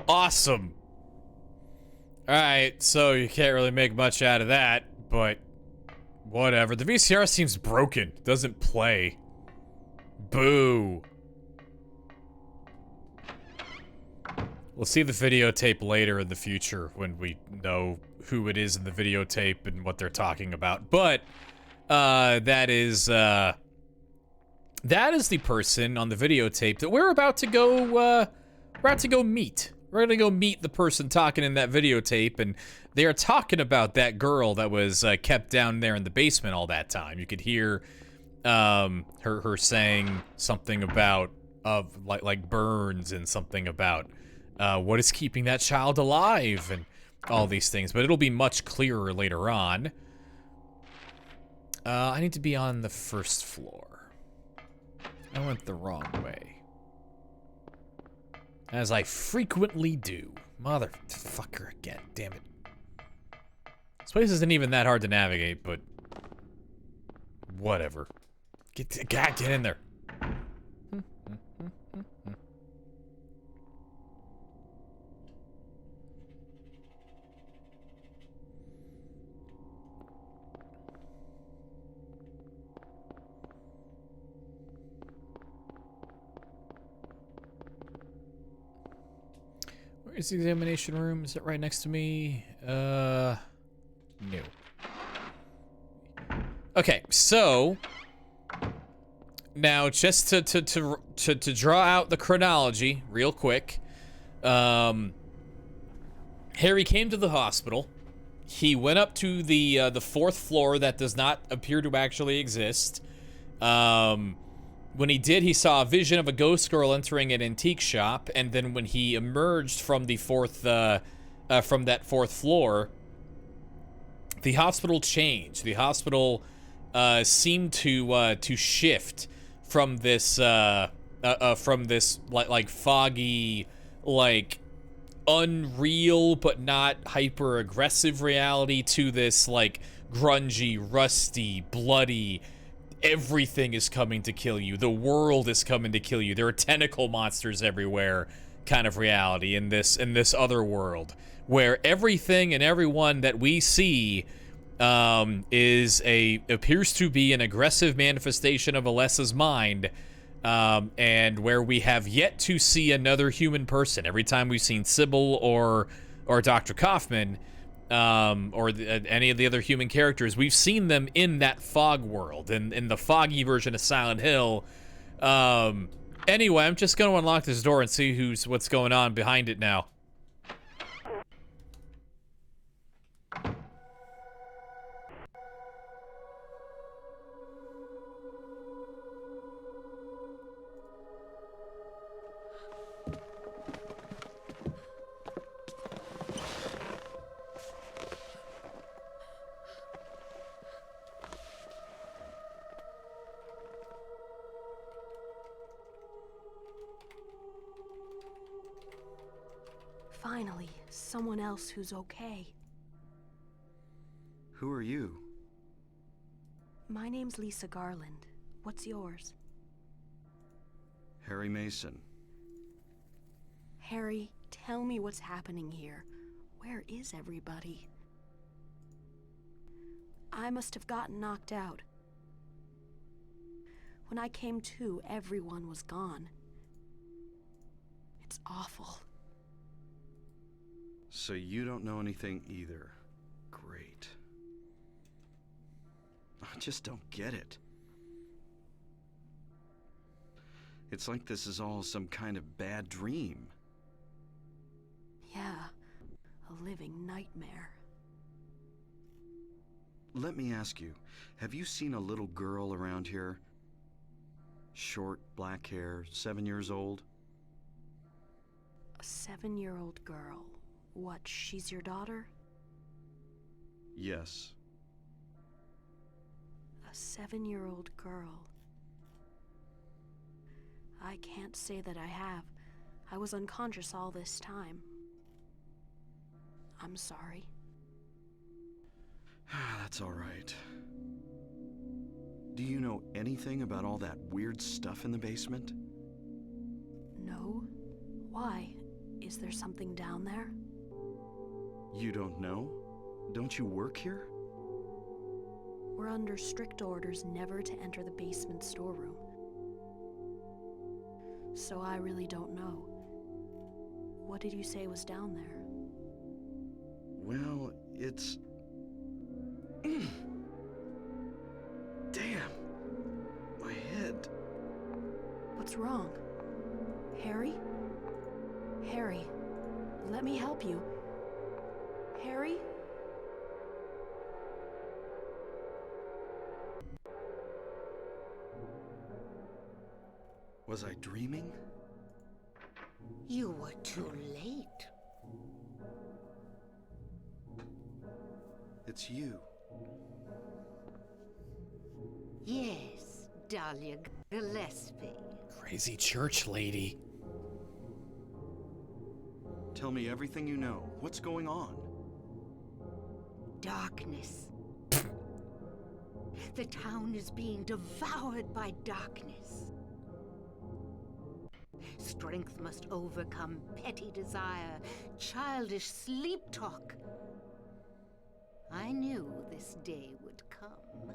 Awesome. Alright, so you can't really make much out of that, but whatever. The VCR seems broken. Doesn't play. Boo. We'll see the videotape later in the future when we know who it is in the videotape and what they're talking about. But that is the person on the videotape that we're about to go meet. We're gonna go meet the person talking in that videotape, and they are talking about that girl that was kept down there in the basement all that time. You could hear her saying something about like burns and something about what is keeping that child alive and all these things, but it'll be much clearer later on. I need to be on the first floor. I went the wrong way. As I frequently do. Motherfucker again, damn it. This place isn't even that hard to navigate, but whatever. Get in there. Where's the examination room? Is it right next to me? No. Okay, so now just to draw out the chronology real quick. Harry came to the hospital. He went up to the fourth floor that does not appear to actually exist. When he did, he saw a vision of a ghost girl entering an antique shop, and then when he emerged from the from that fourth floor, the hospital changed. The hospital seemed to shift from this like foggy, like unreal but not hyper aggressive reality to this like grungy, rusty, bloody. Everything is coming to kill you. The world is coming to kill you. There are tentacle monsters everywhere kind of reality in this other world where everything and everyone that we see appears to be an aggressive manifestation of Alessa's mind, and where we have yet to see another human person. Every time we've seen Sybil or Dr. Kaufman, any of the other human characters, we've seen them in that fog world, in the foggy version of Silent Hill. Anyway, I'm just gonna unlock this door and see what's going on behind it now. Finally, someone else who's okay. Who are you? My name's Lisa Garland. What's yours? Harry Mason. Harry, tell me what's happening here. Where is everybody? I must have gotten knocked out. When I came to, everyone was gone. It's awful. So you don't know anything either. Great. I just don't get it. It's like this is all some kind of bad dream. Yeah, a living nightmare. Let me ask you, have you seen a little girl around here? Short, black hair, 7 years old? A 7-year-old girl. What, she's your daughter? Yes. A 7-year-old girl. I can't say that I have. I was unconscious all this time. I'm sorry. That's all right. Do you know anything about all that weird stuff in the basement? No? Why? Is there something down there? You don't know? Don't you work here? We're under strict orders never to enter the basement storeroom. So I really don't know. What did you say was down there? Well, it's... Damn! My head. What's wrong? Harry? Harry, let me help you. Harry? Was I dreaming? You were too late. It's you. Yes, Dahlia Gillespie. Crazy church lady. Tell me everything you know. What's going on? Darkness. The town is being devoured by darkness. Strength must overcome petty desire, childish sleep talk. I knew this day would come.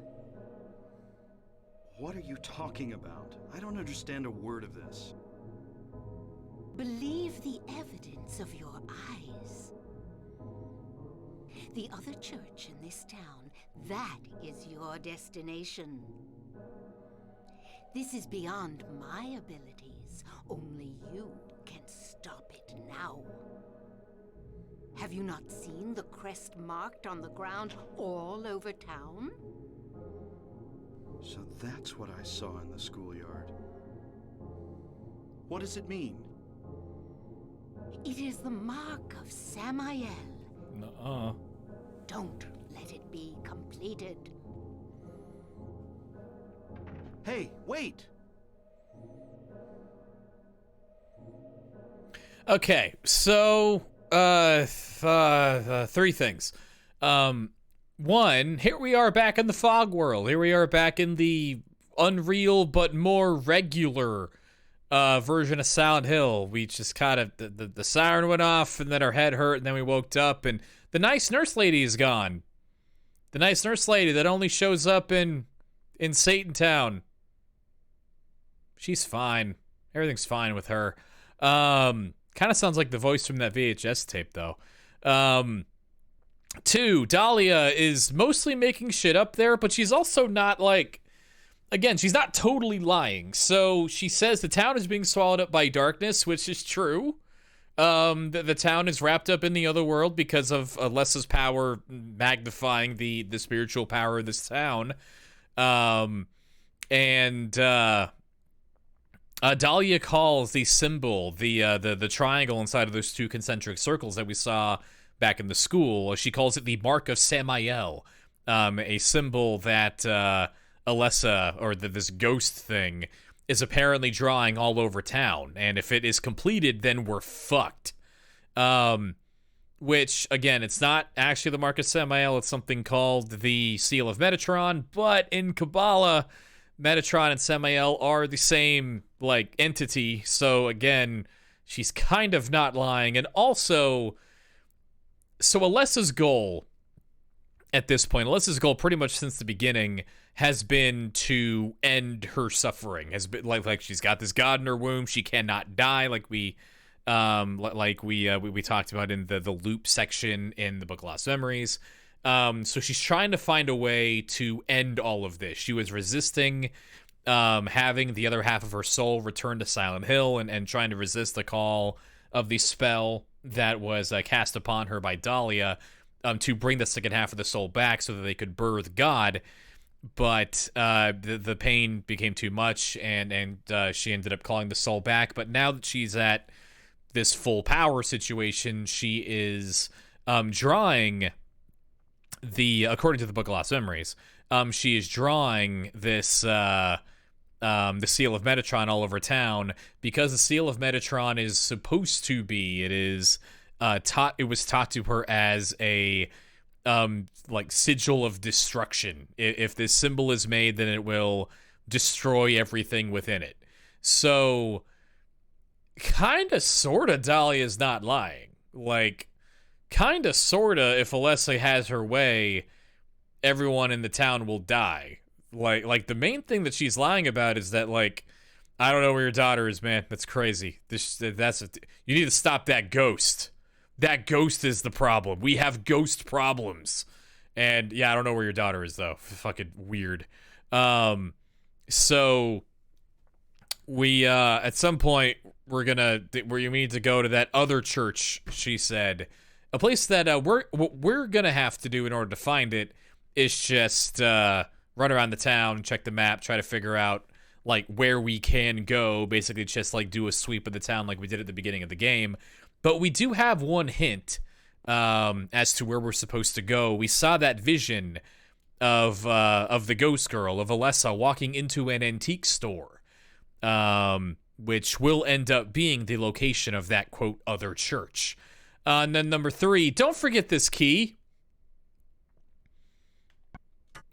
What are you talking about? I don't understand a word of this. Believe the evidence of your eyes. The other church in this town, that is your destination. This is beyond my abilities. Only you can stop it now. Have you not seen the crest marked on the ground all over town? So that's what I saw in the schoolyard. What does it mean? It is the mark of Samael. Nuh-uh. Don't let it be completed. Hey, wait! Okay, so three things. One, here we are back in the fog world. Here we are back in the unreal but more regular version of Silent Hill. We just kind of the siren went off, and then our head hurt, and then we woke up, and the nice nurse lady is gone. The nice nurse lady that only shows up in Satan Town. She's fine. Everything's fine with her. Kind of sounds like the voice from that VHS tape, though. Two, Dahlia is mostly making shit up there, but she's also not like... Again, she's not totally lying. So she says the town is being swallowed up by darkness, which is true. The town is wrapped up in the other world because of Alessa's power magnifying the spiritual power of this town. Dahlia calls the symbol, the triangle inside of those two concentric circles that we saw back in the school, she calls it the Mark of Samael, a symbol that Alessa, or this ghost thing, is apparently drawing all over town. And if it is completed, then we're fucked. Which, again, it's not actually the Mark of Samael, it's something called the Seal of Metatron, but in Kabbalah, Metatron and Samael are the same, like, entity, so again, she's kind of not lying, and also, so Alessa's goal, at this point, Alessa's goal pretty much since the beginning has been to end her suffering, has been, like she's got this god in her womb, she cannot die, like we talked about in the loop section in the Book of Lost Memories. So she's trying to find a way to end all of this. She was resisting having the other half of her soul return to Silent Hill and trying to resist the call of the spell that was cast upon her by Dahlia to bring the second half of the soul back so that they could birth God. But the pain became too much, and she ended up calling the soul back. But now that she's at this full power situation, she is drawing... according to the Book of Lost Memories, she is drawing this the Seal of Metatron all over town because the Seal of Metatron is supposed to be. It is taught. It was taught to her as a like sigil of destruction. If this symbol is made, then it will destroy everything within it. So, kind of, sort of, Dahlia is not lying. Like, kinda, sorta, if Alessa has her way, everyone in the town will die. Like the main thing that she's lying about is that, like, I don't know where your daughter is, man. That's crazy. You need to stop that ghost. That ghost is the problem. We have ghost problems. And yeah, I don't know where your daughter is though. Fucking weird. So we at some point we need to go to that other church, she said. A place that what we're gonna have to do in order to find it is just run around the town, check the map, try to figure out like where we can go, basically just like do a sweep of the town like we did at the beginning of the game. But we do have one hint as to where we're supposed to go. We saw that vision of the ghost girl, of Alessa, walking into an antique store, which will end up being the location of that, quote, other church. And then number 3, don't forget this key.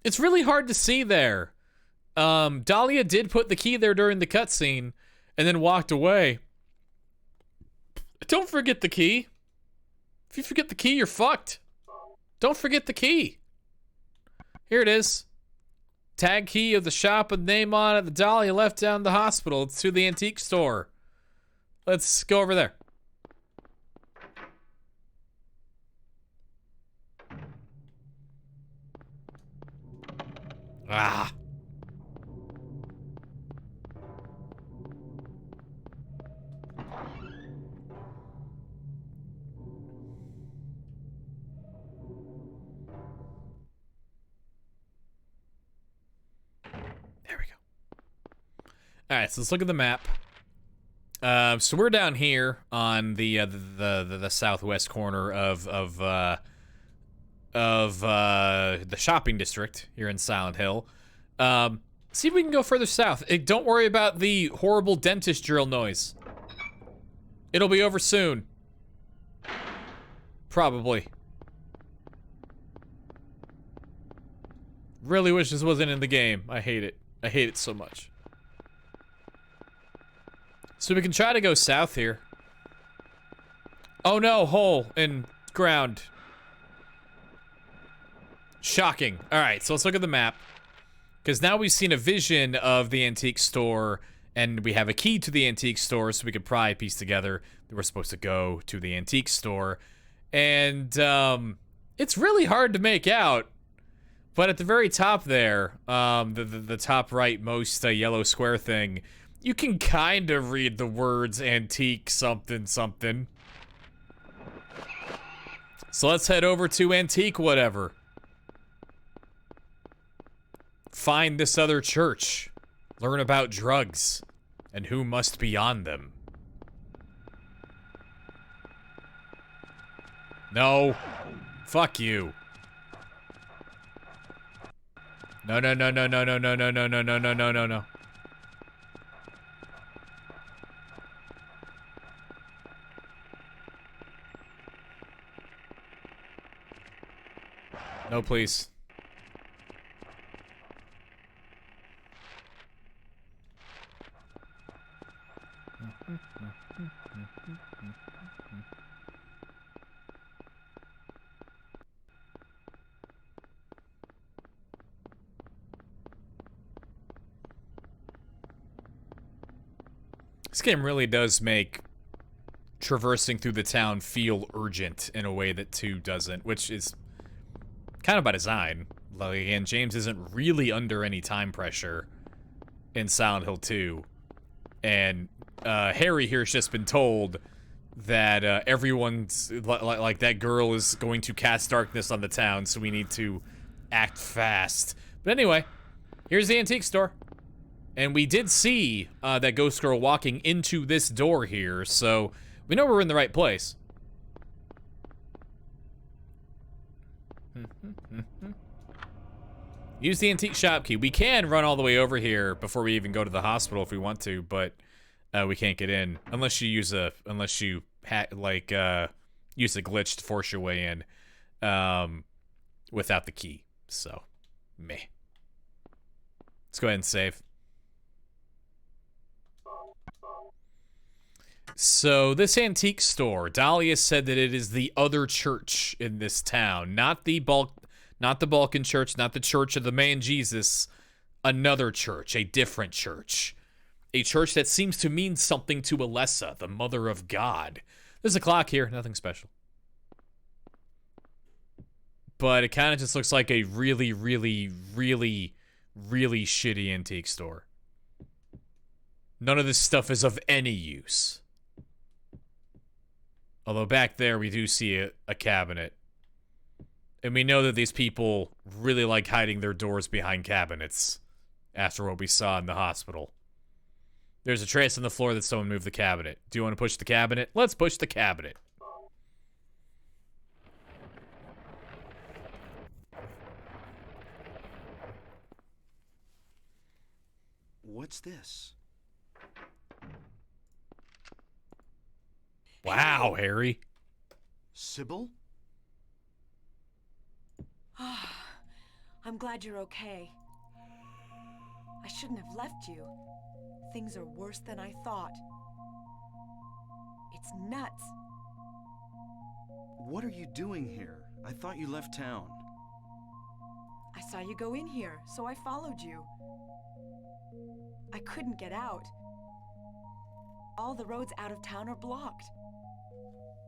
It's really hard to see there. Dahlia did put the key there during the cutscene and then walked away. Don't forget the key. If you forget the key, you're fucked. Don't forget the key. Here it is. Tag key of the shop with name on it. The Dahlia left down the hospital. It's to the antique store. Let's go over there. Ah. There we go. All right, so let's look at the map. So we're down here on the southwest corner of the shopping district here in Silent Hill. See if we can go further south. Don't worry about the horrible dentist drill noise. It'll be over soon. Probably. Really wish this wasn't in the game. I hate it. I hate it so much. So we can try to go south here. Oh no, hole in ground. Shocking. All right, so let's look at the map. Because now we've seen a vision of the antique store, and we have a key to the antique store, so we could probably piece together that we're supposed to go to the antique store. And it's really hard to make out. But at the very top there, the top right most yellow square thing, you can kind of read the words antique something something. So let's head over to antique whatever. Find this other church. Learn about drugs and who must be on them. No. Fuck you. No, no, no, no, no, no, no, no, no, no, no, no, no, no, no. No, please. This game really does make traversing through the town feel urgent in a way that 2 doesn't, which is kind of by design. Like, and James isn't really under any time pressure in Silent Hill 2. And Harry here's just been told that everyone's, like that girl is going to cast darkness on the town, so we need to act fast. But anyway, here's the antique store. And we did see that ghost girl walking into this door here, so we know we're in the right place. Use the antique shop key. We can run all the way over here before we even go to the hospital if we want to, but we can't get in unless you use a use a glitch to force your way in without the key. So, meh. Let's go ahead and save. So this antique store, Dahlia said that it is the other church in this town, not the Balkan church, not the church of the man Jesus, another church, a different church. A church that seems to mean something to Alessa, the mother of God. There's a clock here, nothing special. But it kind of just looks like a really, really, really, really shitty antique store. None of this stuff is of any use. Although back there we do see a cabinet. And we know that these people really like hiding their doors behind cabinets after what we saw in the hospital. There's a trace on the floor that someone moved the cabinet. Do you want to push the cabinet? Let's push the cabinet. What's this? Wow, Harry. Sybil? I'm glad you're okay. I shouldn't have left you. Things are worse than I thought. It's nuts. What are you doing here? I thought you left town. I saw you go in here, so I followed you. I couldn't get out. All the roads out of town are blocked.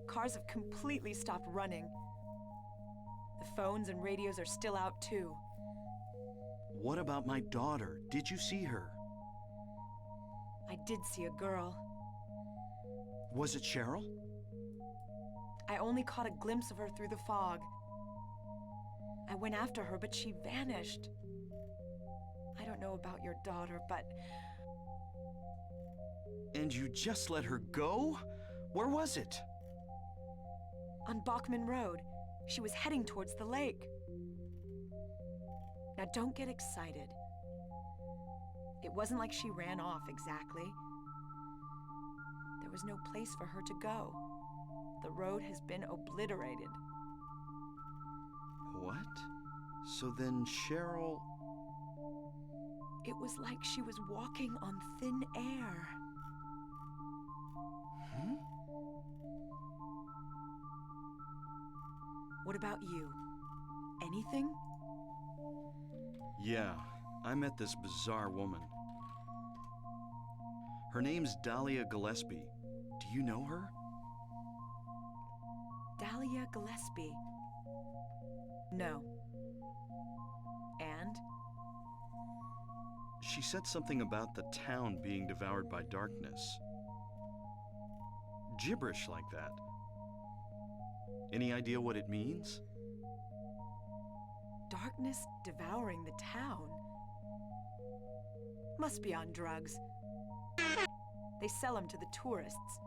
Cars have completely stopped running. The phones and radios are still out too. What about my daughter? Did you see her? I did see a girl. Was it Cheryl? I only caught a glimpse of her through the fog. I went after her, but she vanished. I don't know about your daughter, but... And you just let her go? Where was it? On Bachman Road. She was heading towards the lake. Now don't get excited. It wasn't like she ran off exactly. There was no place for her to go. The road has been obliterated. What? So then Cheryl... It was like she was walking on thin air. Hmm? What about you? Anything? Yeah, I met this bizarre woman. Her name's Dahlia Gillespie. Do you know her? Dahlia Gillespie? No. And? She said something about the town being devoured by darkness. Gibberish like that. Any idea what it means? Darkness devouring the town? Must be on drugs. They sell them to the tourists.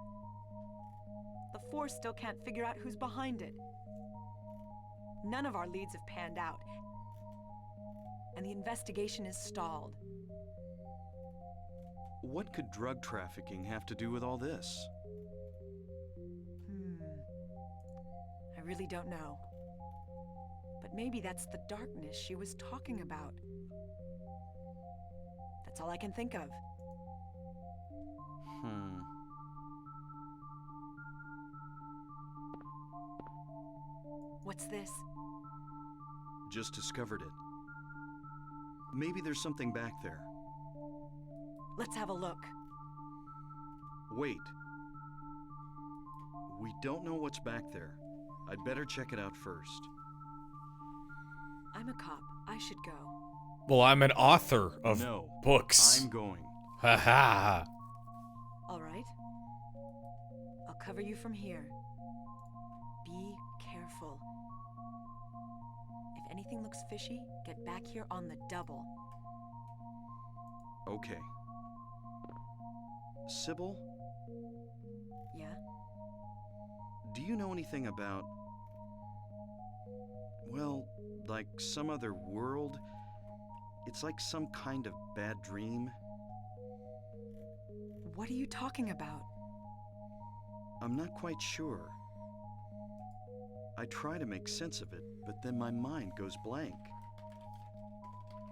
The Force still can't figure out who's behind it. None of our leads have panned out, and the investigation is stalled. What could drug trafficking have to do with all this? I really don't know. But maybe that's the darkness she was talking about. That's all I can think of. What's this? Just discovered it. Maybe there's something back there. Let's have a look. Wait. We don't know what's back there. I'd better check it out first. I'm a cop. I should go. Well, I'm an author of No, books. I'm going. Ha ha. All right. I'll cover you from here. Be careful. If anything looks fishy, get back here on the double. Okay. Sybil, Yeah? do you know anything about... well, like some other world? It's like some kind of bad dream. What are you talking about? I'm not quite sure. I try to make sense of it, but then my mind goes blank.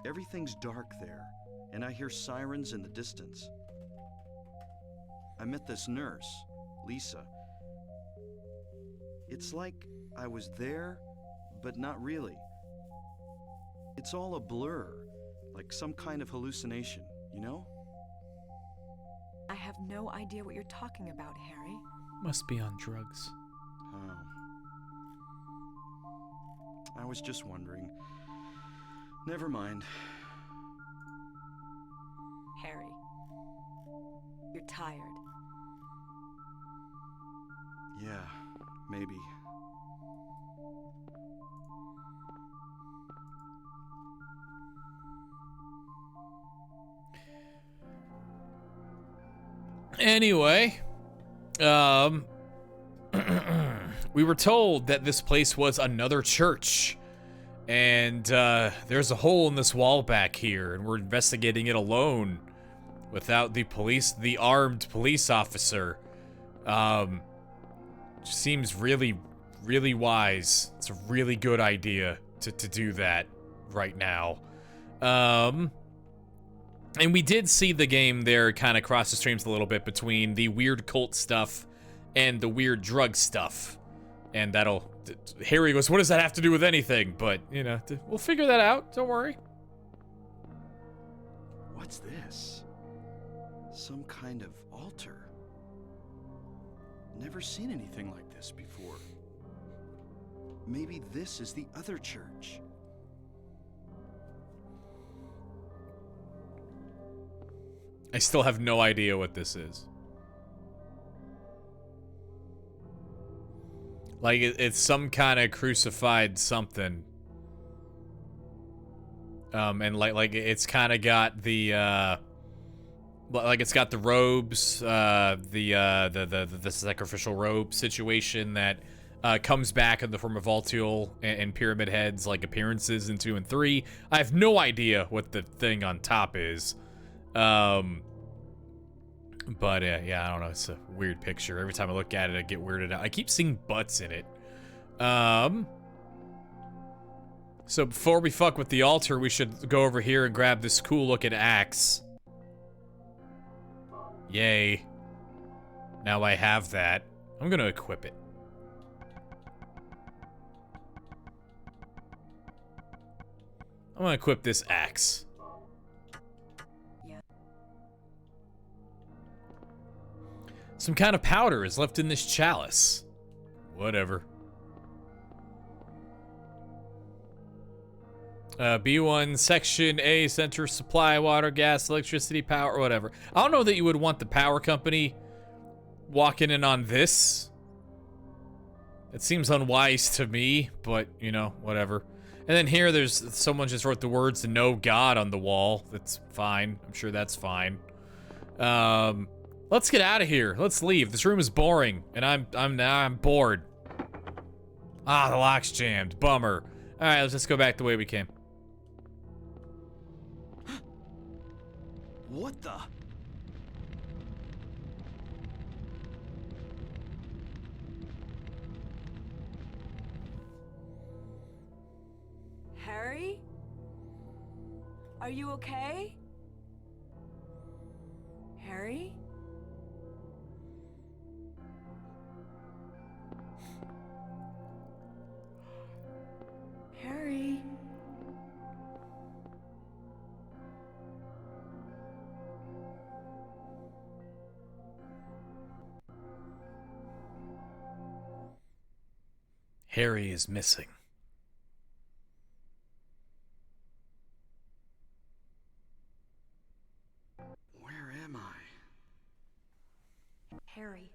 Everything's dark there, and I hear sirens in the distance. I met this nurse. Lisa. It's like I was there, but not really. It's all a blur, like some kind of hallucination, you know? I have no idea what you're talking about, Harry. Must be on drugs. Oh. I was just wondering. Never mind. Harry, you're tired. Yeah, maybe. Anyway, we were told that this place was another church, and there's a hole in this wall back here, and we're investigating it alone without the armed police officer. Seems really, really wise. It's a really good idea to do that right now. And we did see the game there kind of cross the streams a little bit between the weird cult stuff and the weird drug stuff. And Harry goes, what does that have to do with anything? But, you know, we'll figure that out. Don't worry. What's this? Some kind of altar. Never seen anything like this before. Maybe this is the other church. I still have no idea what this is. Like, it's some kind of crucified something. And like it's kind of got the, like it's got the robes, the sacrificial robe situation that comes back in the form of Voltiel and Pyramid Head's like appearances in 2 and 3. I have no idea what the thing on top is. But yeah, I don't know. It's a weird picture. Every time I look at it, I get weirded out. I keep seeing butts in it. So before we fuck with the altar, we should go over here and grab this cool looking axe. Yay. Now I have that. I'm gonna equip it. I'm gonna equip this axe. Yeah. Some kind of powder is left in this chalice. Whatever. B1, Section A, Center Supply, Water, Gas, Electricity, Power, whatever. I don't know that you would want the power company walking in on this. It seems unwise to me, but, you know, whatever. And then here, someone just wrote the words "No God" on the wall. That's fine. I'm sure that's fine. Let's get out of here. Let's leave. This room is boring, and I'm bored. Ah, the lock's jammed. Bummer. All right, let's just go back the way we came. What the? Harry? Are you okay? Harry? Harry? Harry is missing. Where am I? Harry,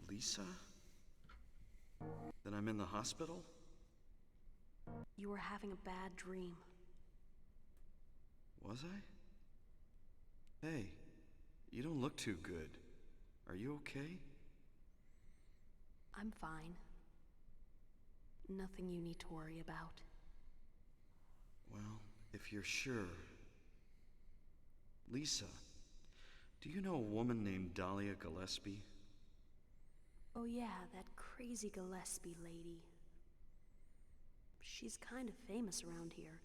Lisa? Then I'm in the hospital? you were having a bad dream. Was I? Hey, you don't look too good. Are you okay? I'm fine. Nothing you need to worry about. Well, if you're sure. Lisa, do you know a woman named Dahlia Gillespie? Oh yeah, that crazy Gillespie lady. She's kind of famous around here.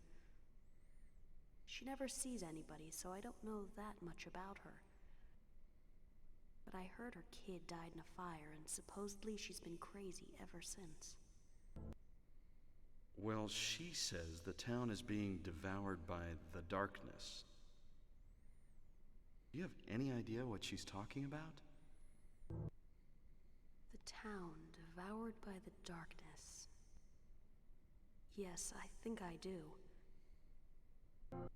She never sees anybody, so I don't know that much about her. But I heard her kid died in a fire, and supposedly she's been crazy ever since. Well, she says the town is being devoured by the darkness. Do you have any idea what she's talking about? The town devoured by the darkness. Yes, I think I do.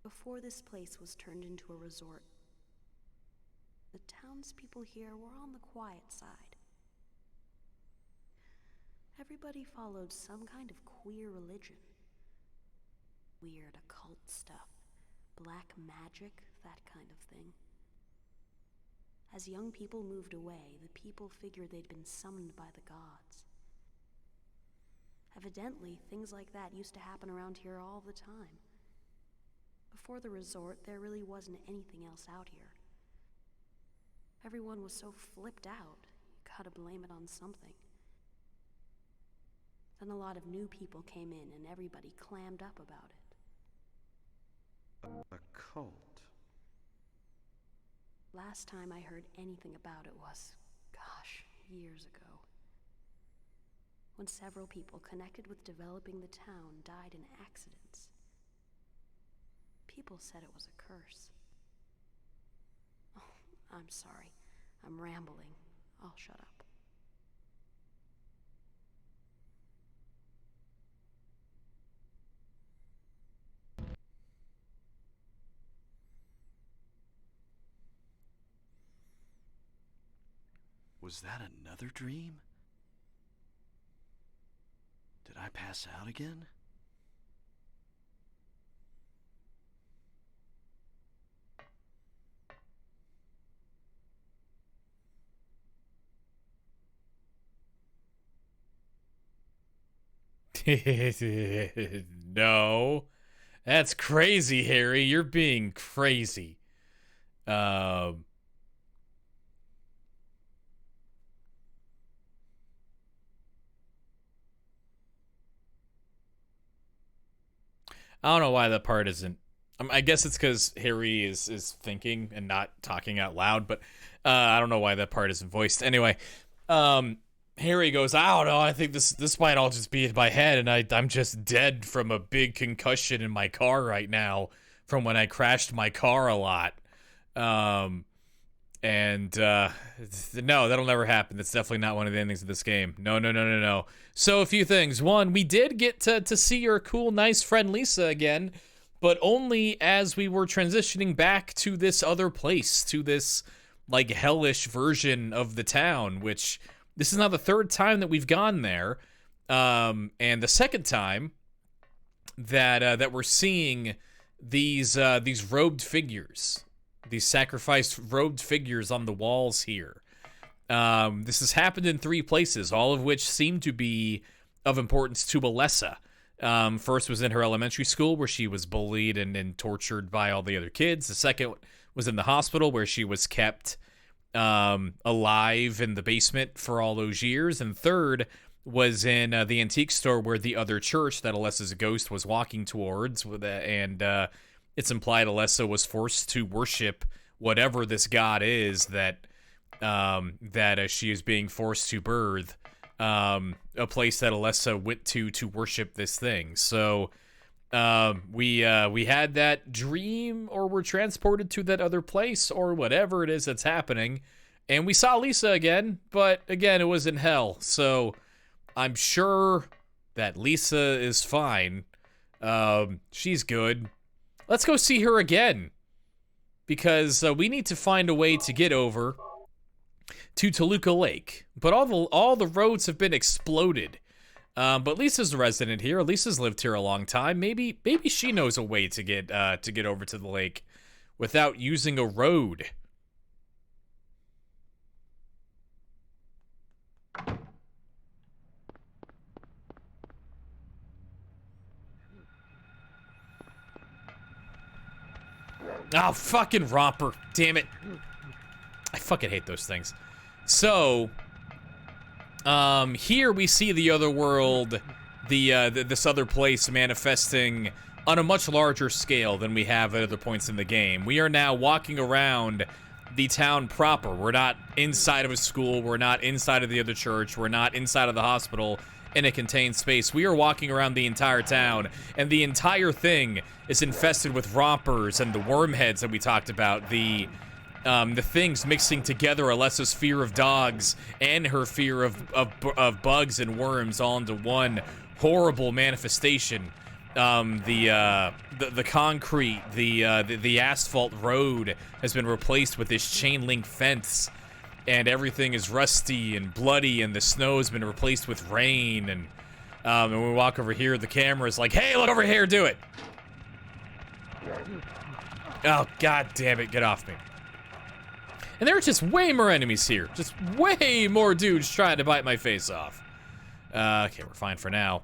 Before this place was turned into a resort, the townspeople here were on the quiet side. Everybody followed some kind of queer religion. Weird occult stuff, black magic, that kind of thing. As young people moved away, the people figured they'd been summoned by the gods. Evidently, things like that used to happen around here all the time. Before the resort, there really wasn't anything else out here. Everyone was so flipped out, you gotta blame it on something. Then a lot of new people came in and everybody clammed up about it. A cult. Last time I heard anything about it was, gosh, years ago. When several people connected with developing the town died in accidents. People said it was a curse. Oh, I'm sorry. I'm rambling. I'll shut up. Was that another dream? Did I pass out again? No. That's crazy, Harry. You're being crazy. I don't know why that part isn't. I guess it's because Harry is thinking and not talking out loud, but I don't know why that part isn't voiced. Anyway, Harry goes, I don't know, I think this might all just be in my head, and I'm just dead from a big concussion in my car right now from when I crashed my car a lot. No, that'll never happen. That's definitely not one of the endings of this game. No. So a few things. One, we did get to see your cool, nice friend Lisa again, but only as we were transitioning back to this other place, to this, like, hellish version of the town, which this is now the third time that we've gone there, and the second time that we're seeing these robed figures. These sacrificed robed figures on the walls here. This has happened in 3 places, all of which seem to be of importance to Alessa. First was in her elementary school, where she was bullied and tortured by all the other kids. The second was in the hospital, where she was kept alive in the basement for all those years. And third was in the antique store, where the other church that Alessa's ghost was walking towards, and it's implied Alessa was forced to worship whatever this god is that she is being forced to birth, a place that Alessa went to worship this thing. So we had that dream, or were transported to that other place, or whatever it is that's happening, and we saw Lisa again, but again, it was in hell. So I'm sure that Lisa is fine. She's good. Let's go see her again, because we need to find a way to get over to Toluca Lake. But all the roads have been exploded. But Lisa's a resident here. Lisa's lived here a long time. Maybe she knows a way to get over to the lake without using a road. Oh, fucking romper. Damn it. I fucking hate those things. So, here we see the other world, this other place manifesting on a much larger scale than we have at other points in the game. We are now walking around the town proper. We're not inside of a school. We're not inside of the other church. We're not inside of the hospital in a contained space. We are walking around the entire town, and the entire thing is infested with rompers and the wormheads that we talked about. The things mixing together Alessa's fear of dogs and her fear of bugs and worms all into one horrible manifestation. The concrete, the asphalt road has been replaced with this chain link fence, and everything is rusty and bloody, and the snow has been replaced with rain. And when we walk over here, the camera's like, "Hey, look over here, do it!" Oh, god damn it, get off me. And there are just way more enemies here. Just way more dudes trying to bite my face off. Okay, we're fine for now.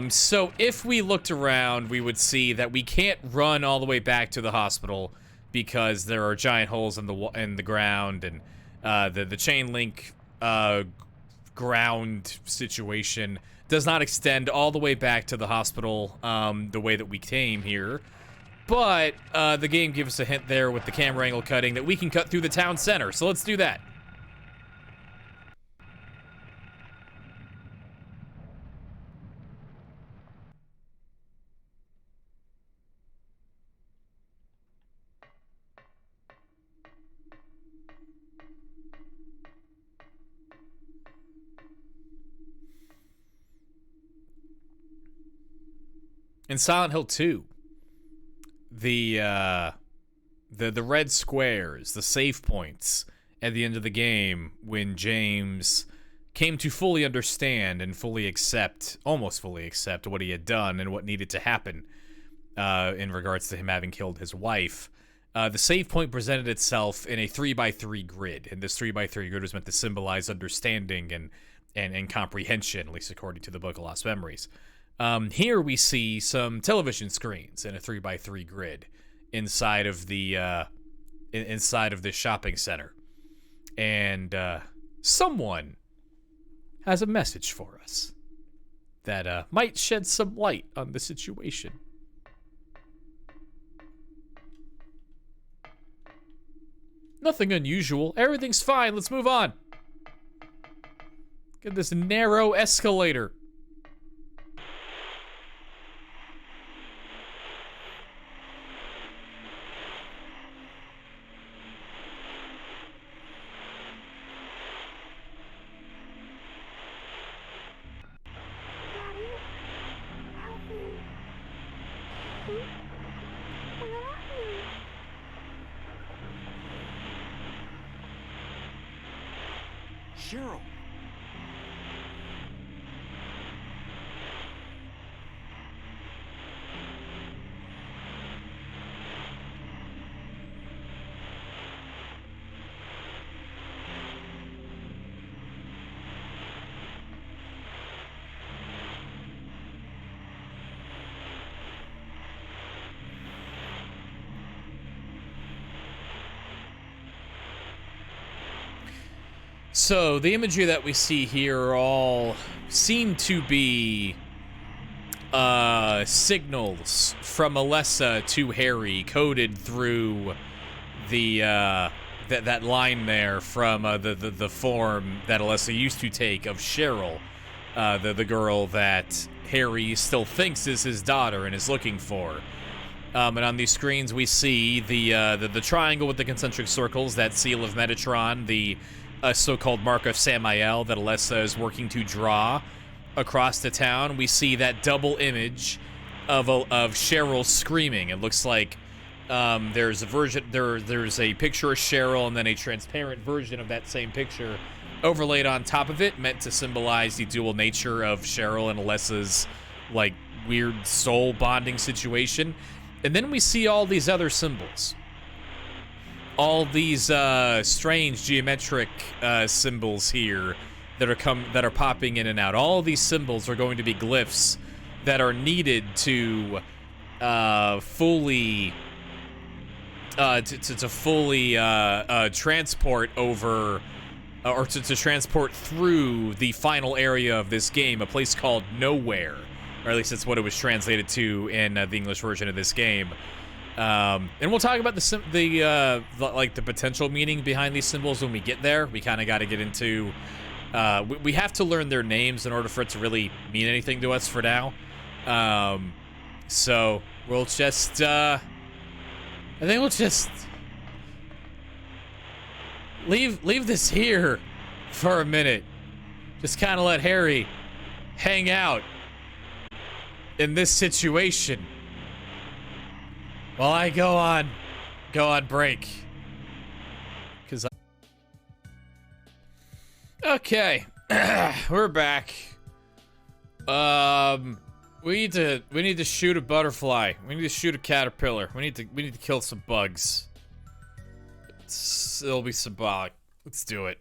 So if we looked around, we would see that we can't run all the way back to the hospital because there are giant holes in the ground, and the chain link ground situation does not extend all the way back to the hospital the way that we came here. But the game gives us a hint there with the camera angle cutting that we can cut through the town center. So let's do that. In Silent Hill 2, the red squares, the save points at the end of the game, when James came to fully understand and fully accept, almost fully accept, what he had done and what needed to happen in regards to him having killed his wife, the save point presented itself in a 3x3 grid, and this 3x3 grid was meant to symbolize understanding and comprehension, at least according to the Book of Lost Memories. Here we see some television screens in a 3x3 grid inside of the inside of this shopping center, and someone has a message for us that might shed some light on the situation. Nothing unusual. Everything's fine. Let's move on. Get this narrow escalator. Cheryl. So, the imagery that we see here all seem to be signals from Alessa to Harry coded through the that line there from the form that Alessa used to take of Cheryl, the girl that Harry still thinks is his daughter and is looking for. And on these screens we see the triangle with the concentric circles, that seal of Metatron, the so-called Mark of Samael that Alessa is working to draw across the town. We see that double image of Cheryl screaming. It looks like there's a version there's a picture of Cheryl and then a transparent version of that same picture overlaid on top of it, meant to symbolize the dual nature of Cheryl and Alessa's like weird soul bonding situation. And then we see all these other symbols. All these strange geometric symbols here that are popping in and out. All these symbols are going to be glyphs that are needed to fully transport over or to transport through the final area of this game, a place called Nowhere, or at least that's what it was translated to in the English version of this game. And we'll talk about the potential meaning behind these symbols when we get there. We kind of got to get into. We have to learn their names in order for it to really mean anything to us for now. So we'll just. I think we'll just leave this here for a minute. Just kind of let Harry hang out in this situation while I go on break. Okay, we're back. We need to shoot a butterfly. We need to shoot a caterpillar. We need to kill some bugs. It'll be symbolic. Let's do it.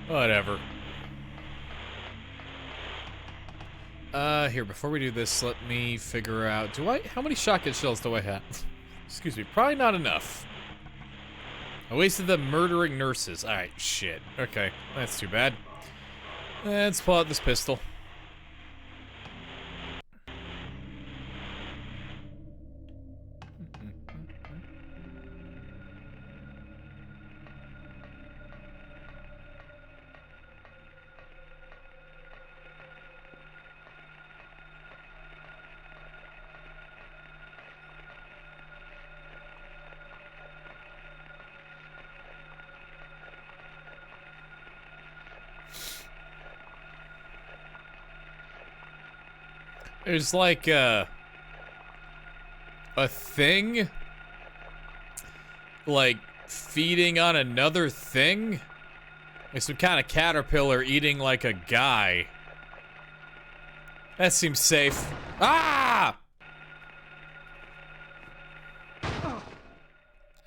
Whatever. Here, before we do this, let me figure out, how many shotgun shells do I have? Excuse me, probably not enough. I wasted them murdering nurses. Alright, shit. Okay, that's too bad. Let's pull out this pistol. There's like a thing, like feeding on another thing. Like some kind of caterpillar eating like a guy. That seems safe. Ah!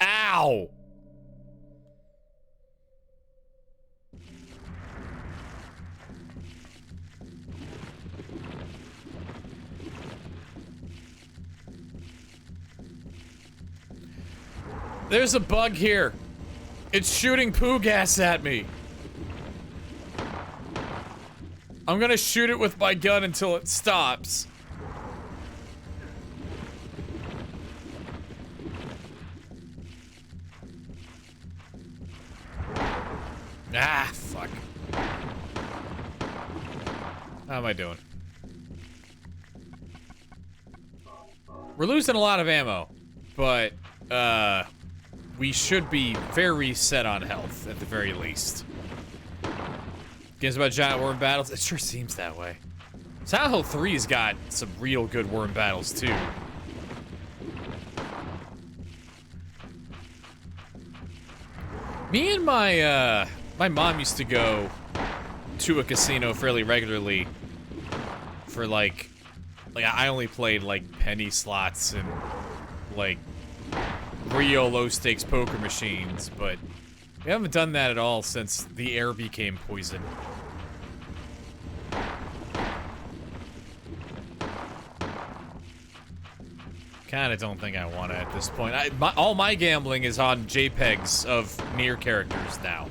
Ow! There's a bug here. It's shooting poo gas at me. I'm gonna shoot it with my gun until it stops. Ah, fuck. How am I doing? We're losing a lot of ammo, but, we should be very set on health, at the very least. Games about giant worm battles? It sure seems that way. Silent Hill 3's got some real good worm battles, too. Me and my mom used to go to a casino fairly regularly for, like I only played, like, penny slots and, like, real low-stakes poker machines, but we haven't done that at all since the air became poison. Kinda don't think I want to at this point. All my gambling is on JPEGs of Nier characters now.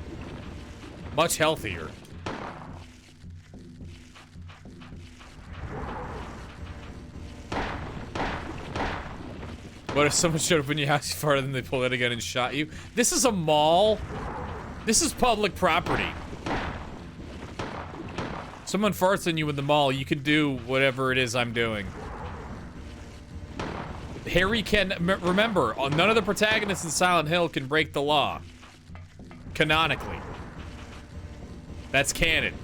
Much healthier. What if someone showed up in your house farther than they pulled out a gun and shot you? This is a mall. This is public property. Someone farts on you in the mall, you can do whatever it is I'm doing. Harry can, remember, none of the protagonists in Silent Hill can break the law. Canonically. That's canon.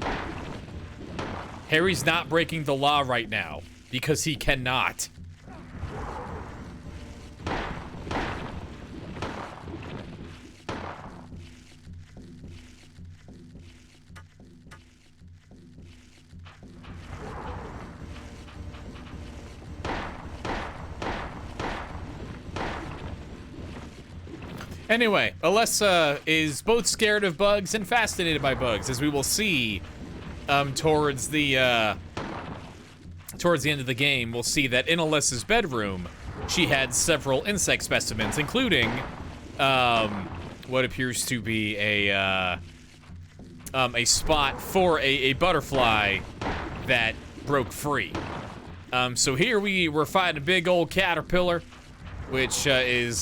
Harry's not breaking the law right now, because he cannot. Anyway, Alessa is both scared of bugs and fascinated by bugs, as we will see towards the end of the game. We'll see that in Alessa's bedroom, she had several insect specimens, including what appears to be a spot for a butterfly that broke free. So here we're fighting a big old caterpillar, which is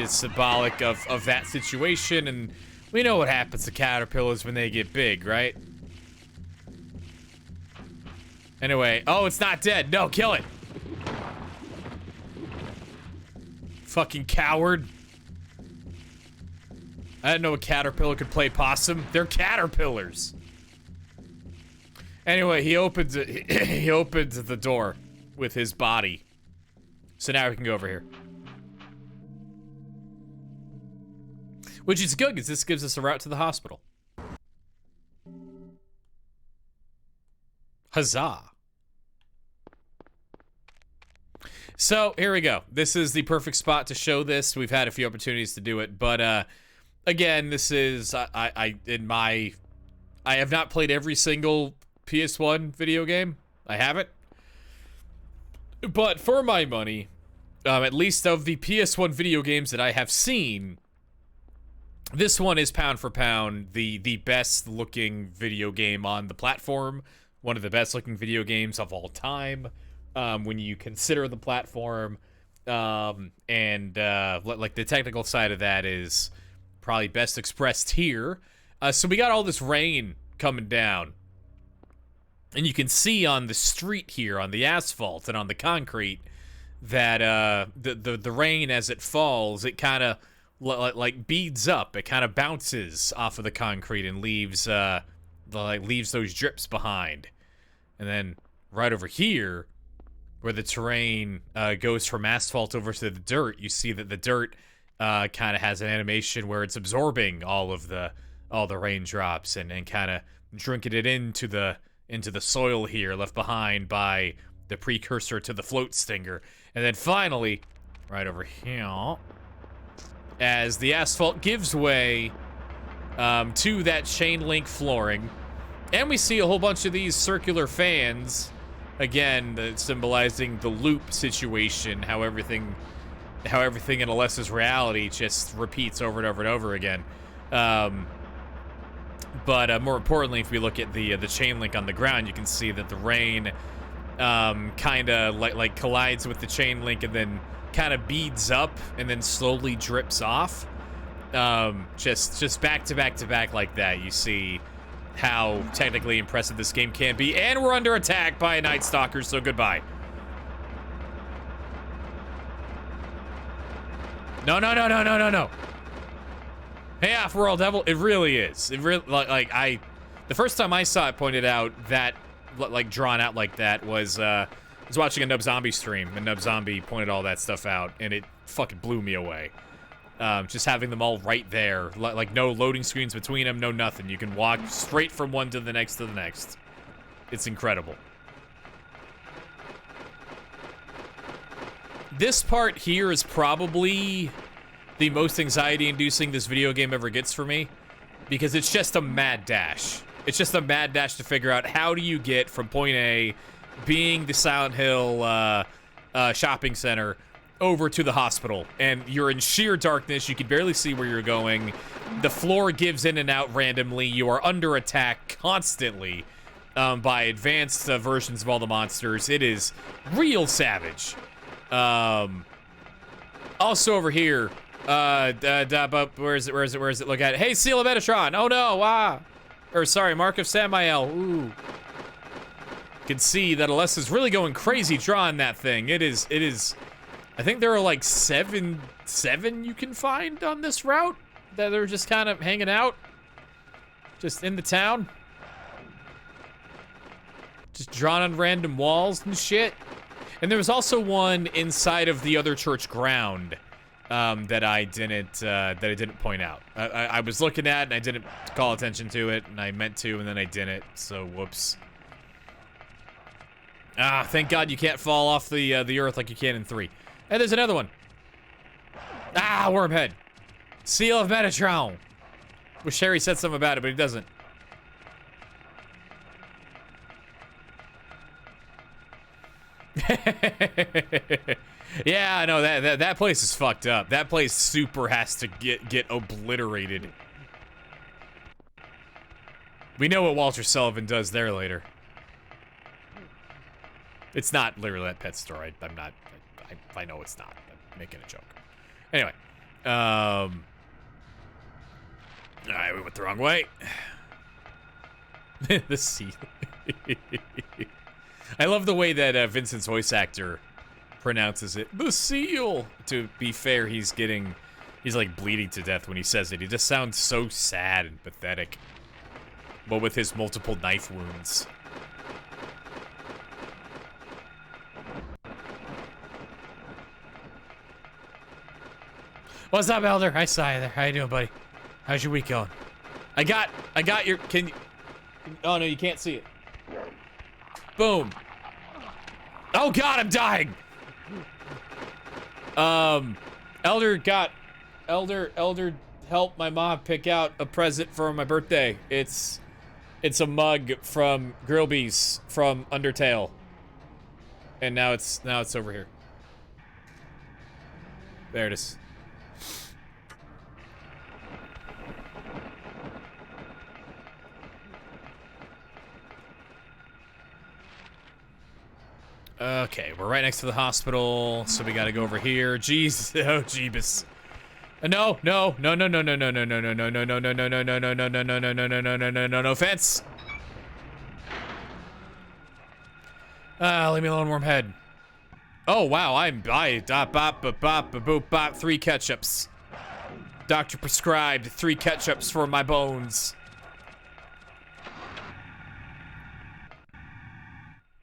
symbolic of that situation, and we know what happens to caterpillars when they get big, right? Anyway, oh, it's not dead. No, kill it. Fucking coward. I didn't know a caterpillar could play possum. They're caterpillars. Anyway, he opens it. He opens the door with his body. So now we can go over here. Which is good, because this gives us a route to the hospital. Huzzah. So, here we go. This is the perfect spot to show this. We've had a few opportunities to do it, but, again, this is, I have not played every single PS1 video game. I haven't. But for my money, at least of the PS1 video games that I have seen, this one is pound for pound the best looking video game on the platform. One of the best looking video games of all time, when you consider the platform. Like the technical side of that is probably best expressed here. So we got all this rain coming down. And you can see on the street here, on the asphalt and on the concrete, that the rain as it falls, it kind of like beads up. It kind of bounces off of the concrete and leaves leaves those drips behind. And then right over here, where the terrain goes from asphalt over to the dirt, you see that the dirt kind of has an animation where it's absorbing all the raindrops and kind of drinking it into the soil here, left behind by the precursor to the float stinger. And then finally, right over here, as the asphalt gives way to that chain link flooring, and we see a whole bunch of these circular fans, again, symbolizing the loop situation, how everything in Alessa's reality just repeats over and over and over again. But more importantly, if we look at the chain link on the ground, you can see that the rain kind of like collides with the chain link and then kind of beads up and then slowly drips off. Just back to back to back like that. You see how technically impressive this game can be, and we're under attack by a Night Stalker, so goodbye. No. Hey, Off-World Devil, it really is. It really, the first time I saw it pointed out that, like, drawn out like that was, I was watching a Nub Zombie stream, and Nub Zombie pointed all that stuff out, and it fucking blew me away. Just having them all right there, like no loading screens between them, no nothing. You can walk straight from one to the next to the next. It's incredible. This part here is probably the most anxiety-inducing this video game ever gets for me, because it's just a mad dash. It's just a mad dash to figure out how do you get from point A, being the Silent Hill shopping center, over to the hospital, and you're in sheer darkness. You can barely see where you're going. The floor gives in and out randomly. You are under attack constantly by advanced versions of all the monsters. It is real savage. Also over here, where is it? Look at it. Hey, Seal of Metatron. Oh no, or sorry, Mark of Samael. Ooh. You can see that Alessa's really going crazy drawing that thing. It is. I think there are like seven you can find on this route that are just kind of hanging out, just in the town, just drawn on random walls and shit. And there was also one inside of the other church ground that I didn't point out. I was looking at and I didn't call attention to it, and I meant to, and then I didn't. So whoops. Ah, thank God you can't fall off the earth like you can in 3. And there's another one. Ah, Wormhead. Seal of Metatron. Wish Harry said something about it, but he doesn't. Yeah, I know that place is fucked up. That place super has to get obliterated. We know what Walter Sullivan does there later. It's not literally that pet store. I'm not. I know it's not. I'm making a joke. Anyway, all right, we went the wrong way. The seal. I love the way that Vincent's voice actor pronounces it. The seal. To be fair, he's like bleeding to death when he says it. He just sounds so sad and pathetic. But with his multiple knife wounds. What's up, Elder? I saw you there. How you doing, buddy? How's your week going? I got your, can you, oh no, you can't see it. Boom. Oh God, I'm dying. Elder helped my mom pick out a present for my birthday. It's a mug from Grillby's from Undertale. And now it's over here. There it is. Okay, we're right next to the hospital, so we gotta go over here. Jeez, oh Jeebus. No, fence. Leave me alone, warm head. Oh wow, I 3 ketchups. Doctor prescribed 3 ketchups for my bones.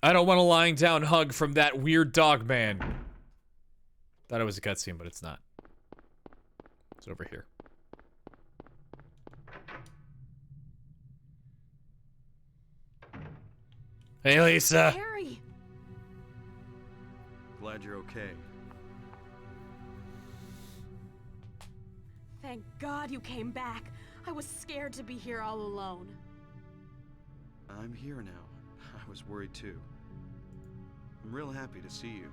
I don't want a lying down hug from that weird dog man. Thought it was a cutscene, but it's not. It's over here. Hey, Lisa. Harry! Glad you're okay. Thank God you came back. I was scared to be here all alone. I'm here now. I was worried too. I'm real happy to see you.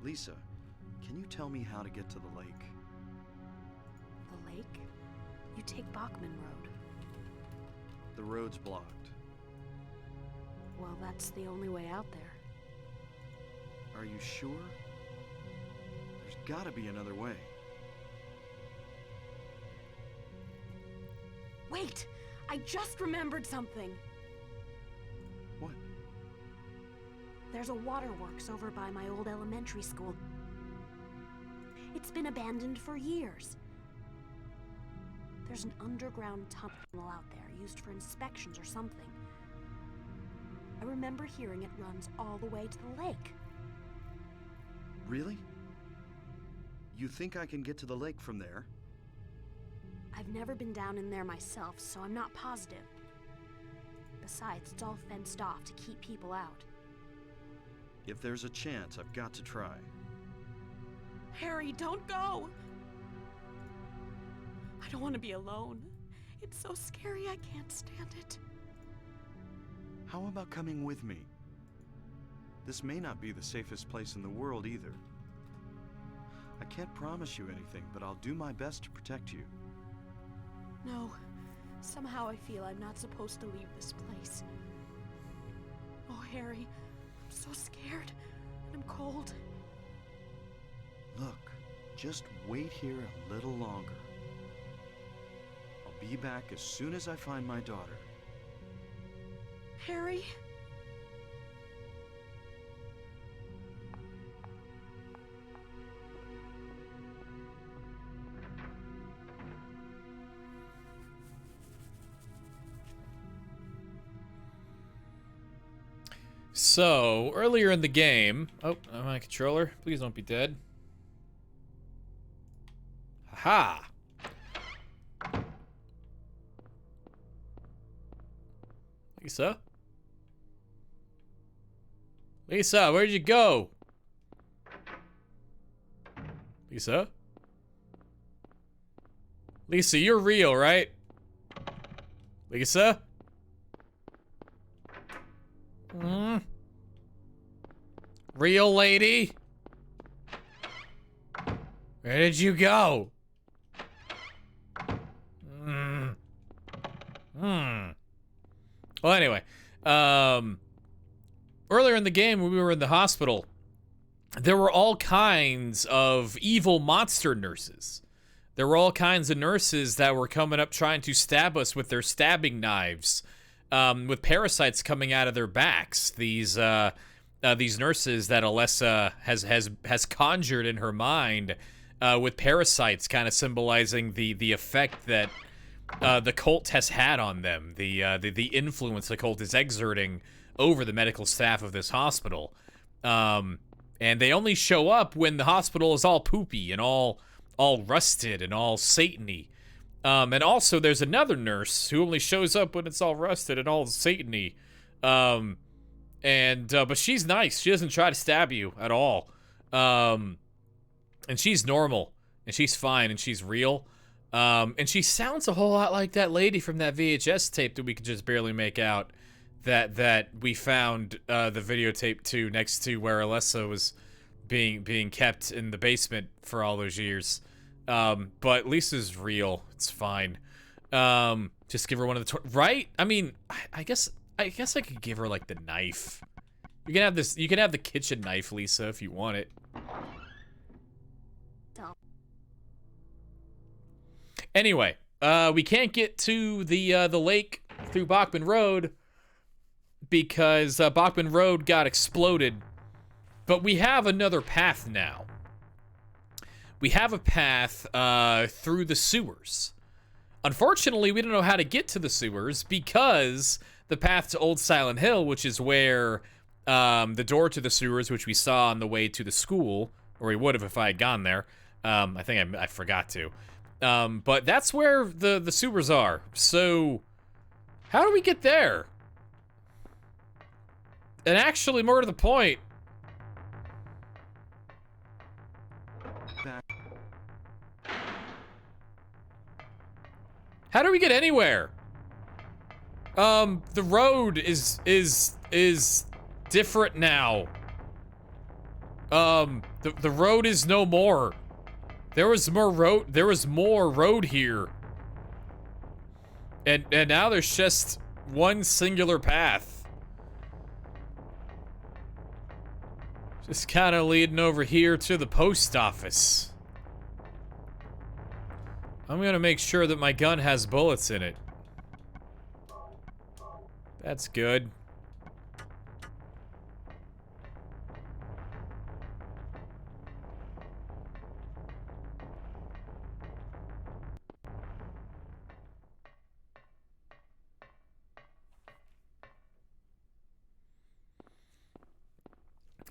Lisa, can you tell me how to get to the lake? The lake? You take Bachman Road. The road's blocked. Well, that's the only way out there. Are you sure? There's gotta be another way. Wait! I just remembered something! What? There's a waterworks over by my old elementary school. It's been abandoned for years. There's an underground tunnel out there used for inspections or something. I remember hearing it runs all the way to the lake. Really? You think I can get to the lake from there? I've never been down in there myself, so I'm not positive. Besides, it's all fenced off to keep people out. If there's a chance, I've got to try. Harry, don't go! I don't want to be alone. It's so scary, I can't stand it. How about coming with me? This may not be the safest place in the world either. I can't promise you anything, but I'll do my best to protect you. No. Somehow I feel I'm not supposed to leave this place. Oh, Harry, I'm so scared, and I'm cold. Look, just wait here a little longer. I'll be back as soon as I find my daughter. Harry? So, earlier in the game... Oh, my controller. Please don't be dead. Ha! Lisa? Lisa, where'd you go? Lisa? Lisa, you're real, right? Lisa? Hmm? Real lady? Where did you go? Well, anyway, earlier in the game when we were in the hospital, there were all kinds of evil monster nurses. There were all kinds of nurses that were coming up trying to stab us with their stabbing knives, with parasites coming out of their backs. These nurses that Alessa has conjured in her mind, with parasites kind of symbolizing the effect that the cult has had on them, the influence the cult is exerting over the medical staff of this hospital. And they only show up when the hospital is all poopy and all rusted and all Satan-y. And also there's another nurse who only shows up when it's all rusted and all Satan-y. But she's nice. She doesn't try to stab you at all. And she's normal and she's fine and she's real. And she sounds a whole lot like that lady from that VHS tape that we could just barely make out. That we found the videotape to next to where Alessa was being kept in the basement for all those years. But Lisa's real. It's fine. Just give her one of the right? I mean, I guess I could give her like the knife. You can have this. You can have the kitchen knife, Lisa, if you want it. Anyway, we can't get to the lake through Bachman Road because Bachman Road got exploded. But we have another path now. We have a path through the sewers. Unfortunately, we don't know how to get to the sewers because the path to Old Silent Hill, which is where the door to the sewers, which we saw on the way to the school, or we would have if I had gone there. I think I forgot to. But that's where the sewers are. So, how do we get there? And actually, more to the point, how do we get anywhere? The road is different now. The road is no more. There was more road here. And now there's just one singular path. Just kind of leading over here to the post office. I'm gonna make sure that my gun has bullets in it. That's good.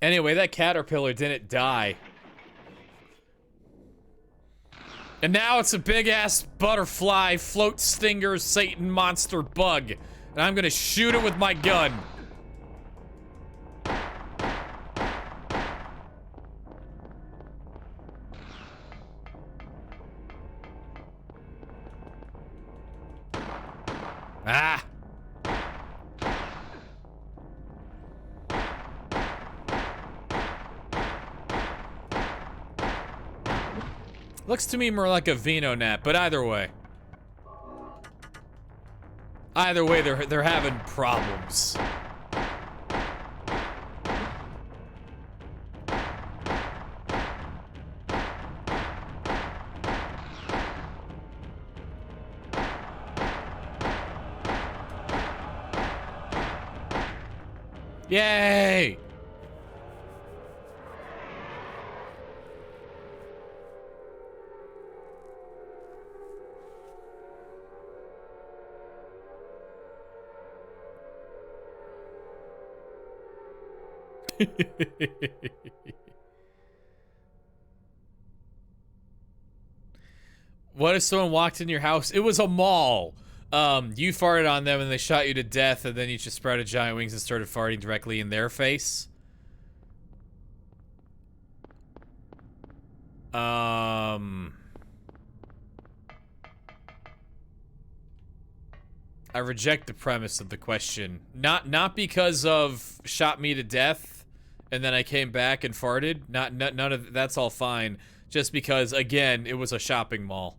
Anyway, that caterpillar didn't die. And now it's a big-ass butterfly, float stinger, Satan monster bug. And I'm gonna shoot it with my gun. Ah! Looks to me more like a Vino Nat, but either way. Either way, they're having problems. Yay! What if someone walked in your house? It was a mall. You farted on them and they shot you to death, and then you just spread giant wings and started farting directly in their face. I reject the premise of the question. Not because of shot me to death and then I came back and farted. None of that's all fine. Just because, again, it was a shopping mall.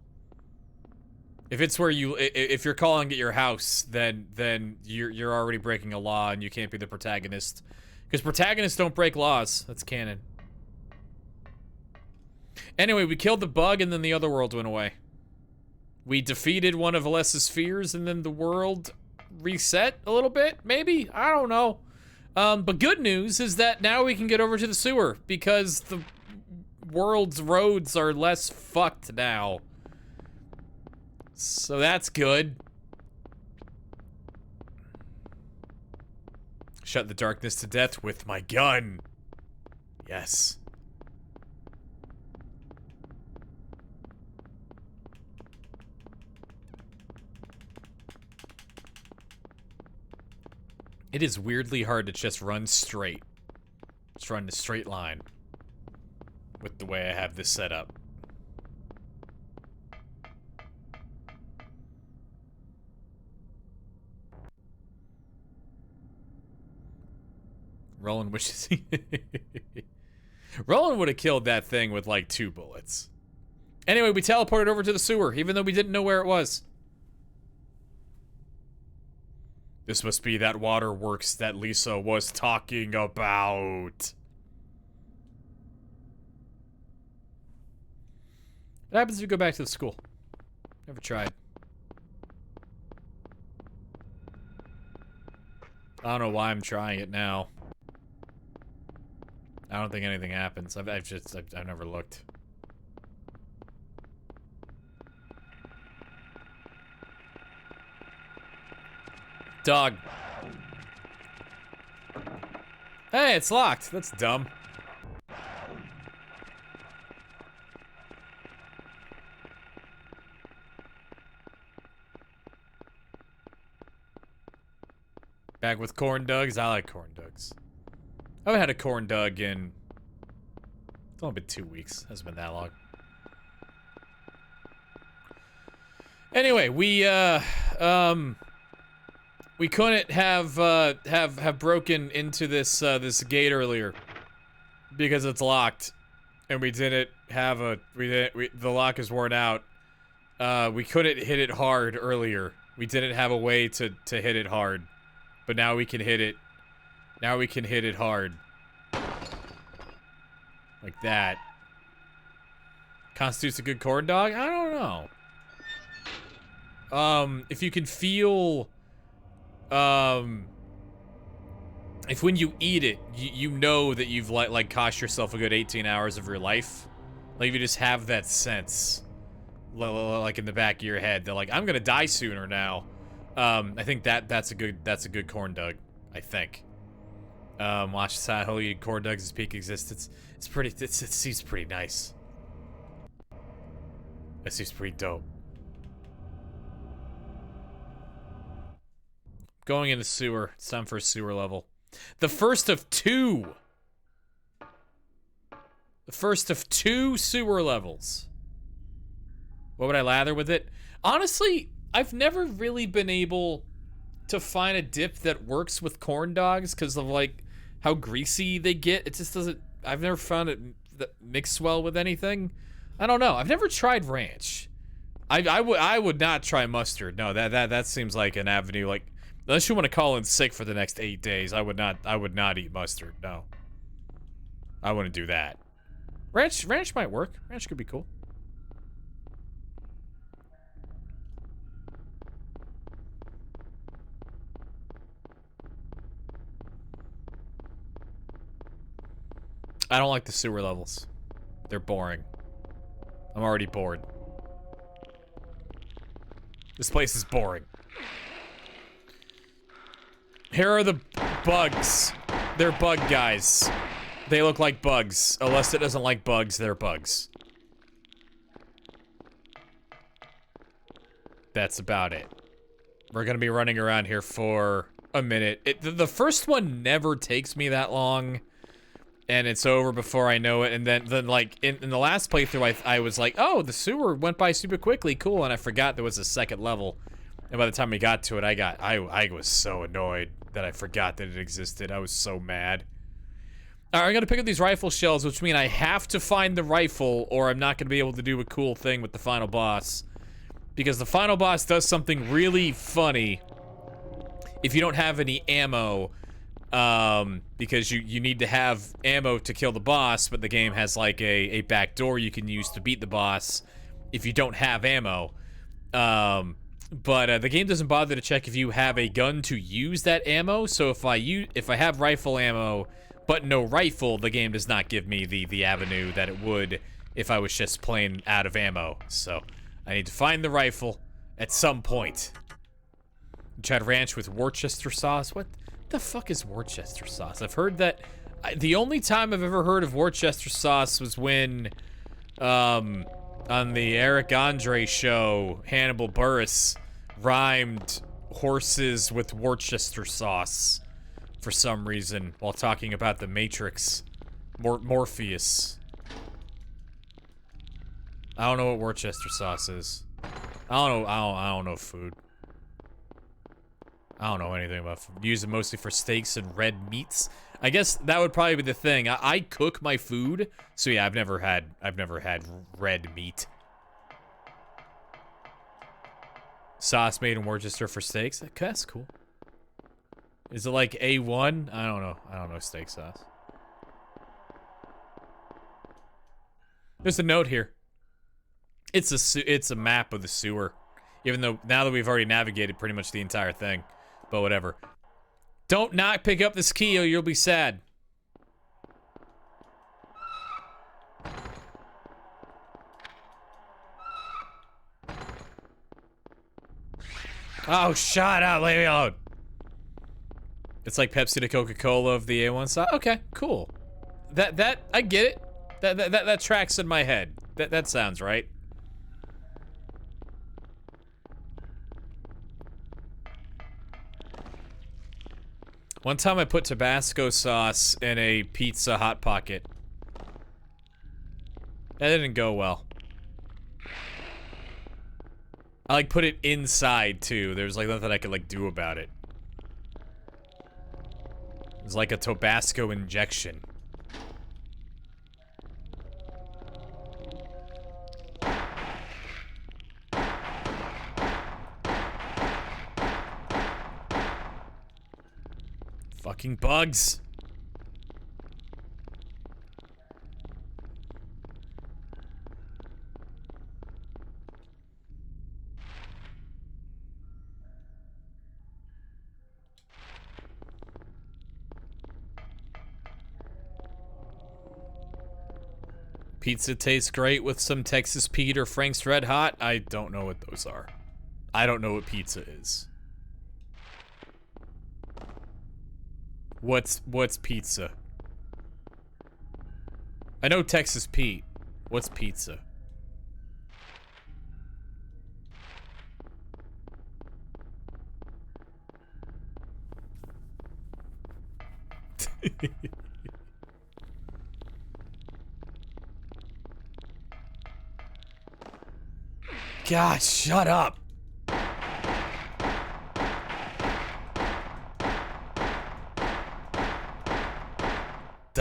If it's where you, if you're calling it your house, then you're already breaking a law and you can't be the protagonist. Because protagonists don't break laws. That's canon. Anyway, we killed the bug and then the other world went away. We defeated one of Alessa's fears and then the world reset a little bit, maybe? I don't know. But good news is that now we can get over to the sewer because the world's roads are less fucked now. So that's good. Shut the darkness to death with my gun. Yes. It is weirdly hard to just run straight. Just run in a straight line. With the way I have this set up. Roland wishes he... Roland would have killed that thing with like 2 bullets. Anyway, we teleported over to the sewer, even though we didn't know where it was. This must be that waterworks that Lisa was talking about. What happens if you go back to the school? Never tried. I don't know why I'm trying it now. I don't think anything happens. I've never looked. Dog. Hey, it's locked. That's dumb. Back with corn dogs. I like corn dogs. I haven't had a corn dog in... It's only been 2 weeks. Hasn't been that long. Anyway, we couldn't have broken into this this gate earlier because it's locked, and we didn't have a the lock is worn out. We couldn't hit it hard earlier. We didn't have a way to hit it hard, but now we can hit it. Now we can hit it hard. Like that. Constitutes a good corn dog? I don't know. If you can feel, if when you eat it, you know that you've like cost yourself a good 18 hours of your life. Like you just have that sense, like in the back of your head, that like, I'm gonna die sooner now. I think that's a good corn dog, I think. Watch Saho eat corn dogs' peak existence. It's pretty, it seems pretty nice. It seems pretty dope. Going into sewer. It's time for a sewer level. The first of 2. The first of 2 sewer levels. What would I lather with it? Honestly, I've never really been able to find a dip that works with corn dogs because of like how greasy they get. It just doesn't, I've never found it that mix well with anything. I don't know. I've never tried ranch. I would not try mustard. No, that seems like an avenue, like, unless you want to call in sick for the next 8 days, I would not eat mustard. No. I wouldn't do that. Ranch might work. Ranch could be cool. I don't like the sewer levels. They're boring. I'm already bored. This place is boring. Here are the bugs. They're bug guys. They look like bugs. Alessa doesn't like bugs, they're bugs. That's about it. We're gonna be running around here for a minute. The first one never takes me that long. And it's over before I know it. And then like, in the last playthrough, I was like, oh, the sewer went by super quickly. Cool. And I forgot there was a second level. And by the time we got to it, I was so annoyed that I forgot that it existed. I was so mad. Alright, I gotta pick up these rifle shells, which mean I have to find the rifle, or I'm not gonna be able to do a cool thing with the final boss. Because the final boss does something really funny if you don't have any ammo. Because you need to have ammo to kill the boss, but the game has like a back door you can use to beat the boss if you don't have ammo. But the game doesn't bother to check if you have a gun to use that ammo, so if I have rifle ammo but no rifle, the game does not give me the avenue that it would if I was just plain out of ammo. So I need to find the rifle at some point. Chad Ranch with Worcester sauce? What the fuck is Worcester sauce? I've heard that... the only time I've ever heard of Worcester sauce was when, on the Eric Andre show, Hannibal Buress rhymed horses with Worcester sauce for some reason while talking about the Matrix. Morpheus. I don't know what Worcester sauce is. I don't know food. I don't know anything about food. Use it mostly for steaks and red meats. I guess that would probably be the thing. I cook my food, so yeah, I've never had red meat. Sauce made in Worcester for steaks. That's cool. Is it like A1? I don't know. I don't know steak sauce. There's a note here. It's a map of the sewer. Even though now that we've already navigated pretty much the entire thing. But whatever. Don't not pick up this key or you'll be sad. Oh, shut up, leave me alone. It's like Pepsi to Coca-Cola of the A1 side. Okay, cool. That I get it. That tracks in my head. That sounds right. One time I put Tabasco sauce in a pizza Hot Pocket. That didn't go well. I like put it inside too. There's like nothing I could like do about it. It was like a Tabasco injection. Fucking bugs. Pizza tastes great with some Texas Pete or Frank's Red Hot. I don't know what those are. I don't know what pizza is. What's pizza? I know Texas Pete. What's pizza? God, shut up.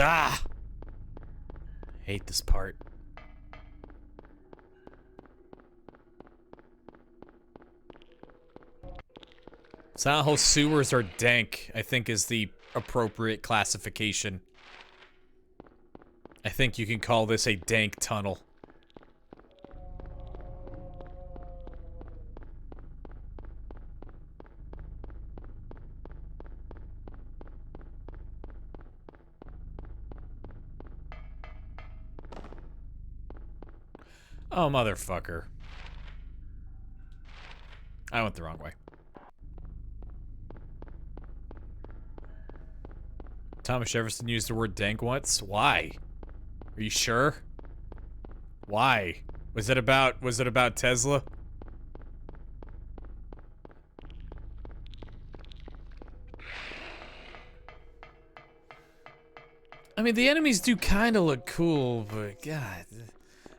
Ah! Hate this part. Silent Hill sewers are dank, I think is the appropriate classification. I think you can call this a dank tunnel. Oh, motherfucker. I went the wrong way. Thomas Jefferson used the word dank once? Why? Are you sure? Why? Was it about Tesla? I mean, the enemies do kind of look cool, but God.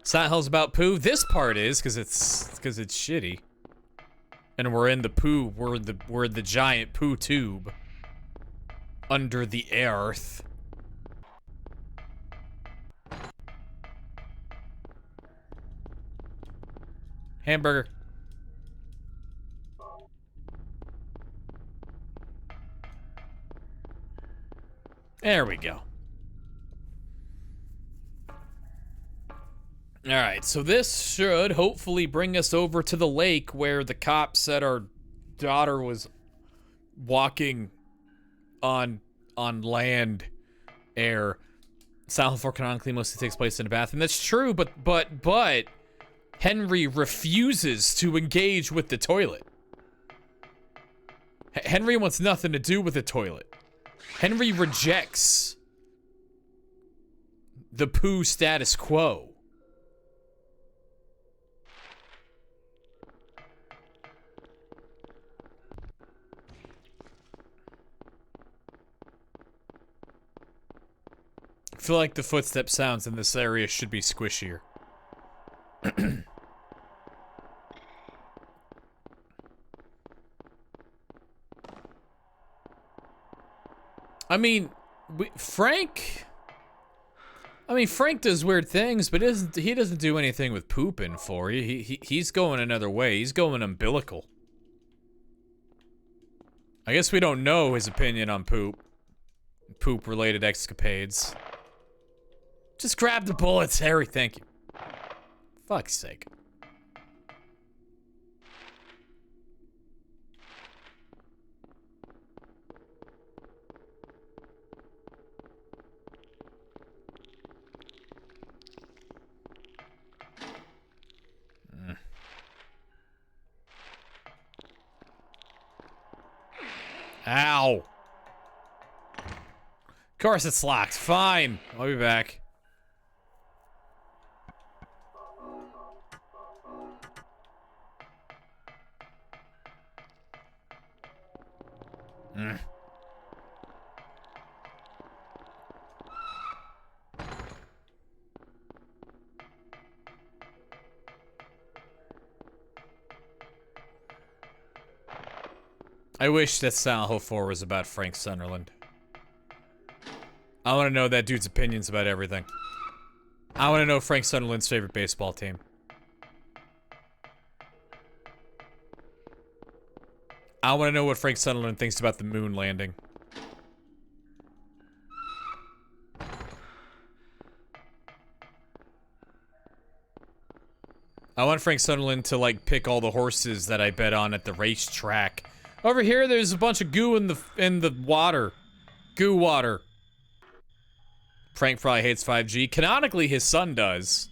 Silent Hill's about poo. This part is, because it's shitty. And we're in the poo, we're in the giant poo tube. Under the earth. Hamburger. There we go. Alright, so this should hopefully bring us over to the lake where the cop said our daughter was walking on land, air. Silent 4 canonically mostly takes place in a bathroom. That's true, but Henry refuses to engage with the toilet. Henry wants nothing to do with the toilet. Henry rejects the poo status quo. I feel like the footstep sounds in this area should be squishier. I mean, Frank does weird things, but he doesn't do anything with pooping for you. He's going another way. He's going umbilical. I guess we don't know his opinion on poop-related escapades. Just grab the bullets, Harry, thank you. Fuck's sake. Ow. Of course it's locked. Fine. I'll be back. I wish that Silent Hill 4 was about Frank Sunderland. I want to know that dude's opinions about everything. I want to know Frank Sunderland's favorite baseball team. I want to know what Frank Sunderland thinks about the moon landing. I want Frank Sunderland to, like, pick all the horses that I bet on at the racetrack. Over here, there's a bunch of goo in the water. Goo water. Frank probably hates 5G. Canonically, his son does.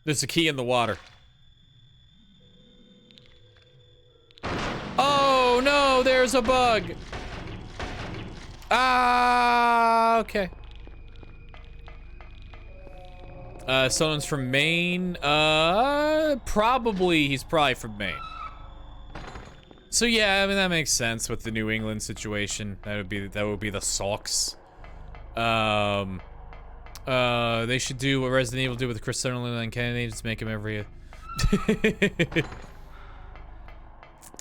There's a key in the water. Oh, no, there's a bug. Ah, okay. Someone's from Maine. He's probably from Maine. So yeah, I mean that makes sense with the New England situation. That would be the Sox. They should do what Resident Evil did with Chris Sunderland and Kennedy, just make him every.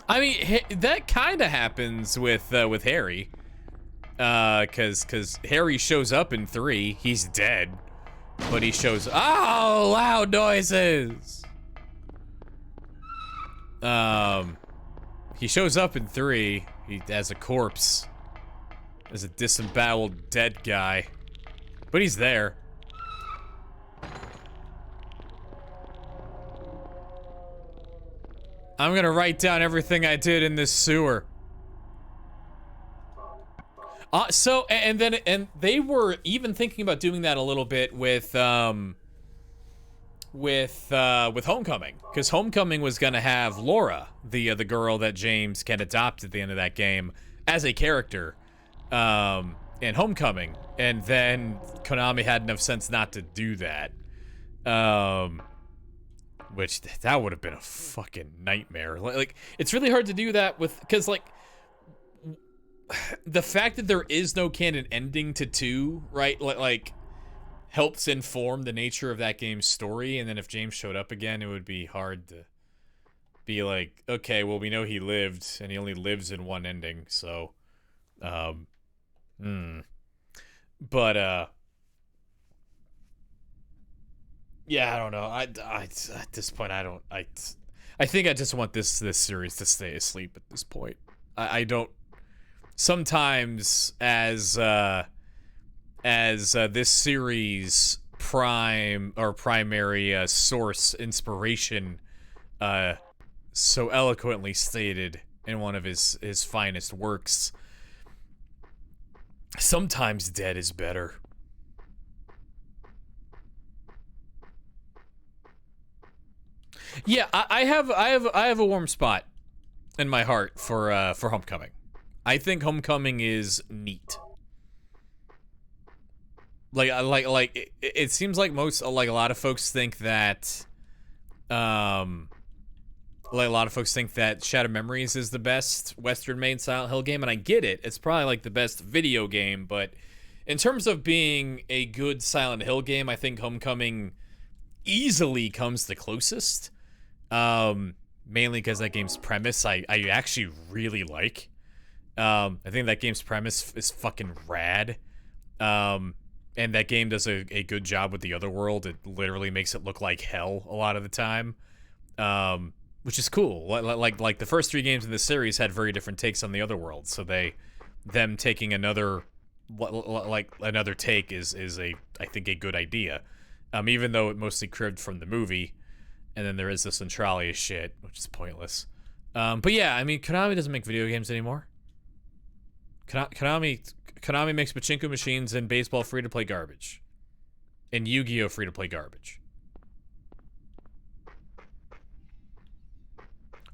I mean, that kind of happens with Harry, cause Harry shows up in 3. He's dead, but he shows. Oh, loud noises. He shows up in 3 as a corpse. As a disemboweled dead guy. But he's there. I'm gonna write down everything I did in this sewer. And they were even thinking about doing that a little bit with Homecoming, because Homecoming was gonna have Laura, the girl that James can adopt at the end of that game, as a character, in Homecoming, and then Konami had enough sense not to do that, which that would have been a fucking nightmare. Like it's really hard to do that with, because like the fact that there is no canon ending to 2, right? Like helps inform the nature of that game's story, and then if James showed up again, it would be hard to be like, okay, well, we know he lived, and he only lives in one ending, so, but, Yeah, I don't know. I at this point, I think I just want this series to stay asleep at this point. I don't. Sometimes as this series primary source inspiration so eloquently stated in one of his finest works, sometimes dead is better. Yeah, I have a warm spot in my heart for Homecoming. I think Homecoming is neat. It seems like a lot of folks think that a lot of folks think that Shattered Memories is the best Western-made Silent Hill game, and I get it. It's probably like the best video game, but in terms of being a good Silent Hill game, I think Homecoming easily comes the closest. Mainly because that game's premise I actually really like. I think that game's premise is fucking rad. And that game does a good job with the other world. It literally makes it look like hell a lot of the time. Which is cool. Like the first 3 games in the series had very different takes on the other world. So them taking another take is I think a good idea. Even though it mostly cribbed from the movie. And then there is the Centralia shit, which is pointless. But yeah, I mean, Konami doesn't make video games anymore. Konami makes pachinko machines and baseball free-to-play garbage. And Yu-Gi-Oh! Free-to-play garbage.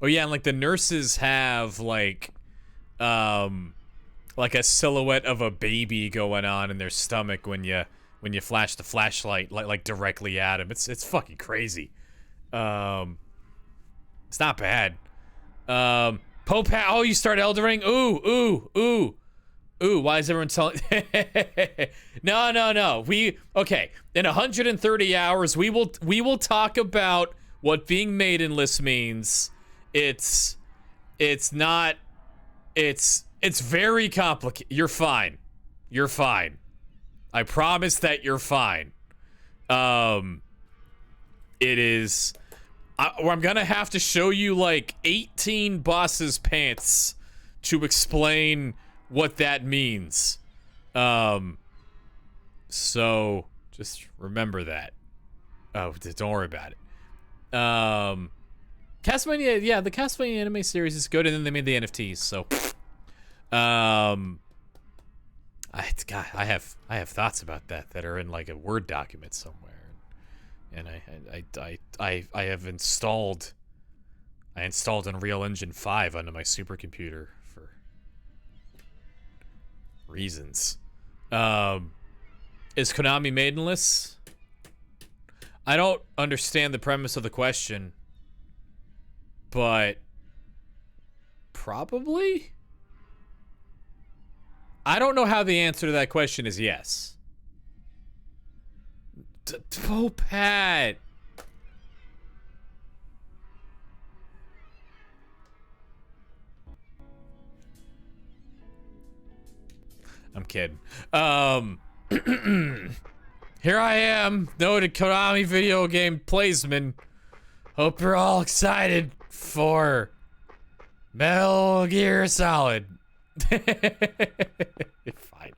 Oh yeah, and like the nurses have like a silhouette of a baby going on in their stomach when you flash the flashlight like directly at them. It's fucking crazy. It's not bad. Oh, you start Eldering? Ooh. Why is everyone telling? No. Okay. In 130 hours, we will talk about what being maidenless means. It's very complicated. You're fine. I promise that you're fine. It is. I'm gonna have to show you like 18 bosses' pants to explain what that means. So just remember that. Oh, don't worry about it. Castlevania, yeah, the Castlevania anime series is good, and then they made the NFTs. So, I have thoughts about that are in like a Word document somewhere. And I have installed Unreal Engine 5 onto my supercomputer for reasons. Is Konami maidenless? I don't understand the premise of the question, but probably? I don't know how the answer to that question is yes. Oh, Pat. I'm kidding. Here I am, noted Konami video game playsman. Hope you're all excited for Metal Gear Solid. Fine.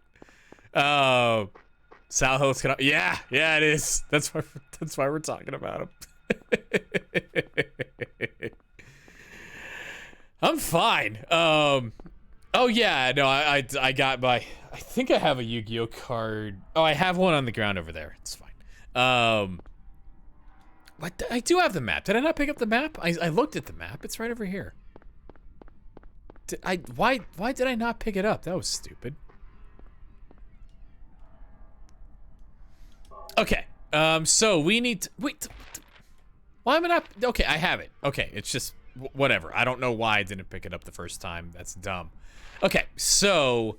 Silent Hill's Konami. Yeah, it is. That's why we're talking about him. I'm fine. Oh yeah, no, I got my. I think I have a Yu-Gi-Oh card. Oh, I have one on the ground over there. It's fine. But I do have the map. Did I not pick up the map? I looked at the map. It's right over here. Why did I not pick it up? That was stupid. Okay. So we need to, wait. Why am I not? Okay, I have it. Okay, it's just whatever. I don't know why I didn't pick it up the first time. That's dumb. Okay, so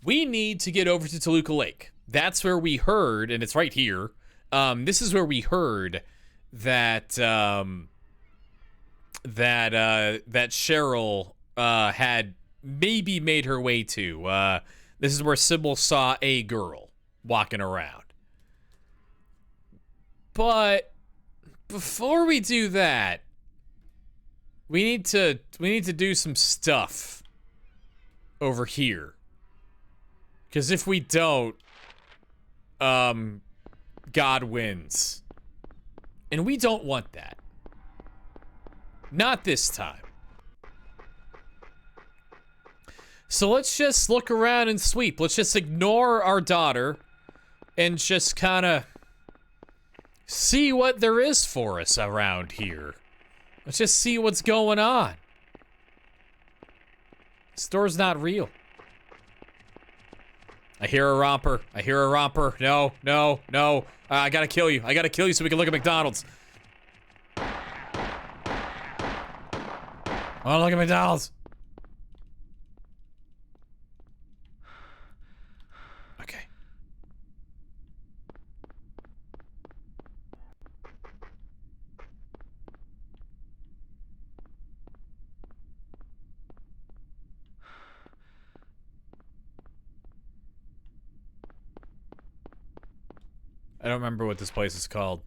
we need to get over to Toluca Lake. That's where we heard, and it's right here. This is where we heard that that Cheryl had maybe made her way to. This is where Sybil saw a girl walking around. But before we do that, we need to do some stuff over here. Because if we don't, God wins. And we don't want that. Not this time. So let's just look around and sweep. Let's just ignore our daughter and just kind of see what there is for us around here. Let's just see what's going on. This door's not real. I hear a romper. I hear a romper. No, no, no. I gotta kill you. I gotta kill you so we can look at McDonald's. I wanna look at McDonald's. Okay. I don't remember what this place is called.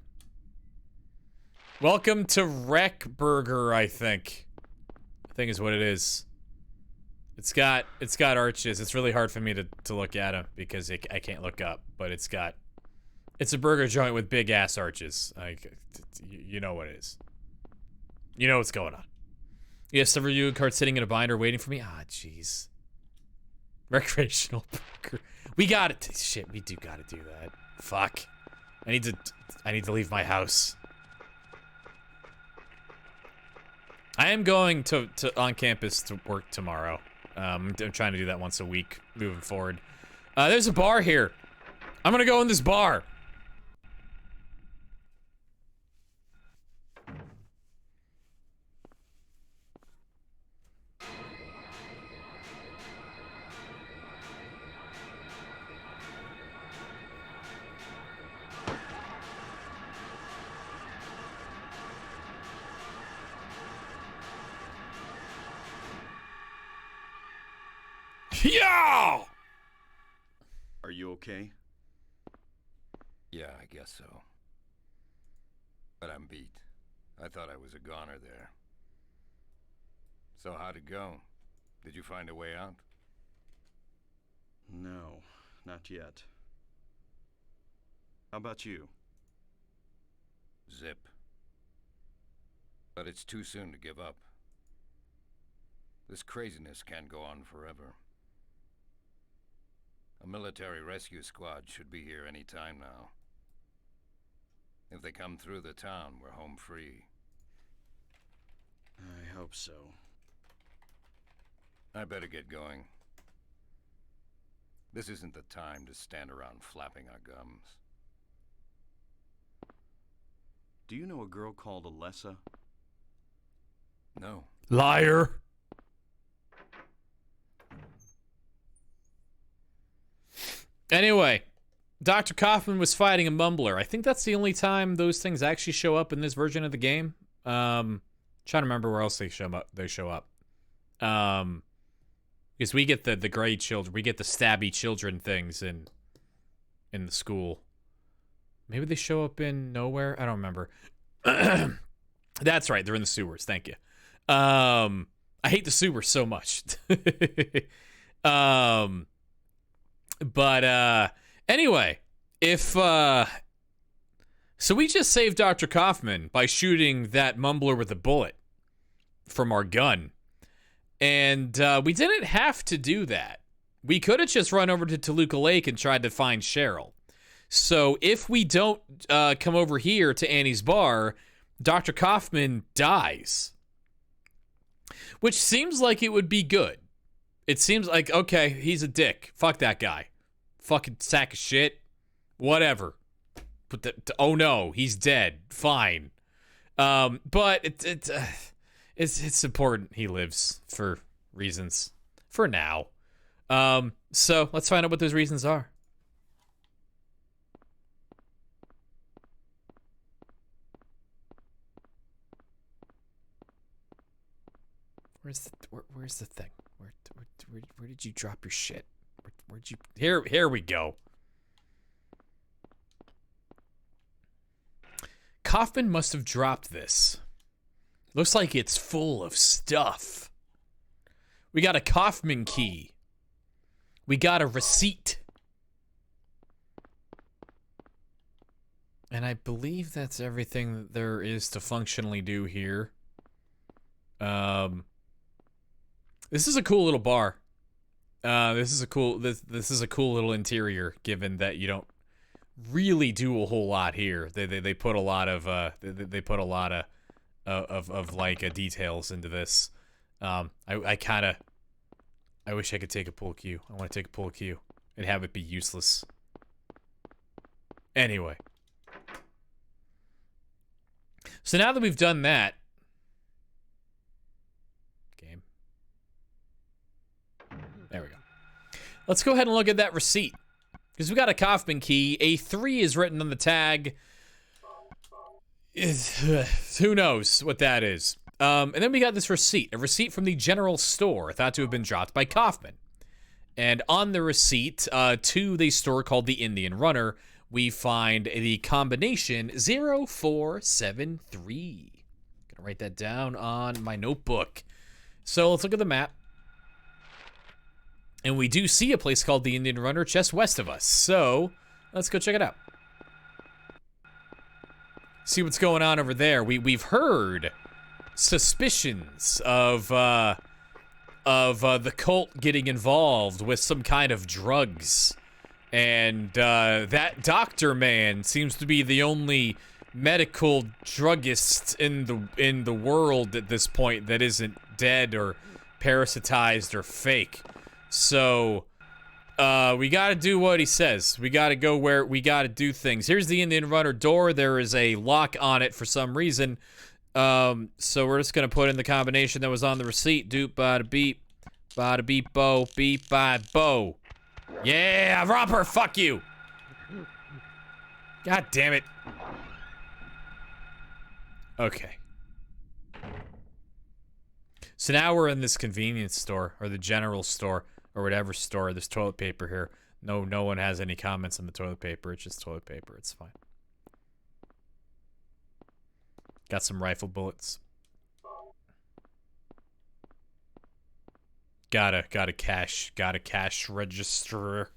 Welcome to Wreck Burger, I think is what it is. It's got arches. It's really hard for me to look at them because I can't look up, but it's a burger joint with big ass arches. You know what it is. You know what's going on. You have several Yu-Gi-Oh cards sitting in a binder waiting for me. Ah, jeez. Recreational burger. We got it. Shit, we do gotta do that. Fuck. I need to leave my house. I am going to on campus to work tomorrow. I'm trying to do that once a week moving forward. There's a bar here. I'm gonna go in this bar. Yeah! Are you okay? Yeah, I guess so. But I'm beat. I thought I was a goner there. So how'd it go? Did you find a way out? No, not yet. How about you? Zip. But it's too soon to give up. This craziness can't go on forever. A military rescue squad should be here any time now. If they come through the town, we're home free. I hope so. I better get going. This isn't the time to stand around flapping our gums. Do you know a girl called Alessa? No. Liar. Anyway, Dr. Kaufman was fighting a mumbler. I think that's the only time those things actually show up in this version of the game. Trying to remember where else they show up. Because we get the gray children, we get the stabby children things in the school. Maybe they show up in nowhere. I don't remember. That's right. They're in the sewers. Thank you. I hate the sewers so much. But anyway, so we just saved Dr. Kaufman by shooting that mumbler with a bullet from our gun. And we didn't have to do that. We could have just run over to Toluca Lake and tried to find Cheryl. So if we don't come over here to Annie's bar, Dr. Kaufman dies. Which seems like it would be good. It seems like, okay, he's a dick. Fuck that guy. Fucking sack of shit. Whatever. But oh no, he's dead. Fine. But it's important he lives for reasons. For now. So let's find out what those reasons are. Where's the thing? Where did you drop your shit? Where'd you? Here we go. Kaufman must have dropped this. Looks like it's full of stuff. We got a Kaufman key. We got a receipt. And I believe that's everything that there is to functionally do here. This is a cool little bar. This is a cool little interior, given that you don't really do a whole lot here. They put a lot of like details into this. I wish I could take a pull queue. I want to take a pull queue and have it be useless. Anyway. So now that we've done that, game. There we go. Let's go ahead and look at that receipt. Because we got a Kaufman key. A3 is written on the tag. Who knows what that is. And then we got this receipt. A receipt from the general store, thought to have been dropped by Kaufman. And on the receipt to the store called the Indian Runner, we find the combination 0473. Gonna write that down on my notebook. So let's look at the map. And we do see a place called the Indian Runner just west of us. So let's go check it out. See what's going on over there. We've heard suspicions of the cult getting involved with some kind of drugs. And that doctor man seems to be the only medical druggist in the world at this point that isn't dead or parasitized or fake. So we gotta do what he says. We gotta go where we gotta do things. Here's the Indian Runner door. There is a lock on it for some reason. So we're just gonna put in the combination that was on the receipt. Doop bada beep bo beep bada bo. Yeah, robber, fuck you. God damn it. Okay. So now we're in this convenience store, or the general store, or whatever store. There's toilet paper here. No one has any comments on the toilet paper. It's just toilet paper. It's fine. Got some rifle bullets. Got a cash register.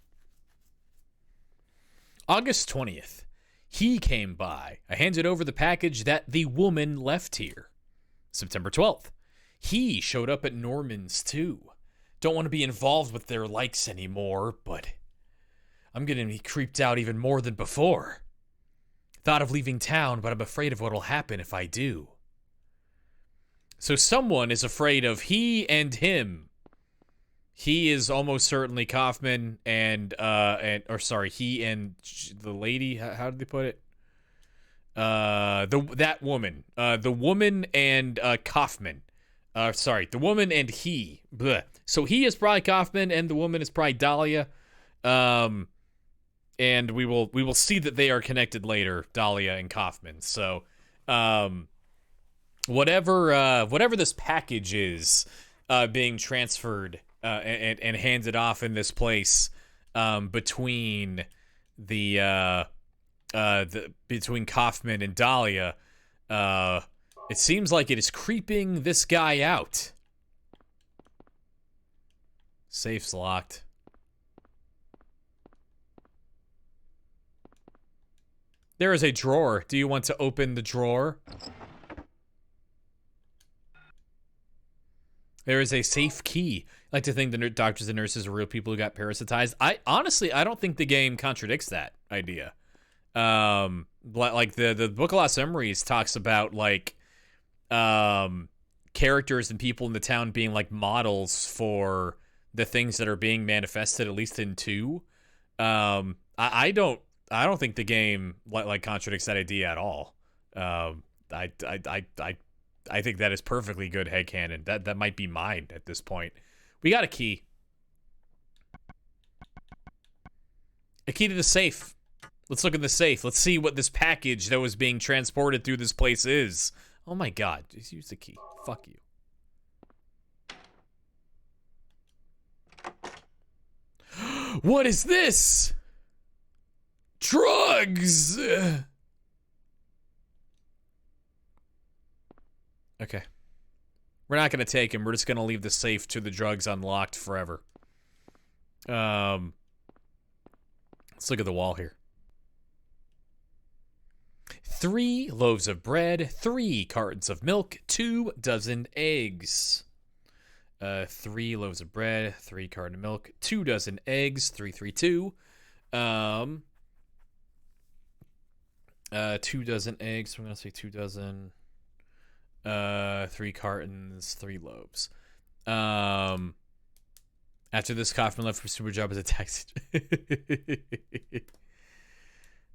August 20th. He came by. I handed over the package that the woman left here. September 12th. He showed up at Norman's too. Don't want to be involved with their likes anymore, but I'm gonna be creeped out even more than before. Thought of leaving town, but I'm afraid of what'll happen if I do. So someone is afraid of he and him. He is almost certainly Kaufman he and the lady. How did they put it? That woman. The woman and Kaufman. The woman and he. Blech. So he is probably Kaufman, and the woman is probably Dahlia. And we will see that they are connected later, Dahlia and Kaufman. So, whatever this package is, being transferred. And handed off in this place between between Kaufman and Dahlia. It seems like it is creeping this guy out. Safe's locked. There is a drawer. Do you want to open the drawer? There is a safe key. I like to think the doctors and nurses are real people who got parasitized. I don't think the game contradicts that idea. Like the Book of Lost Memories talks about like characters and people in the town being like models for the things that are being manifested, at least in 2. I don't think the game like contradicts that idea at all. I think that is perfectly good headcanon. That might be mine at this point. We got a key. A key to the safe. Let's look in the safe. Let's see what this package that was being transported through this place is. Oh my god. Just use the key. Fuck you. What is this? Drugs! Okay. We're not going to take him. We're just going to leave the safe to the drugs unlocked forever. Let's look at the wall here. 3 loaves of bread, 3 cartons of milk, 2 dozen eggs. 3 loaves of bread, 3 cartons of milk, 2 dozen eggs, 332. 2 dozen eggs, so I'm going to say 2 dozen. 3 cartons, 3 loaves. After this, Kaufman left for super job as a taxi.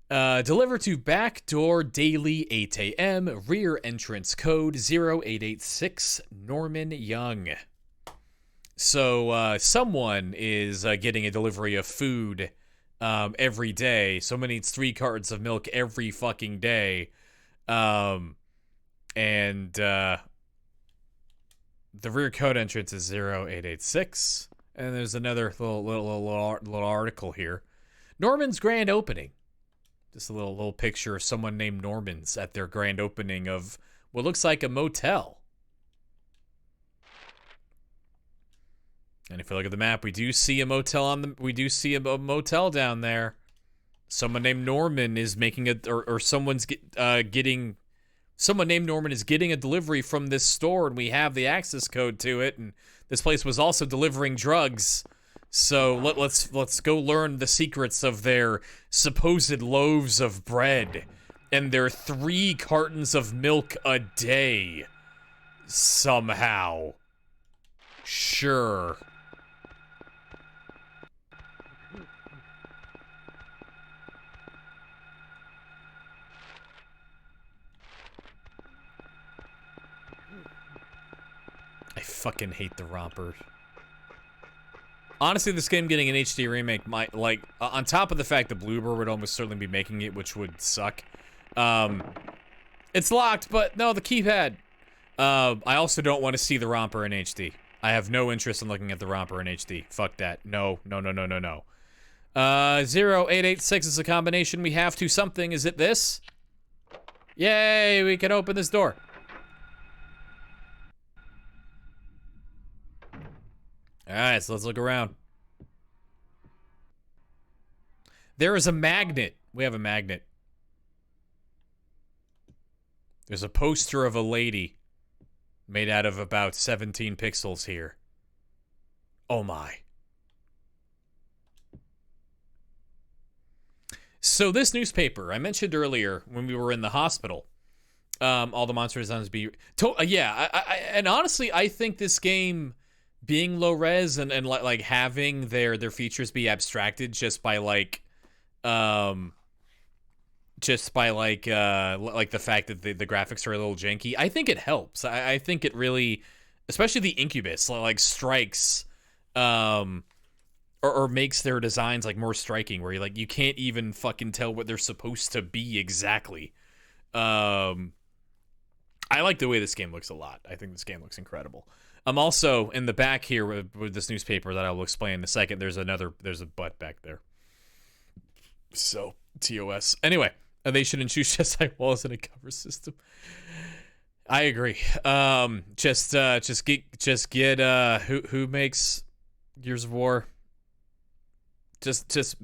Deliver to back door daily 8 a.m. Rear entrance code 0886 Norman Young. So someone is getting a delivery of food every day. Someone needs 3 cartons of milk every fucking day. And the rear code entrance is 0886. And there's another little article here. Norman's grand opening. Just a little picture of someone named Norman's at their grand opening of what looks like a motel. And if you look at the map, we do see a motel a motel down there. Someone named Norman is making someone named Norman is getting a delivery from this store, and we have the access code to it, and this place was also delivering drugs. So let's go learn the secrets of their supposed loaves of bread and their 3 cartons of milk a day. Somehow. Sure. I fucking hate the romper. Honestly, this game getting an HD remake might, like, on top of the fact that Bloober would almost certainly be making it, which would suck. It's locked, but no, the keypad. I also don't want to see the romper in HD. I have no interest in looking at the romper in HD. Fuck that. No. 0886 is a combination we have to something. Is it this? Yay, we can open this door. Alright, so let's look around. There is a magnet. We have a magnet. There's a poster of a lady made out of about 17 pixels here. Oh my. So this newspaper, I mentioned earlier when we were in the hospital, all the monster designs be... and honestly, I think this game... being low res and like having their features be abstracted just by like the fact that the graphics are a little janky, I think it helps. I think it really, especially the Incubus, like strikes or makes their designs like more striking, where you can't even fucking tell what they're supposed to be exactly. I like the way this game looks a lot. I think this game looks incredible. I'm also in the back here with this newspaper that I will explain in a second. There's a butt back there. So, TOS. Anyway, they should use chest-high walls in a cover system. I agree. Just get who makes Gears of War? Just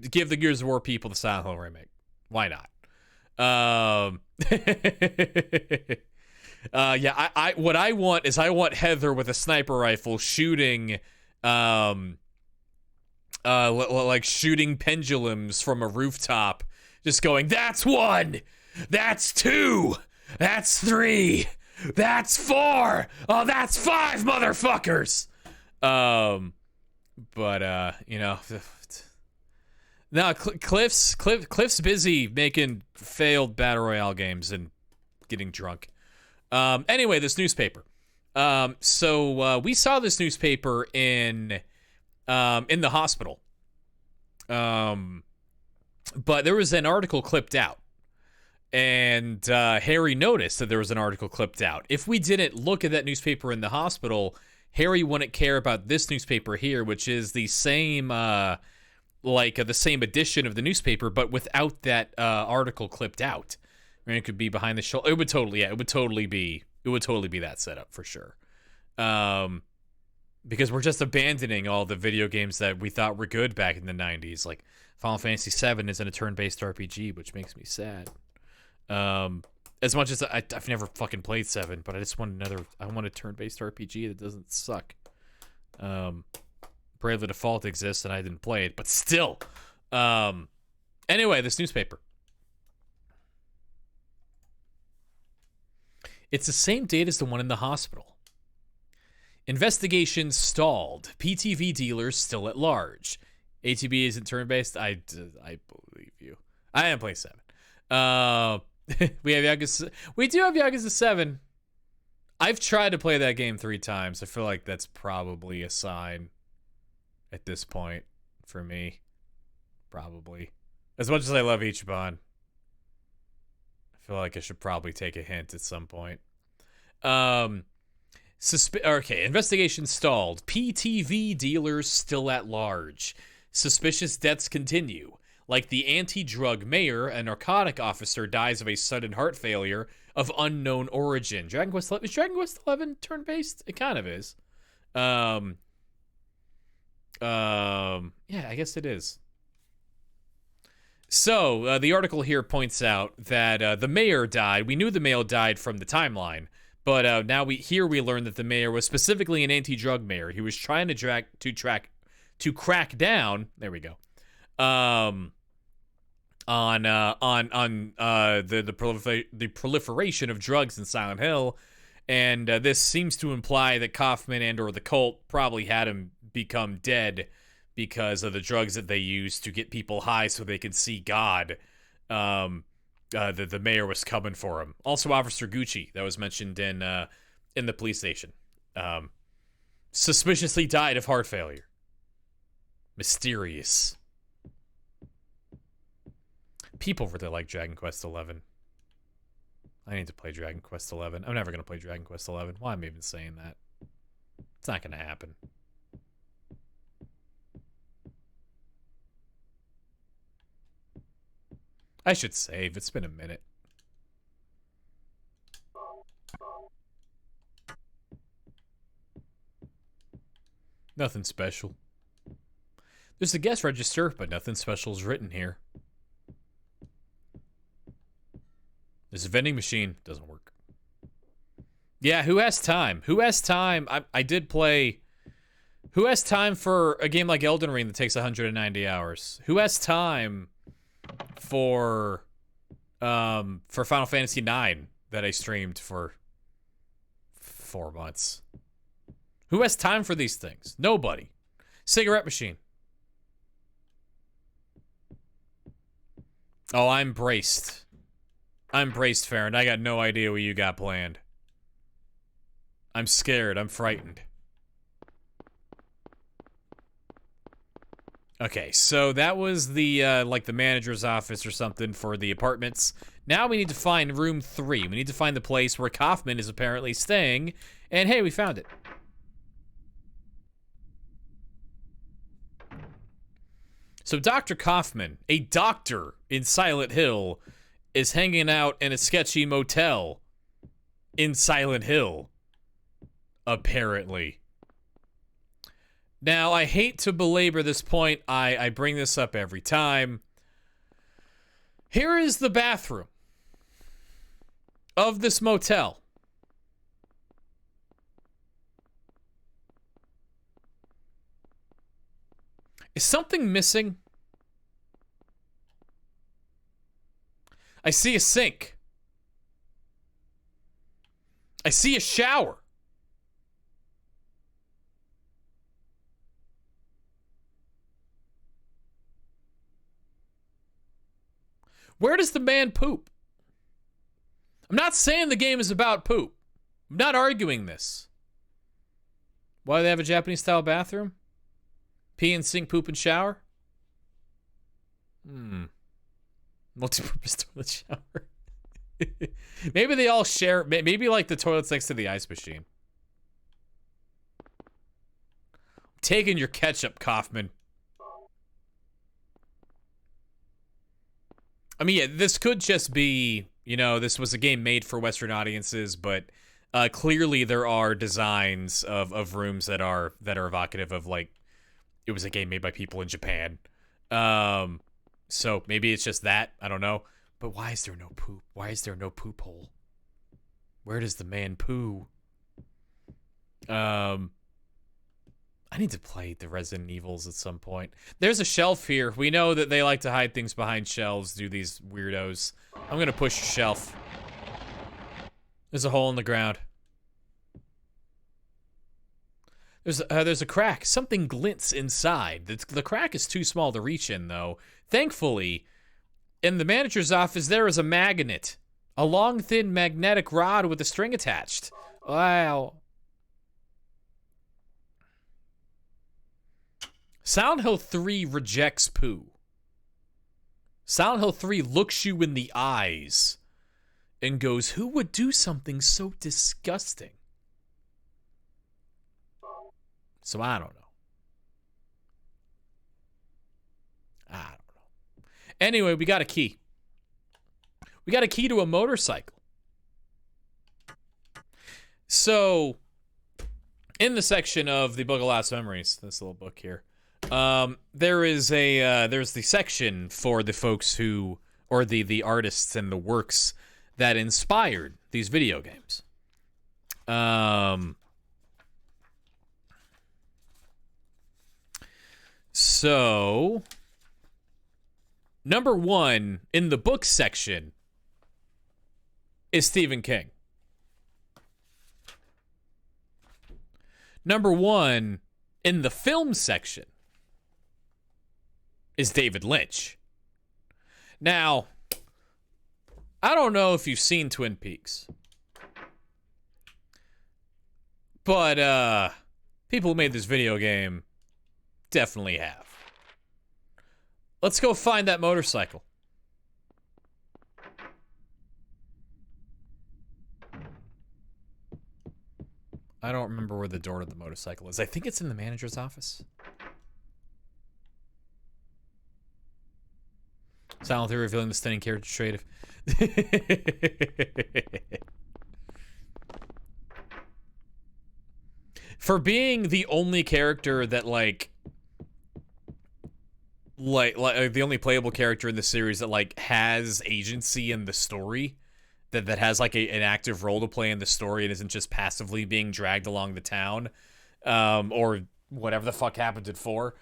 give the Gears of War people the Silent Hill remake. Why not? I what I want is Heather with a sniper rifle shooting like shooting pendulums from a rooftop, just going, that's 1, that's 2, that's 3, that's 4, oh that's 5 motherfuckers. No, Cliff's busy making failed battle royale games and getting drunk. Anyway, this newspaper. So we saw this newspaper in the hospital. But there was an article clipped out. And Harry noticed that there was an article clipped out. If we didn't look at that newspaper in the hospital, Harry wouldn't care about this newspaper here, which is the same, the same edition of the newspaper, but without that article clipped out. I mean, it could be behind the shoulder. It would totally It would totally be that setup for sure. Because we're just abandoning all the video games that we thought were good back in the 90s. Like Final Fantasy VII isn't a turn-based RPG, which makes me sad. As much as I've never fucking played 7, but I just want I want a turn-based RPG that doesn't suck. Bravely Default exists and I didn't play it, but still. Anyway, this newspaper. It's the same date as the one in the hospital. Investigation stalled. PTV dealers still at large. ATB isn't turn-based. I believe you. I haven't played 7. We have Yakuza. We do have Yakuza 7. I've tried to play that game 3 times. I feel like that's probably a sign at this point for me. Probably. As much as I love Ichiban, I feel like I should probably take a hint at some point. Okay, investigation stalled. PTV dealers still at large. Suspicious deaths continue. Like the anti-drug mayor, a narcotic officer dies of a sudden heart failure of unknown origin. Is Dragon Quest XI turn-based? It kind of is. Yeah, I guess it is. So, the article here points out that the mayor died. We knew the mayor died from the timeline, but now we learn that the mayor was specifically an anti-drug mayor. He was trying to crack down. There we go. On the proliferation of drugs in Silent Hill, and this seems to imply that Kaufman and or the cult probably had him become dead because of the drugs that they used to get people high so they could see God. The mayor was coming for him. Also, Officer Gucci, that was mentioned in the police station, suspiciously died of heart failure. Mysterious. People really like Dragon Quest XI. I need to play Dragon Quest XI. I'm never going to play Dragon Quest XI. Why am I even saying that? It's not going to happen. I should save. It's been a minute. Nothing special. There's a guest register, but nothing special is written here. There's a vending machine. Doesn't work. Yeah, who has time? Who has time? I did play... Who has time for a game like Elden Ring that takes 190 hours? Who has time for Final Fantasy IX that I streamed for 4 months? Who has time for these things? Nobody. Cigarette machine. Oh, I'm braced. I'm braced, Farron. I got no idea what you got planned. I'm scared. I'm frightened. Okay, so that was the, like the manager's office or something for the apartments. Now we need to find room 3. We need to find the place where Kaufman is apparently staying. And hey, we found it. So Dr. Kaufman, a doctor in Silent Hill, is hanging out in a sketchy motel in Silent Hill, apparently. Now, I hate to belabor this point. I bring this up every time. Here is the bathroom of this motel. Is something missing? I see a sink. I see a shower. Where does the man poop? I'm not saying the game is about poop. I'm not arguing this. Why do they have a Japanese-style bathroom? Pee and sink, poop and shower? Multi-purpose toilet shower. Maybe they all share, maybe like the toilet's next to the ice machine. I'm taking your ketchup, Kaufman. I mean, yeah, this could just be, you know, this was a game made for Western audiences, but Clearly, there are designs of rooms that are evocative of, like, it was a game made by people in Japan. So maybe it's just that. I don't know. But why is there no poop? Why is there no poop hole? Where does the man poo? I need to play the Resident Evils at some point. There's a shelf here. We know that they like to hide things behind shelves, do these weirdos. I'm gonna push a shelf. There's a hole in the ground. There's a crack. Something glints inside. The crack is too small to reach in, though. Thankfully, in the manager's office, there is a magnet. A long, thin magnetic rod with a string attached. Wow. Silent Hill 3 rejects poo. Silent Hill 3 looks you in the eyes and goes, who would do something so disgusting? So I don't know. Anyway, we got a key. We got a key to a motorcycle. So, in the section of the Book of Lost Memories, this little book here, there's the section for the folks who, or the artists and the works that inspired these video games. So, number one in the book section is Stephen King. Number one in the film section is David Lynch. Now, I don't know if you've seen Twin Peaks, but people who made this video game definitely have. Let's go find that motorcycle. I don't remember where the door to the motorcycle is. I think it's in the manager's office. Silently revealing the stunning character trait of... For being the only character that, like the only playable character in the series that, like, has agency in the story, that has, like, an active role to play in the story and isn't just passively being dragged along the town, or whatever the fuck happened at 4.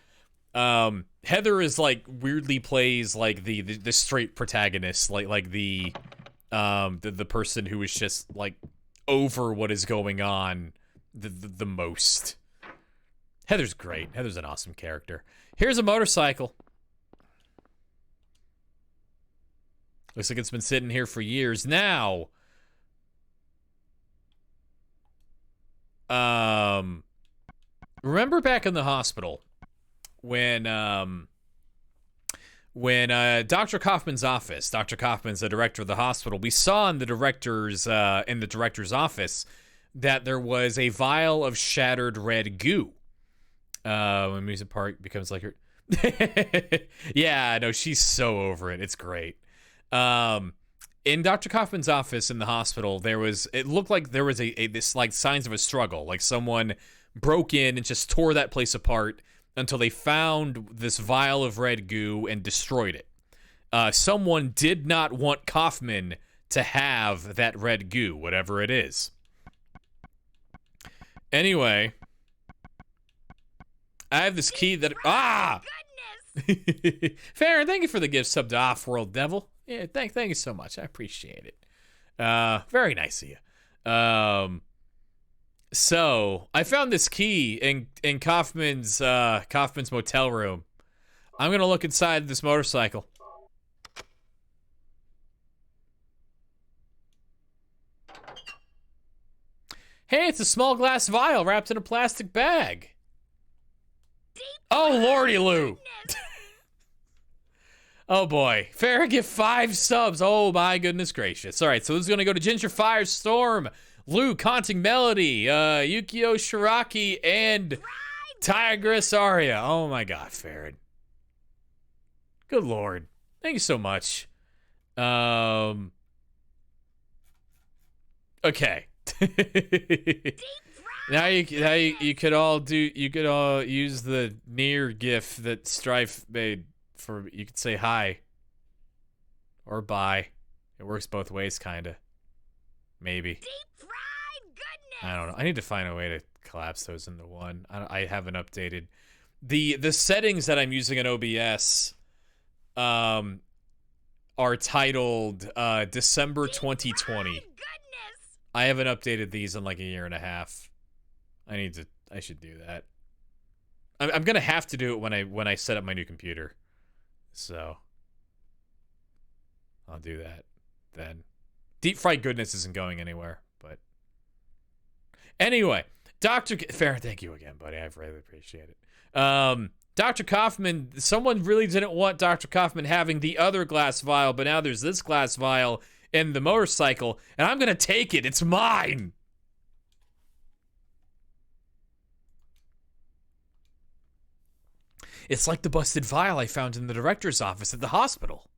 Heather is, like, weirdly plays, like, the straight protagonist, like the person who is just, like, over what is going on the most. Heather's great. Heather's an awesome character. Here's a motorcycle. Looks like it's been sitting here for years now. Remember back in the hospital when Dr. Kaufman's office, Dr. Kaufman's the director of the hospital, we saw in the director's office that there was a vial of shattered red goo. When Amusement Park becomes like her. Yeah, no, she's so over it. It's great. In Dr. Kaufman's office in the hospital, it looked like there was this, like, signs of a struggle. Like, someone broke in and just tore that place apart until they found this vial of red goo and destroyed it. Someone did not want Kaufman to have that red goo, whatever it is. Anyway, I have this key that... Ah! Goodness! Farron, thank you for the gift sub to Off-World Devil. Yeah, thank you so much. I appreciate it. Very nice of you. So I found this key in Kaufman's motel room. I'm gonna look inside this motorcycle. Hey, it's a small glass vial wrapped in a plastic bag. Oh, lordy Lou. Oh boy. Farrah, give 5 subs. Oh my goodness gracious. All right, so this is going to go to Ginger Firestorm, Lou, Conting Melody, Yukio Shiraki, and Tigress Aria. Oh my god, Farrah. Good lord. Thank you so much. Okay. Now you could all use the near gif that Strife made for, you could say hi or bye. It works both ways, kinda. Maybe. Deep fried goodness! I don't know. I need to find a way to collapse those into one. I haven't updated the settings that I'm using in OBS. Are titled December 2020. I haven't updated these in like a year and a half. I should do that. I'm gonna have to do it when I set up my new computer. So I'll do that then. Deep fried goodness isn't going anywhere, but anyway, Farron, thank you again, buddy. I really appreciate it. Dr. Kaufman, someone really didn't want Dr. Kaufman having the other glass vial, but now there's this glass vial in the motorcycle, and I'm gonna take it. It's mine. It's like the busted vial I found in the director's office at the hospital.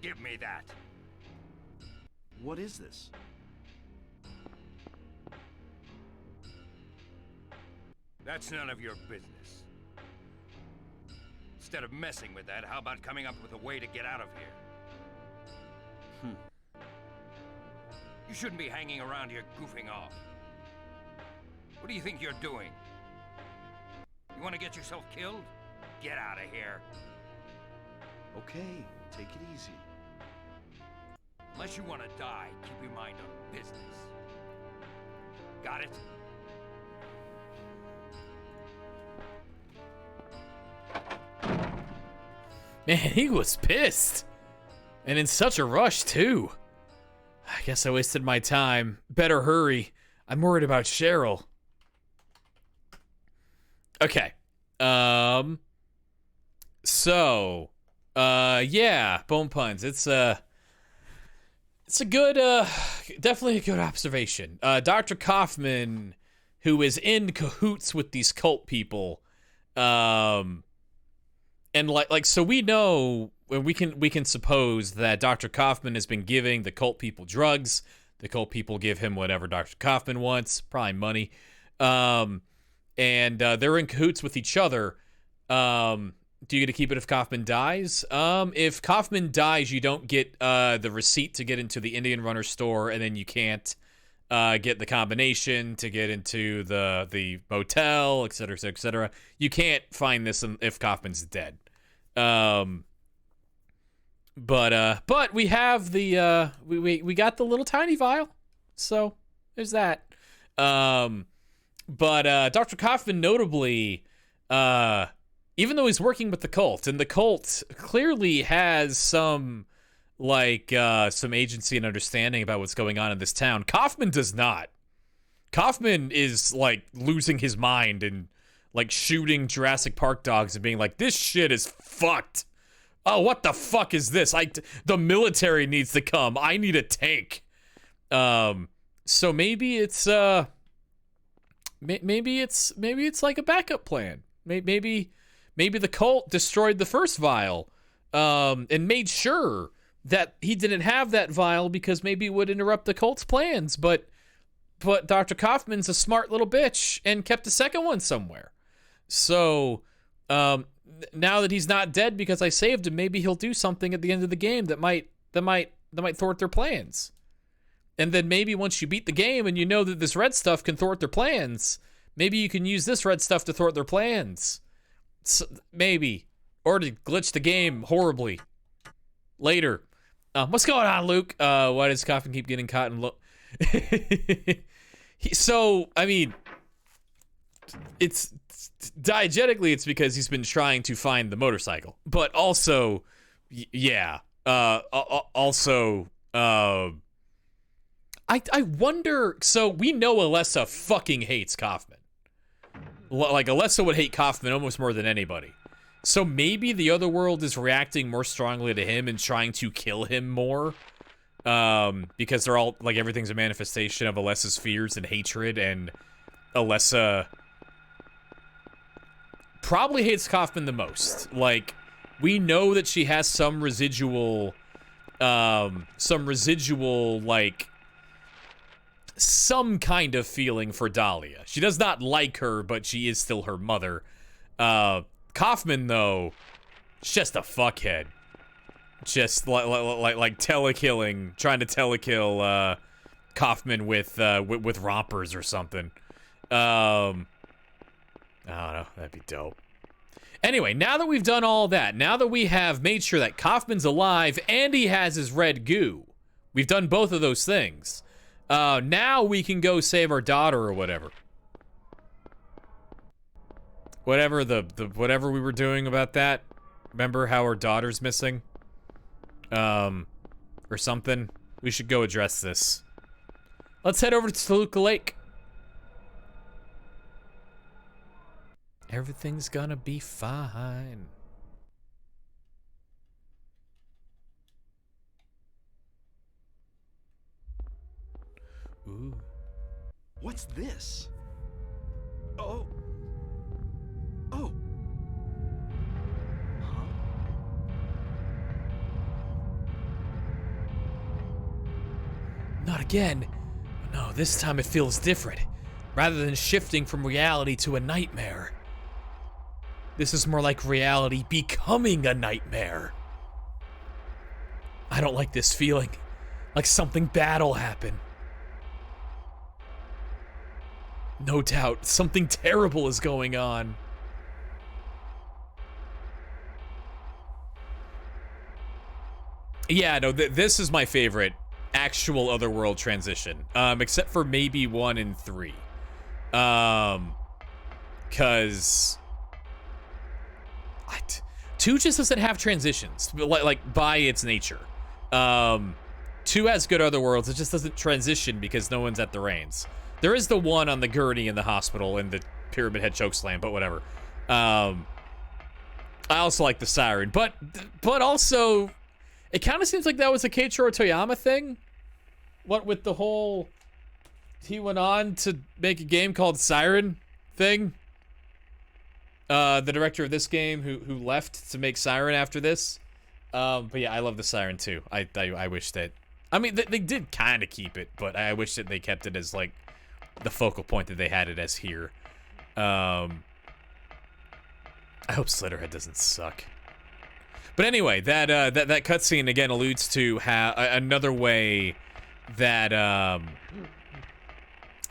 Give me that. What is this? That's none of your business. Instead of messing with that, how about coming up with a way to get out of here? You shouldn't be hanging around here goofing off. What do you think you're doing? You want to get yourself killed? Get out of here. Okay, take it easy. Unless you want to die, keep your mind on business. Got it? Man, he was pissed. And in such a rush, too. I guess I wasted my time. Better hurry. I'm worried about Cheryl. Okay. So, yeah, Bone Puns. It's a good, definitely a good observation. Dr. Kaufman, who is in cahoots with these cult people, and like, so we know, we can suppose that Dr. Kaufman has been giving the cult people drugs. The cult people give him whatever Dr. Kaufman wants, probably money. And they're in cahoots with each other. Do you get to keep it if Kaufman dies? If Kaufman dies, you don't get the receipt to get into the Indian Runner store, and then you can't get the combination to get into the motel, et cetera, et cetera, et cetera. You can't find this if Kaufman's dead. But we have the we got the little tiny vial, so there's that. But Dr. Kaufman notably, even though he's working with the cult, and the cult clearly has some some agency and understanding about what's going on in this town, Kaufman does not. Kaufman is like losing his mind and like shooting Jurassic Park dogs and being like, this shit is fucked. Oh, what the fuck is this? The military needs to come. I need a tank. So maybe it's maybe it's like a backup plan. Maybe the cult destroyed the first vial, and made sure that he didn't have that vial because maybe it would interrupt the cult's plans. But Dr. Kaufman's a smart little bitch and kept the second one somewhere. So, now that he's not dead because I saved him, maybe he'll do something at the end of the game that might thwart their plans. And then maybe once you beat the game and you know that this red stuff can thwart their plans, maybe you can use this red stuff to thwart their plans. So, maybe. Or to glitch the game horribly. Later. What's going on, Luke? Why does Kaufman keep getting caught in So, I mean, it's diegetically, it's because he's been trying to find the motorcycle. But also, yeah. Also, I wonder, so we know Alessa fucking hates Kaufman. Like, Alessa would hate Kaufman almost more than anybody. So maybe the other world is reacting more strongly to him and trying to kill him more. Because they're all, like, everything's a manifestation of Alessa's fears and hatred, and Alessa probably hates Kaufman the most. Like, We know that she has some residual, like, some kind of feeling for Dahlia. She does not like her, but she is still her mother. Kaufman, though, is just a fuckhead. Just like telekilling, trying to telekill Kaufman with rompers or something. I don't know, that'd be dope. Anyway, now that we've done all that, now that we have made sure that Kaufman's alive and he has his red goo, we've done both of those things. Now we can go save our daughter or whatever. Whatever whatever we were doing about that. Remember how our daughter's missing? Or something. We should go address this. Let's head over to Toluca Lake. Everything's gonna be fine. Ooh. What's this? Oh. Oh. Huh? Not again. No, this time it feels different. Rather than shifting from reality to a nightmare. This is more like reality becoming a nightmare. I don't like this feeling. Like something bad'll happen. No doubt, something terrible is going on. Yeah, no, this is my favorite actual Otherworld transition. Except for maybe 1 and 3. Cause... 2 just doesn't have transitions, like by its nature. 2 has good Otherworlds, it just doesn't transition because no one's at the reins. There is the one on the gurney in the hospital in the Pyramid Head chokeslam, but whatever. I also like the siren, but also, it kind of seems like that was a Keiichiro Toyama thing. What with the whole, he went on to make a game called Siren thing. The director of this game who left to make Siren after this. But yeah, I love the Siren too. I wish that, I mean, they did kind of keep it, but I wish that they kept it as like the focal point that they had it as here. I hope Slitterhead doesn't suck. But anyway, that cutscene again alludes to how another way that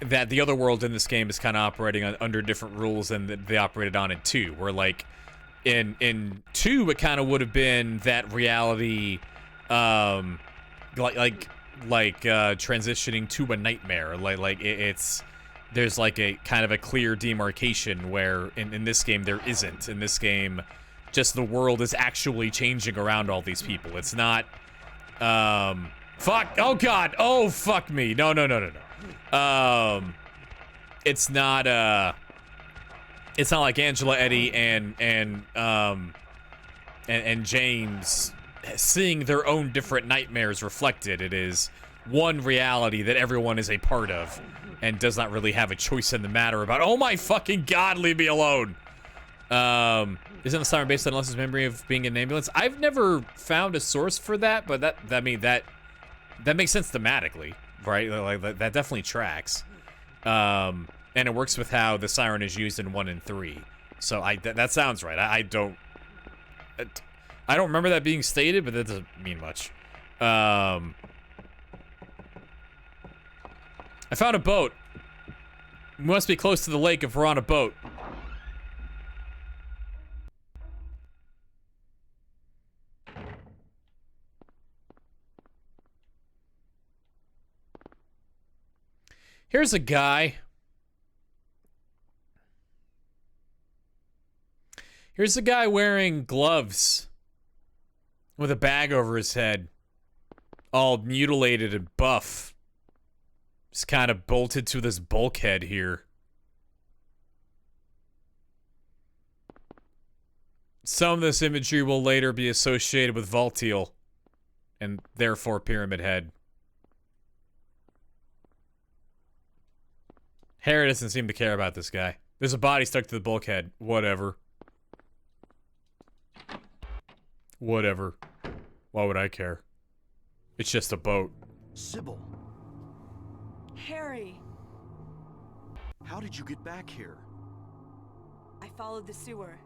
that the Otherworld in this game is kind of operating under different rules than that they operated on in 2. Where like in 2, it kind of would have been that reality, transitioning to a nightmare. It's there's like a kind of a clear demarcation where in this game there isn't. In this game, just the world is actually changing around all these people. It's not, fuck, oh god, oh fuck me, no. It's not like Angela, Eddie, and James seeing their own different nightmares reflected. It is one reality that everyone is a part of and does not really have a choice in the matter about. Oh my fucking god, leave me alone. Isn't the siren based on Alessa's memory of being in an ambulance? I've never found a source for that, but that makes sense thematically, right? Like that definitely tracks. And it works with how the siren is used in 1 and 3. So that sounds right. I don't remember that being stated, but that doesn't mean much. I found a boat. We must be close to the lake if we're on a boat. Here's a guy. Here's a guy wearing gloves with a bag over his head, all mutilated and buff. Just kind of bolted to this bulkhead here. Some of this imagery will later be associated with Valtiel, and therefore Pyramid Head. Harry doesn't seem to care about this guy. There's a body stuck to the bulkhead. Whatever. Whatever. Why would I care? It's just a boat. Sybil, Harry! how did you get back here? I followed the sewer.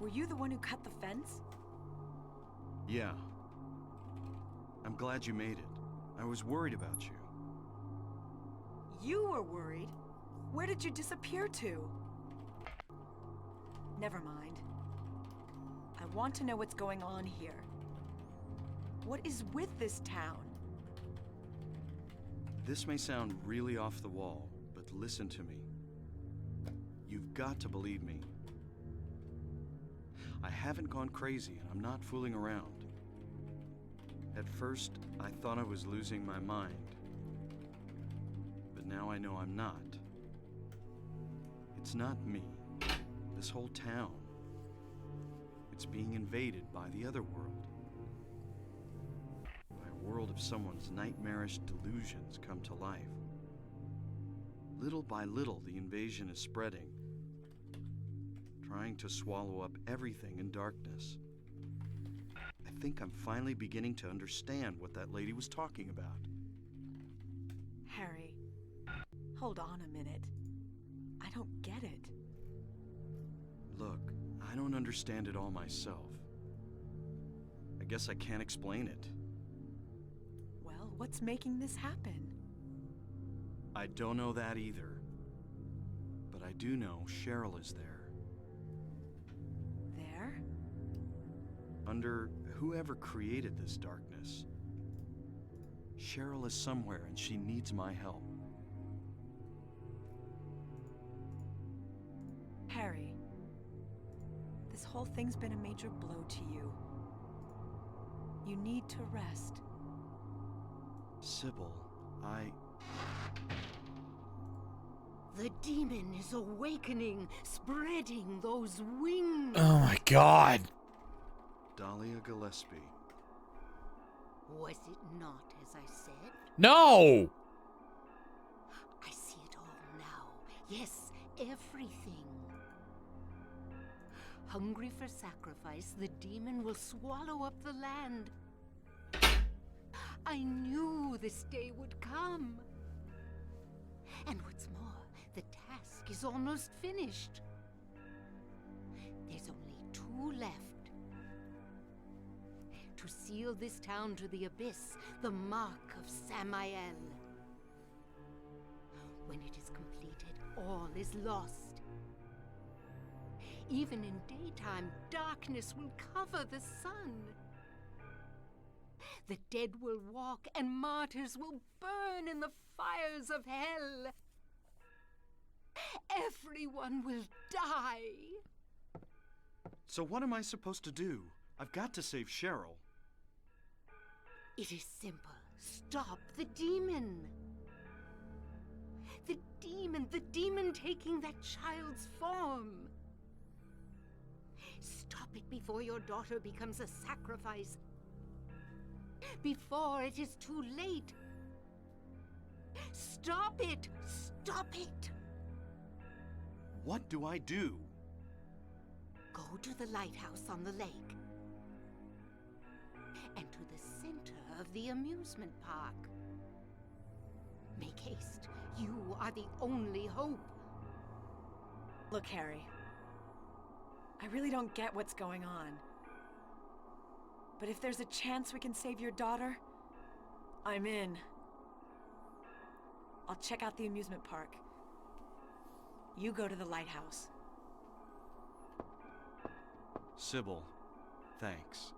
Were you the one who cut the fence? Yeah. I'm glad you made it. I was worried about you. You were worried? Where did you disappear to? Never mind. I want to know what's going on here. What is with this town? This may sound really off the wall, but listen to me. You've got to believe me. I haven't gone crazy, and I'm not fooling around. At first, I thought I was losing my mind. But now I know I'm not. It's not me. This whole town. It's being invaded by the other world. By a world of someone's nightmarish delusions come to life. Little by little, the invasion is spreading, trying to swallow up everything in darkness. I think I'm finally beginning to understand what that lady was talking about. Harry, hold on a minute. I don't get it. Look, I don't understand it all myself. I guess I can't explain it. Well, what's making this happen? I don't know that either. But I do know Cheryl is there. There? Under whoever created this darkness. Cheryl is somewhere and she needs my help. Harry, this whole thing's been a major blow to you. You need to rest. Sybil, The demon is awakening, spreading those wings. Oh my god. Dahlia Gillespie. Was it not as I said? No! I see it all now. Yes, everything. Hungry for sacrifice, the demon will swallow up the land. I knew this day would come. And what's more, the task is almost finished. There's only 2 left. To seal this town to the abyss, the mark of Samael. When it is completed, all is lost. Even in daytime, darkness will cover the sun. The dead will walk, and martyrs will burn in the fires of hell. Everyone will die. So what am I supposed to do? I've got to save Cheryl. It is simple. Stop the demon. The demon taking that child's form. Stop it before your daughter becomes a sacrifice. Before it is too late. Stop it! Stop it! What do I do? Go to the lighthouse on the lake. And to the center of the amusement park. Make haste. You are the only hope. Look, Harry. I really don't get what's going on. But if there's a chance we can save your daughter, I'm in. I'll check out the amusement park. You go to the lighthouse. Sybil, thanks.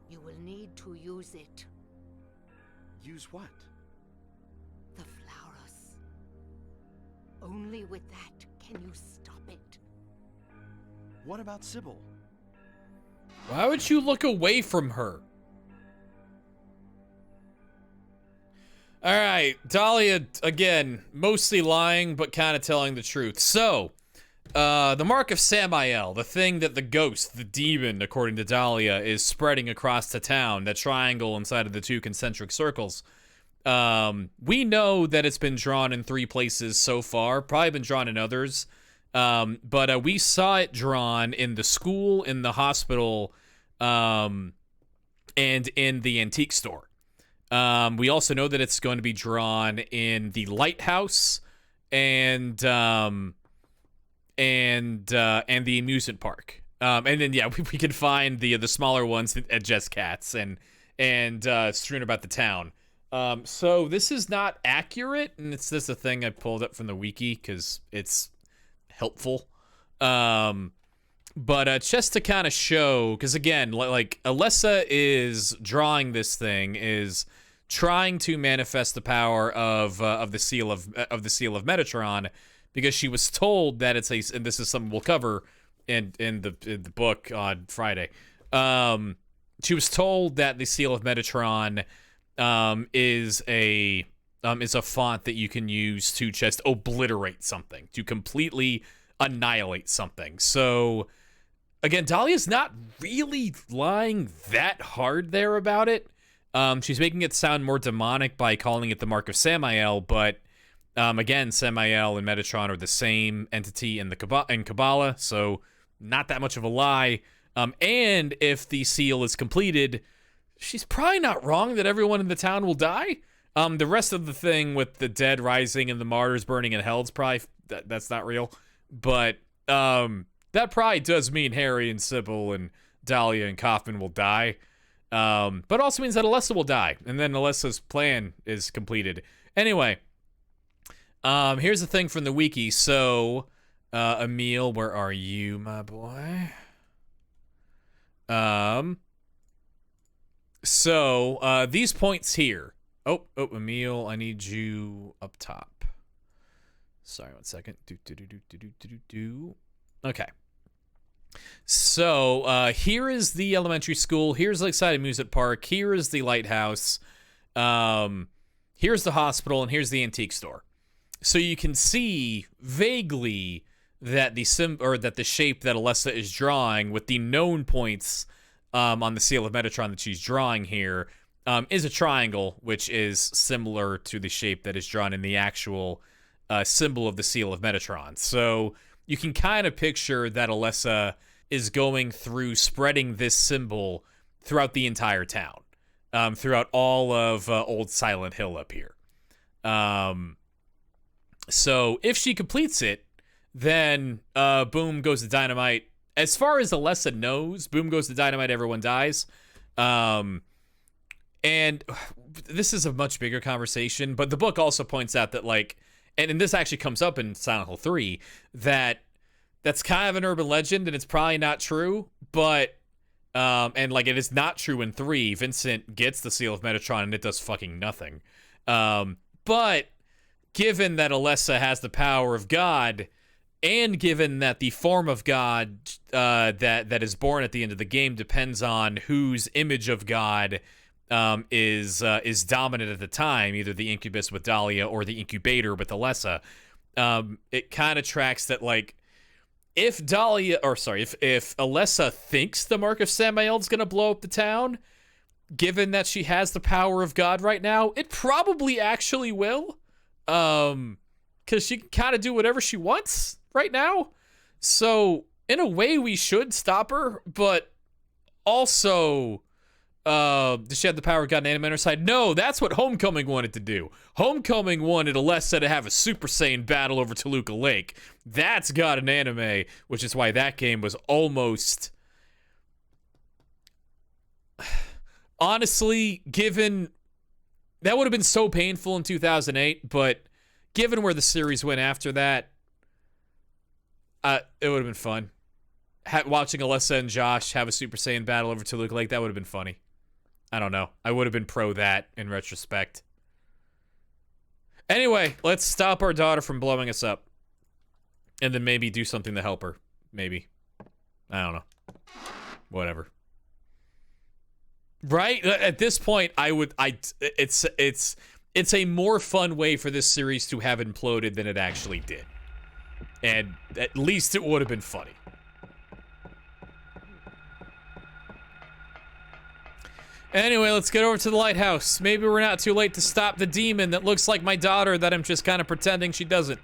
You will need to use it. Use what? The flowers. Only with that can you stop it. What about Sybil? Why would you look away from her? Alright, Dahlia, again, mostly lying, but kind of telling the truth. So, the Mark of Samael, the thing that the ghost, the demon, according to Dahlia, is spreading across the town, that triangle inside of the 2 concentric circles. We know that it's been drawn in 3 places so far, probably been drawn in others. But we saw it drawn in the school, in the hospital, and in the antique store. We also know that it's going to be drawn in the lighthouse and the amusement park. And then we can find the smaller ones at Just Cats and strewn about the town. So this is not accurate, and it's just a thing I pulled up from the wiki because it's helpful. But just to kind of show, because again, like Alessa is drawing this thing, is trying to manifest the power of the seal of Metatron, because she was told that it's and this is something we'll cover in the book on Friday. She was told that the seal of Metatron is a font that you can use to just obliterate something, to completely annihilate something. So again, Dahlia's not really lying that hard there about it. She's making it sound more demonic by calling it the Mark of Samael, but again, Samael and Metatron are the same entity in Kabbalah, so not that much of a lie. And if the seal is completed, she's probably not wrong that everyone in the town will die. The rest of the thing with the dead rising and the martyrs burning in hell is probably that's not real. But that probably does mean Harry and Sybil and Dahlia and Kaufman will die. But also means that Alessa will die, and then Alessa's plan is completed. Anyway, here's the thing from the wiki. So, Emil, where are you, my boy? So, these points here. Oh, Emil, I need you up top. Sorry, 1 second. Okay. So, here is the elementary school. Here's Lakeside Amusement Park. Here is the lighthouse. Here's the hospital, and here's the antique store. So you can see vaguely that the shape that Alessa is drawing with the known points on the seal of Metatron that she's drawing here is a triangle, which is similar to the shape that is drawn in the actual symbol of the seal of Metatron. So you can kind of picture that Alessa is going through spreading this symbol throughout the entire town, throughout all of Old Silent Hill up here. So if she completes it, then boom goes the dynamite. As far as Alessa knows, boom goes the dynamite, everyone dies. And this is a much bigger conversation, but the book also points out that, like, and this actually comes up in Silent Hill 3, that's kind of an urban legend, and it's probably not true, but, and, like, it is not true in 3. Vincent gets the seal of Metatron, and it does fucking nothing. But given that Alessa has the power of God, and given that the form of God that is born at the end of the game depends on whose image of God is dominant at the time, either the incubus with Dahlia or the incubator with Alessa, it kind of tracks that, like, if Alessa thinks the Mark of Samael is going to blow up the town, given that she has the power of God right now, it probably actually will. Because she can kind of do whatever she wants right now. So, in a way, we should stop her, but also, does she have the power of God and anime on her side? No, that's what Homecoming wanted to do. Homecoming wanted Alessa to have a Super Saiyan battle over Toluca Lake. That's God and anime, which is why that game was almost... Honestly, given... That would have been so painful in 2008, but given where the series went after that, it would have been fun. Watching Alessa and Josh have a Super Saiyan battle over Toluca Lake, that would have been funny. I don't know. I would have been pro that in retrospect. Anyway, let's stop our daughter from blowing us up. And then maybe do something to help her. Maybe. I don't know. Whatever. Right? At this point, it's a more fun way for this series to have imploded than it actually did. And at least it would have been funny. Anyway, let's get over to the lighthouse. Maybe we're not too late to stop the demon that looks like my daughter that I'm just kind of pretending she doesn't.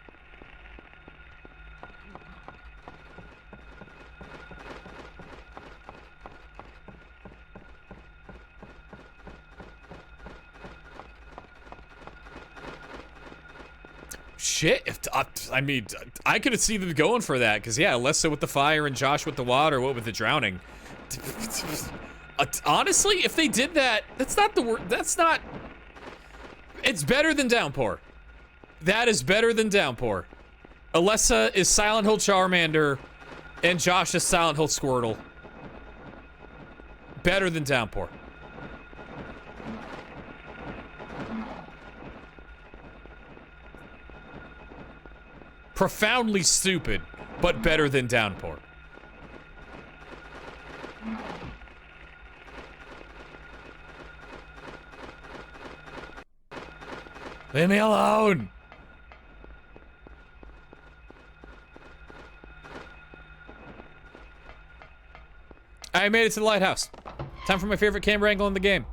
Shit, I mean, I could see them going for that, because yeah, Alessa with the fire and Josh with the water, what with the drowning. Honestly, if they did that, that's not the word, that's not, it's better than Downpour. That is better than Downpour. Alessa is Silent Hill Charmander, and Josh is Silent Hill Squirtle. Better than Downpour. Profoundly stupid, but better than Downpour. Leave me alone! I made it to the lighthouse. Time for my favorite camera angle in the game.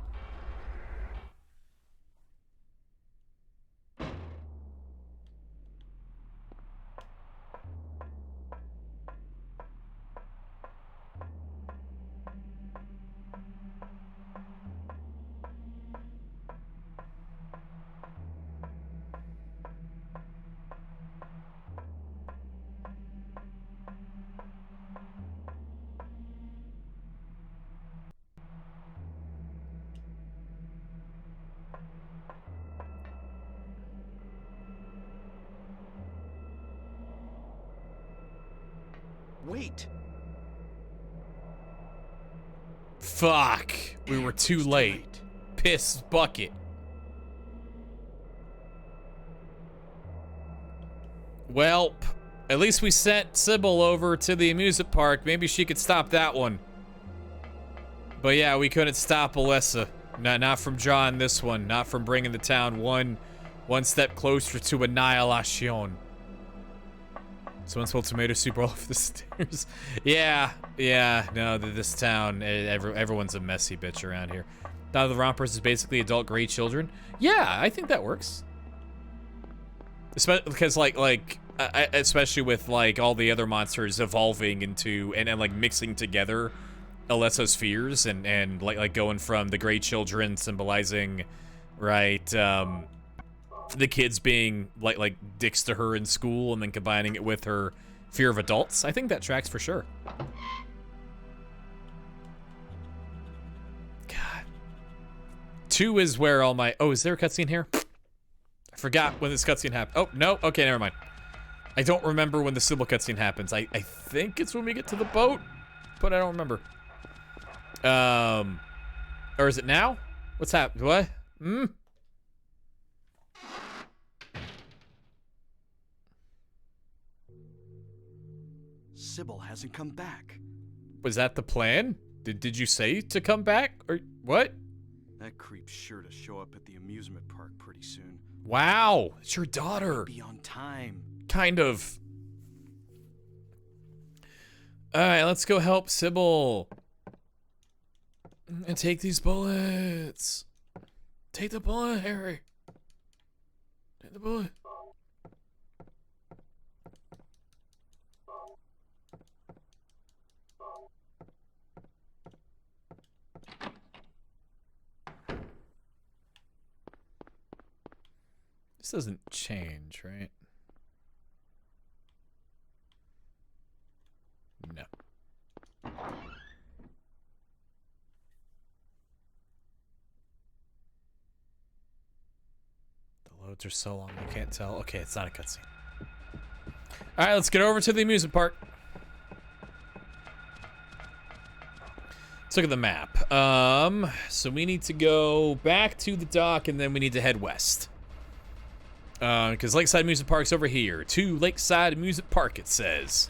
Wait. Fuck. We were too late. Piss bucket. Well, at least we sent Sybil over to the amusement park. Maybe she could stop that one. But yeah, we couldn't stop Alessa. Not from John this one. Not from bringing the town one step closer to annihilation. Someone spilled tomato soup all over the stairs. Yeah, no, this town, everyone's a messy bitch around here. Now the Rompers is basically adult gray children. Yeah, I think that works. Especially because especially with like all the other monsters evolving into and like mixing together Alessa's fears and like going from the gray children symbolizing, right, the kids being like dicks to her in school and then combining it with her fear of adults. I think that tracks for sure. God. 2 is where all my... Oh, is there a cutscene here? I forgot when this cutscene happened. Oh, no. Okay, never mind. I don't remember when the Sybil cutscene happens. I think it's when we get to the boat, but I don't remember. Or is it now? What's happening? What? Sybil hasn't come back. Was that the plan? Did you say to come back? Or what? That creep's sure to show up at the amusement park pretty soon. Wow, it's your daughter. Be on time. Kind of. Alright, let's go help Sybil. And take these bullets. Take the bullet, Harry. Take the bullet. This doesn't change, right? No. The loads are so long, I can't tell. Okay, it's not a cutscene. All right, let's get over to the amusement park. Let's look at the map. So we need to go back to the dock and then we need to head west. Because Lakeside Amusement Park's over here. To Lakeside Amusement Park, it says.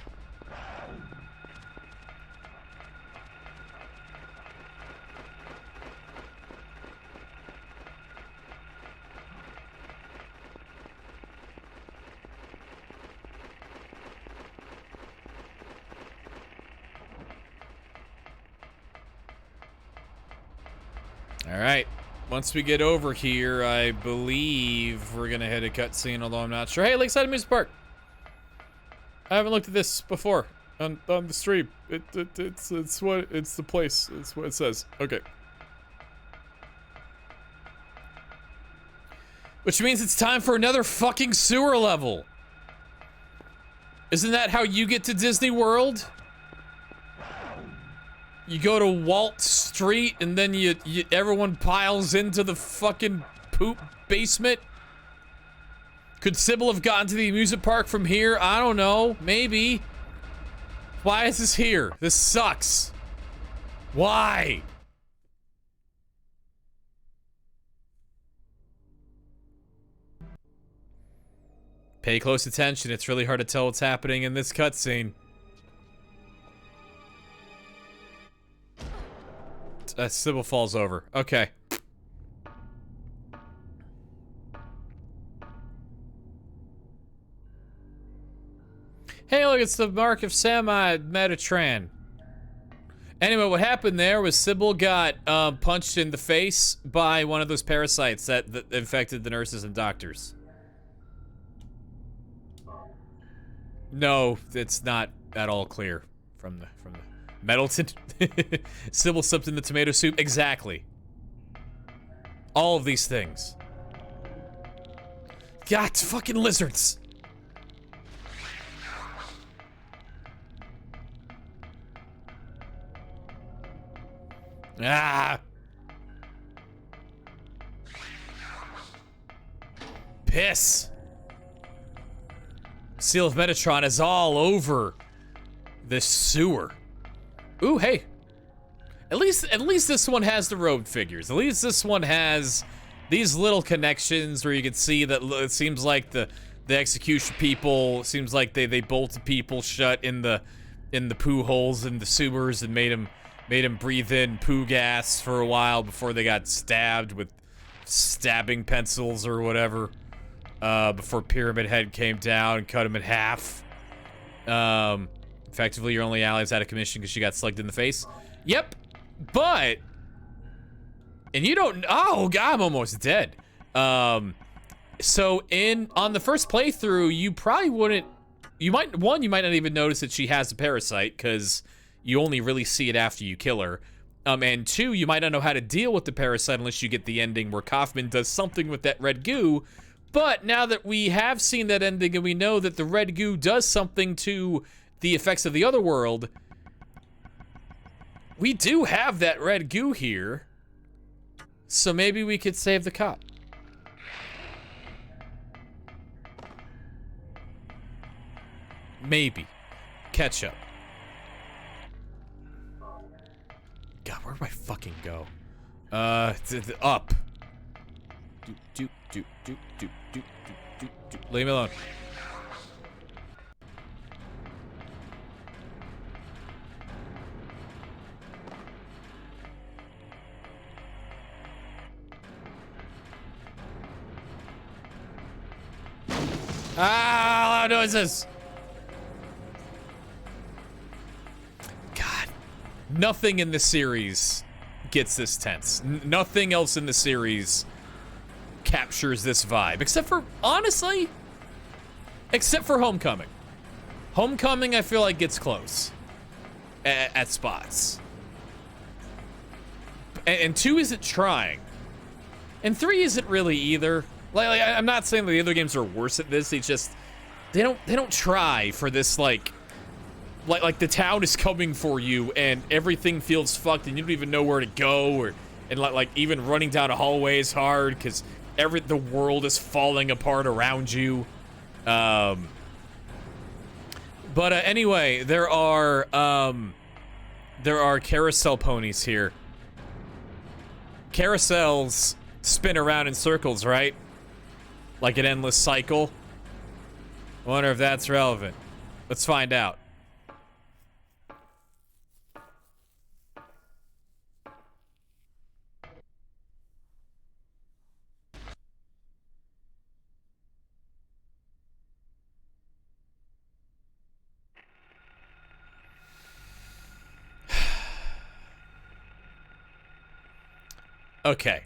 All right. Once we get over here, I believe we're gonna hit a cutscene, although I'm not sure. Hey, Lakeside Amusement Park. I haven't looked at this before on the stream. It's the place. It's what it says. Okay. Which means it's time for another fucking sewer level. Isn't that how you get to Disney World? You go to Walt Street and then everyone piles into the fucking poop basement? Could Sybil have gotten to the amusement park from here? I don't know. Maybe. Why is this here? This sucks. Why? Pay close attention. It's really hard to tell what's happening in this cutscene. Sybil falls over. Okay. Hey, look, it's the mark of Samite Metatran. Anyway, what happened there was Sybil got punched in the face by one of those parasites that infected the nurses and doctors. No, it's not at all clear from the Middleton. Sybil slipped in the tomato soup. Exactly. All of these things. God, fucking lizards. Ah. Piss. Seal of Metatron is all over this sewer. Ooh, hey. At least this one has the robed figures. At least this one has these little connections where you can see that it seems like the execution people seems like they bolted people shut in the poo holes in the sewers and made them breathe in poo gas for a while before they got stabbed with stabbing pencils or whatever. Before Pyramid Head came down and cut him in half. Effectively, your only ally is out of commission because she got slugged in the face. Yep, but... And you don't... Oh, God, I'm almost dead. So, on the first playthrough, you probably wouldn't... You might not even notice that she has a parasite, because you only really see it after you kill her. And 2, you might not know how to deal with the parasite unless you get the ending where Kaufman does something with that red goo. But now that we have seen that ending and we know that the red goo does something to the effects of the other world, we do have that red goo here. So maybe we could save the cop. Maybe. Ketchup. God, where do I fucking go? Up. Leave me alone. Ah, loud noises. God, nothing in the series gets this tense. Nothing else in the series captures this vibe, except for, honestly, except for Homecoming. Homecoming, I feel like, gets close at spots. And 2 isn't trying. And 3 isn't really either. Like, I'm not saying that the other games are worse at this. They just, they don't try for this, like the town is coming for you and everything feels fucked and you don't even know where to go, and like even running down a hallway is hard because the world is falling apart around you. Anyway, there are carousel ponies here. Carousels spin around in circles, right? Like an endless cycle. I wonder if that's relevant. Let's find out. Okay.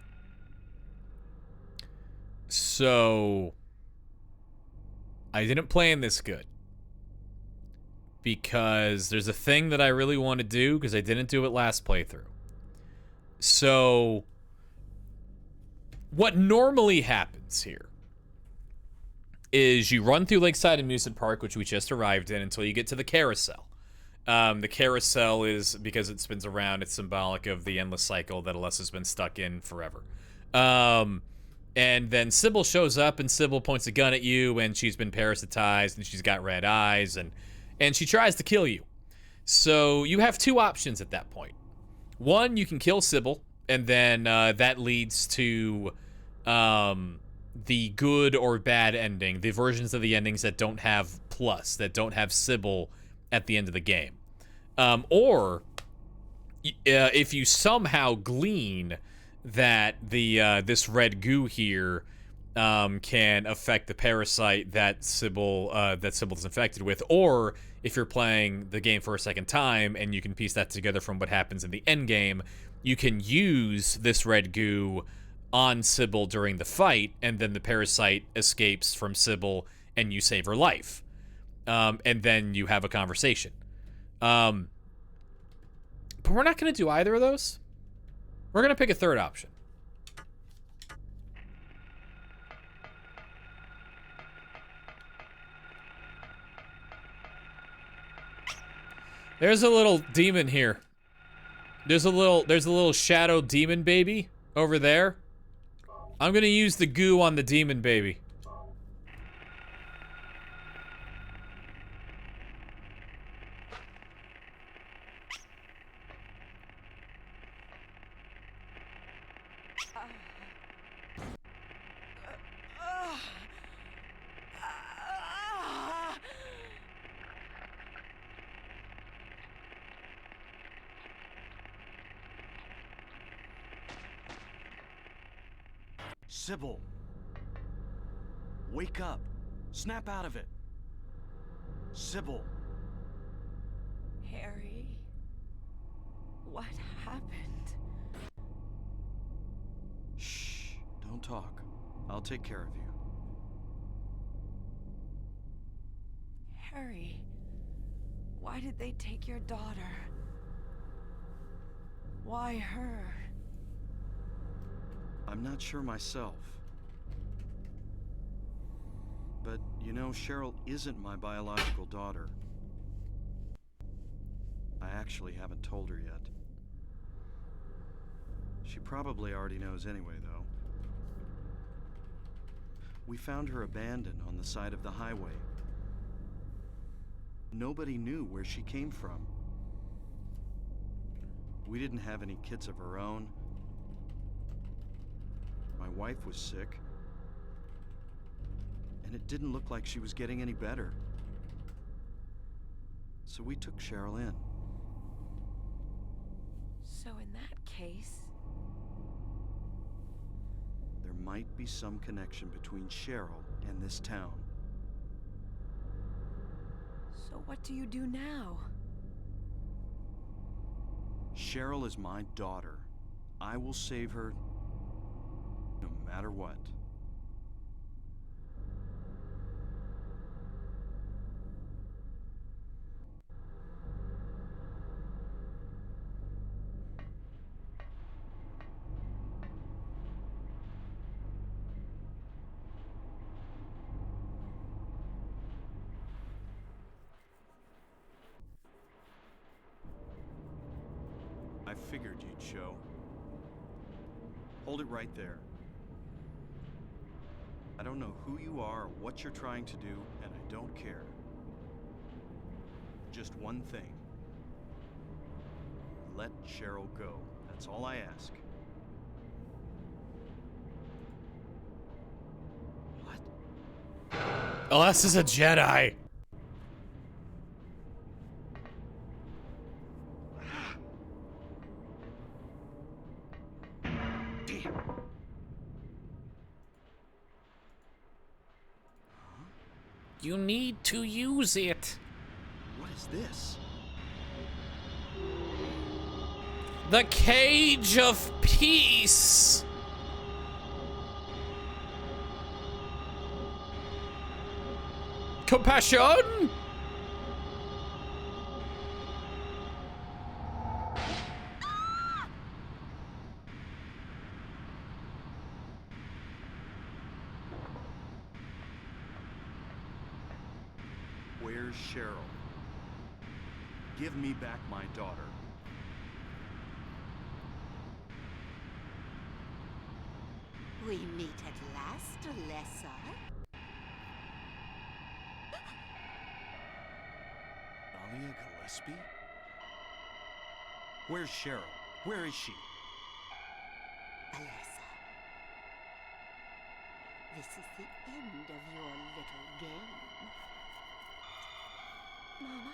So I didn't plan this good because there's a thing that I really want to do because I didn't do it last playthrough. So what normally happens here is you run through Lakeside Amusement Park, which we just arrived in, until you get to the carousel. The carousel is, because it spins around, it's symbolic of the endless cycle that Alessa's been stuck in forever. And then Sybil shows up, and Sybil points a gun at you, and she's been parasitized, and she's got red eyes, and she tries to kill you. So you have two options at that point. One, you can kill Sybil, and then that leads to the good or bad ending, the versions of the endings that don't have plus, that don't have Sybil at the end of the game. Or if you somehow glean that this red goo here can affect the parasite that Sybil's infected with, or if you're playing the game for a second time and you can piece that together from what happens in the end game, you can use this red goo on Sybil during the fight, and then the parasite escapes from Sybil and you save her life. And then you have a conversation. But we're not going to do either of those. We're going to pick a third option. There's a little demon here. There's a little shadow demon baby over there. I'm going to use the goo on the demon baby. Sybil! Wake up! Snap out of it! Sybil! Harry, what happened? Shh! Don't talk. I'll take care of you. Harry, why did they take your daughter? Why her? I'm not sure myself. But, you know, Cheryl isn't my biological daughter. I actually haven't told her yet. She probably already knows anyway, though. We found her abandoned on the side of the highway. Nobody knew where she came from. We didn't have any kids of our own. My wife was sick, and it didn't look like she was getting any better. So we took Cheryl in. So in that case... There might be some connection between Cheryl and this town. So what do you do now? Cheryl is my daughter. I will save her no matter what. I figured you'd show. Hold it right there. I don't know who you are or what you're trying to do, and I don't care. Just one thing. Let Cheryl go. That's all I ask. What? Alessa's a Jedi. Damn. You need to use it. What is this? The Cage of Peace. Compassion? Where's Cheryl? Give me back my daughter. We meet at last, Alessa. Dahlia Gillespie? Where's Cheryl? Where is she? Alessa. This is the end of your little game. Mama?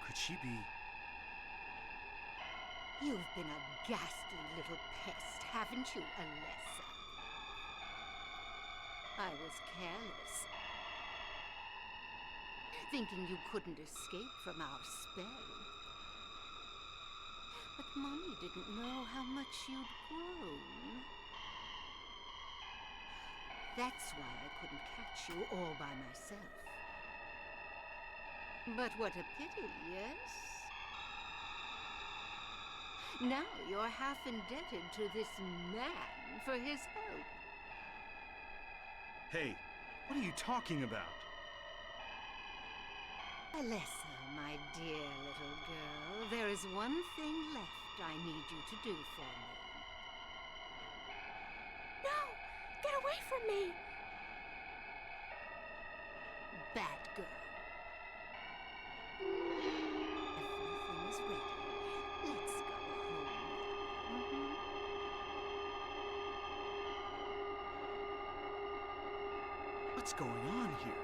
Could she be... You've been a ghastly little pest, haven't you, Alessa? I was careless, thinking you couldn't escape from our spell. But Mommy didn't know how much you'd grown. That's why I couldn't catch you all by myself. But what a pity, yes? Now you're half indebted to this man for his help. Hey, what are you talking about? Alessa, my dear little girl, there is one thing left I need you to do for me. No! Get away from me! Bad girl. Everything is ready. Let's go home. What's going on here?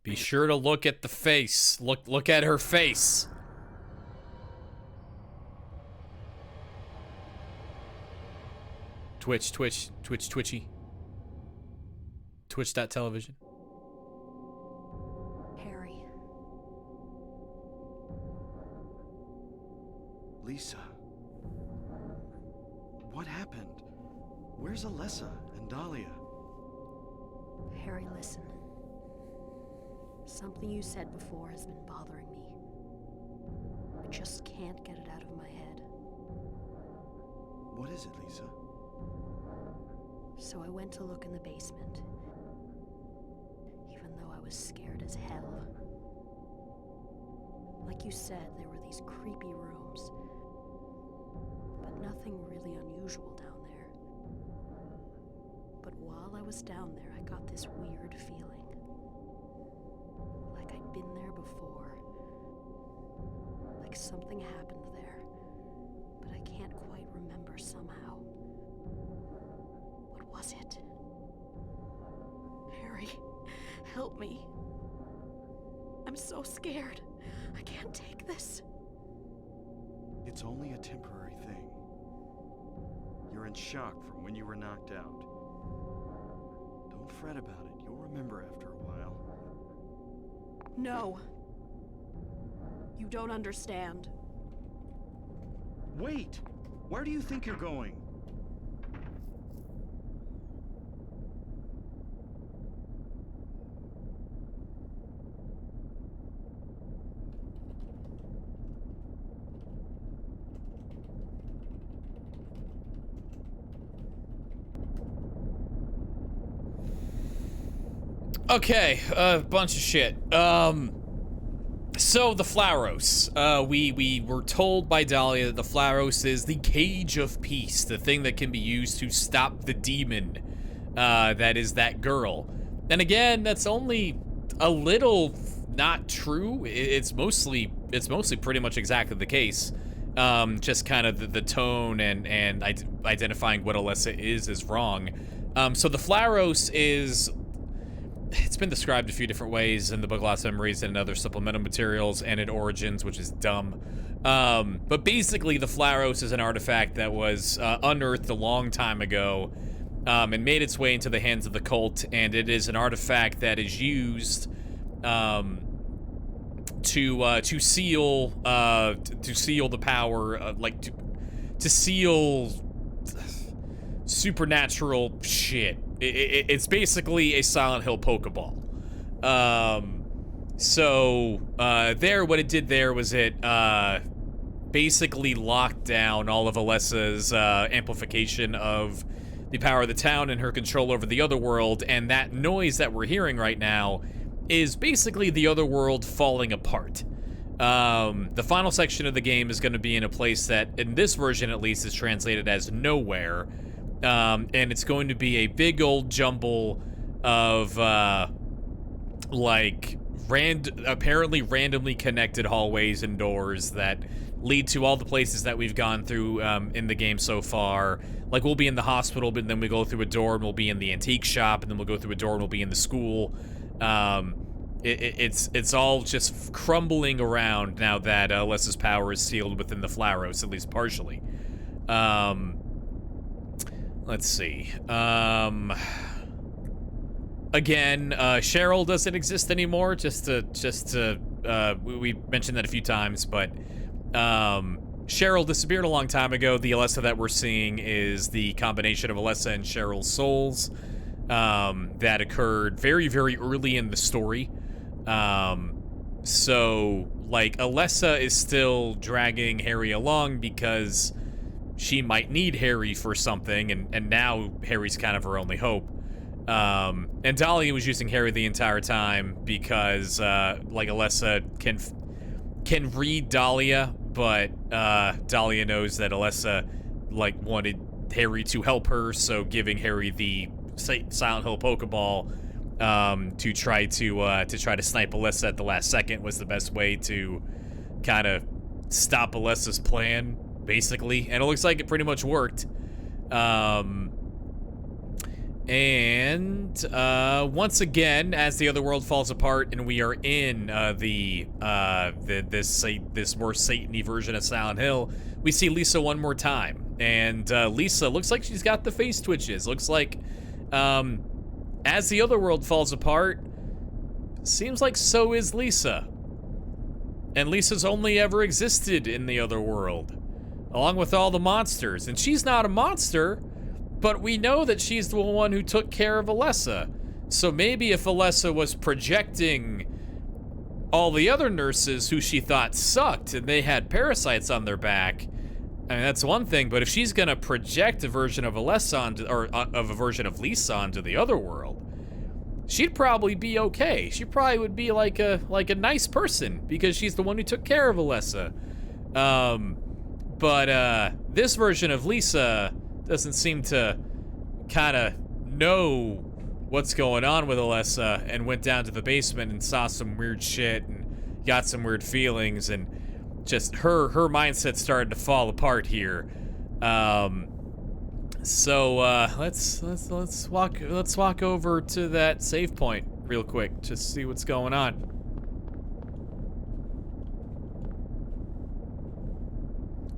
Be sure to look at the face. Look at her face. Twitchy. Twitch.television. Harry. Lisa. What happened? Where's Alessa and Dahlia? Harry, listen. Something you said before has been bothering me. I just can't get it out of my head. What is it, Lisa? So I went to look in the basement, even though I was scared as hell. Like you said, there were these creepy rooms, but nothing really unusual down there. But while I was down there, I got this weird feeling. Like I'd been there before. Like something happened there, but I can't quite remember somehow. What was it? Harry, help me. I'm so scared. I can't take this. It's only a temporary thing. You're in shock from when you were knocked out. Don't fret about it. You'll remember after a while. No. You don't understand. Wait! Where do you think you're going? Okay, a bunch of shit. So the Flauros. We were told by Dahlia that the Flauros is the Cage of Peace, the thing that can be used to stop the demon, that is that girl. And again, that's only a little not true. It's mostly pretty much exactly the case. Just kind of the tone and identifying what Alessa is wrong. So the Flauros is... It's been described a few different ways in the book Lost Memories and in other supplemental materials and in Origins, which is dumb. But basically, the Flaros is an artifact that was unearthed a long time ago, and made its way into the hands of the cult, and it is an artifact that is used to seal the power, to seal supernatural shit. It's basically a Silent Hill Pokeball. What it did there was it basically locked down all of Alessa's amplification of the power of the town and her control over the other world, and that noise that we're hearing right now is basically the other world falling apart. The final section of the game is going to be in a place that, in this version at least, is translated as nowhere, and it's going to be a big old jumble of apparently randomly connected hallways and doors that lead to all the places that we've gone through in the game so far. Like, we'll be in the hospital, but then we go through a door and we'll be in the antique shop, and then we'll go through a door and we'll be in the school. It's all just crumbling around now that Alessa's power is sealed within the Flaros, at least partially. Let's see. Again, Cheryl doesn't exist anymore. We mentioned that a few times, but Cheryl disappeared a long time ago. The Alessa that we're seeing is the combination of Alessa and Cheryl's souls that occurred very, very early in the story. So, like, Alessa is still dragging Harry along because she might need Harry for something, and now Harry's kind of her only hope. And Dahlia was using Harry the entire time because, like, Alessa can read Dahlia, but, Dahlia knows that Alessa, like, wanted Harry to help her, so giving Harry the Silent Hill Pokeball, to try to snipe Alessa at the last second was the best way to kind of stop Alessa's plan, basically. And it looks like it pretty much worked. Once again, as the other world falls apart and we are in this more Satan-y version of Silent Hill, we see Lisa one more time. And Lisa looks like she's got the face twitches. Looks like as the other world falls apart, seems like so is Lisa. And Lisa's only ever existed in the other world, along with all the monsters. And she's not a monster, but we know that she's the one who took care of Alessa. So maybe if Alessa was projecting all the other nurses who she thought sucked and they had parasites on their back, I mean, that's one thing, but if she's gonna project a version of Alessa of a version of Lisa onto the other world, she'd probably be okay. She probably would be like a nice person because she's the one who took care of Alessa. But this version of Lisa doesn't seem to kind of know what's going on with Alessa and went down to the basement and saw some weird shit and got some weird feelings, and just her mindset started to fall apart here. Let's walk over to that save point real quick, just see what's going on.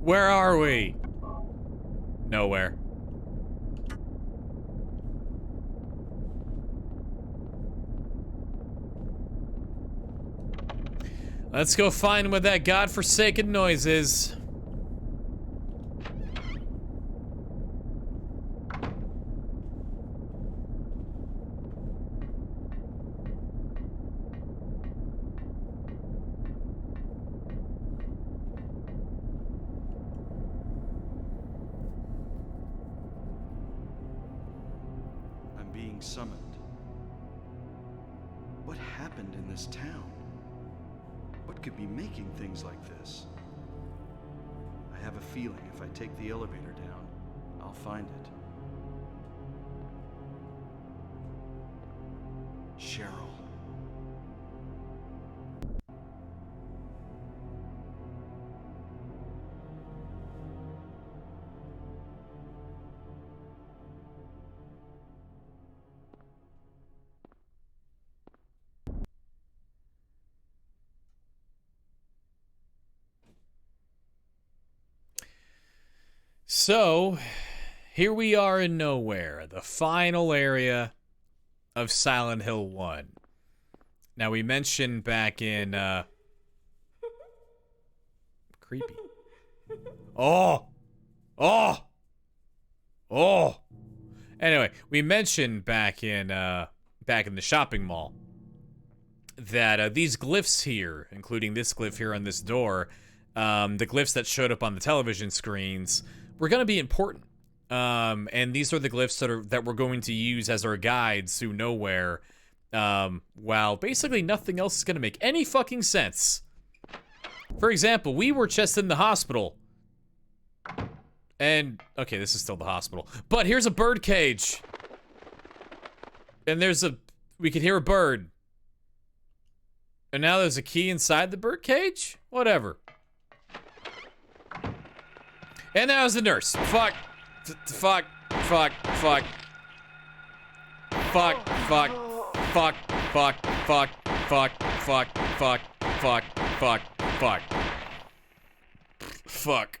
Where are we? Nowhere. Let's go find what that godforsaken noise is. I'm being summoned. What happened in this town? What could be making things like this? I have a feeling if I take the elevator down, I'll find it. Cheryl. So, here we are in Nowhere, the final area of Silent Hill 1. Now, we mentioned back in, creepy. Oh! Anyway, we mentioned back in the shopping mall that these glyphs here, including this glyph here on this door, the glyphs that showed up on the television screens, were going to be important. And these are the glyphs that we're going to use as our guides through Nowhere, while basically nothing else is going to make any fucking sense. For example, we were just in the hospital. And, okay, this is still the hospital. But here's a bird cage. And we could hear a bird. And now there's a key inside the bird cage? Whatever. And that was the nurse. Fuck. Fuck. Fuck. Fuck. Fuck. Fuck. Fuck. Fuck. Fuck. Fuck. Fuck. Fuck. Fuck. Fuck. Fuck. Fuck.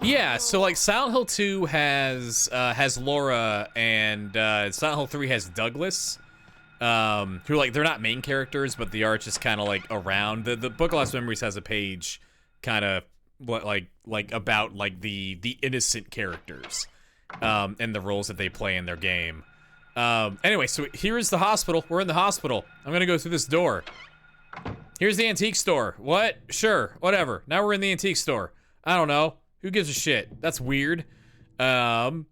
Yeah, so like Silent Hill 2 has Laura, and Silent Hill 3 has Douglas, who like they're not main characters, but they are just kind of like around. The Book of Lost Memories has a page kind of like about like the innocent characters, and the roles that they play in their game. Anyway, so here's the hospital. We're in the hospital. I'm gonna go through this door. Here's the antique store. What? Sure, whatever. Now we're in the antique store. I don't know. Who gives a shit? That's weird. So,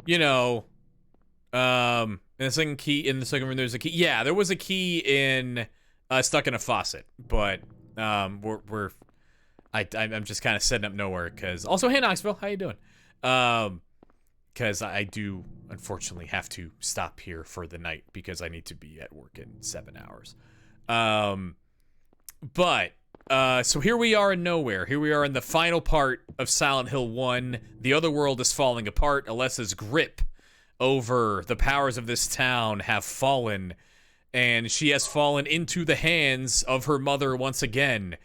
you know, in the second room, there's a key. Yeah, there was a key stuck in a faucet, but, I'm just kind of setting up Nowhere, because, also, hey, Knoxville, how you doing? Because I do, unfortunately, have to stop here for the night, because I need to be at work in 7 hours. So here we are in Nowhere. Here we are in the final part of Silent Hill 1. The other world is falling apart. Alessa's grip over the powers of this town have fallen, and she has fallen into the hands of her mother once again.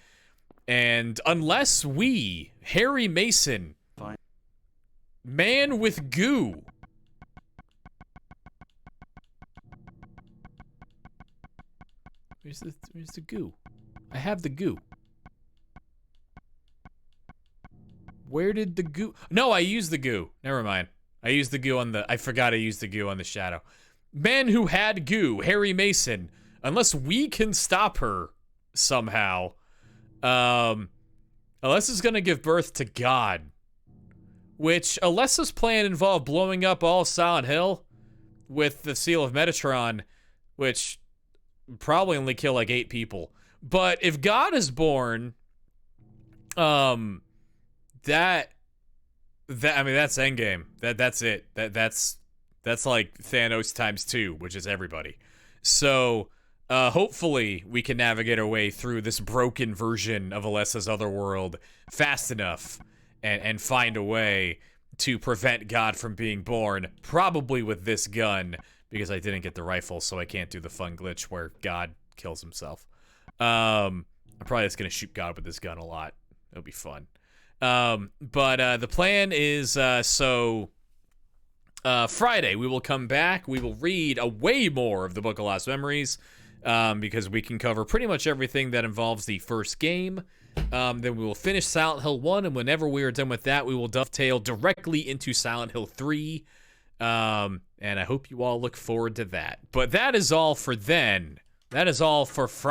And unless we, Harry Mason, man with goo, where's the goo? I have the goo. Where did the goo? No, I used the goo. Never mind. I used the goo I forgot I used the goo on the shadow. Man who had goo, Harry Mason. Unless we can stop her somehow. Alessa's gonna give birth to God. Which, Alessa's plan involved blowing up all Silent Hill with the Seal of Metatron, which probably only kill like 8 people. But if God is born, I mean, that's Endgame. That's it. That's like Thanos times 2, which is everybody. So, hopefully we can navigate our way through this broken version of Alessa's Otherworld fast enough and find a way to prevent God from being born, probably with this gun, because I didn't get the rifle, so I can't do the fun glitch where God kills himself. I'm probably just gonna shoot God with this gun a lot. It'll be fun. But the plan is, Friday we will come back. We will read way more of the Book of Lost Memories, because we can cover pretty much everything that involves the first game. Then we will finish Silent Hill 1, and whenever we are done with that, we will dovetail directly into Silent Hill 3. And I hope you all look forward to that. But that is all for then. That is all for Friday.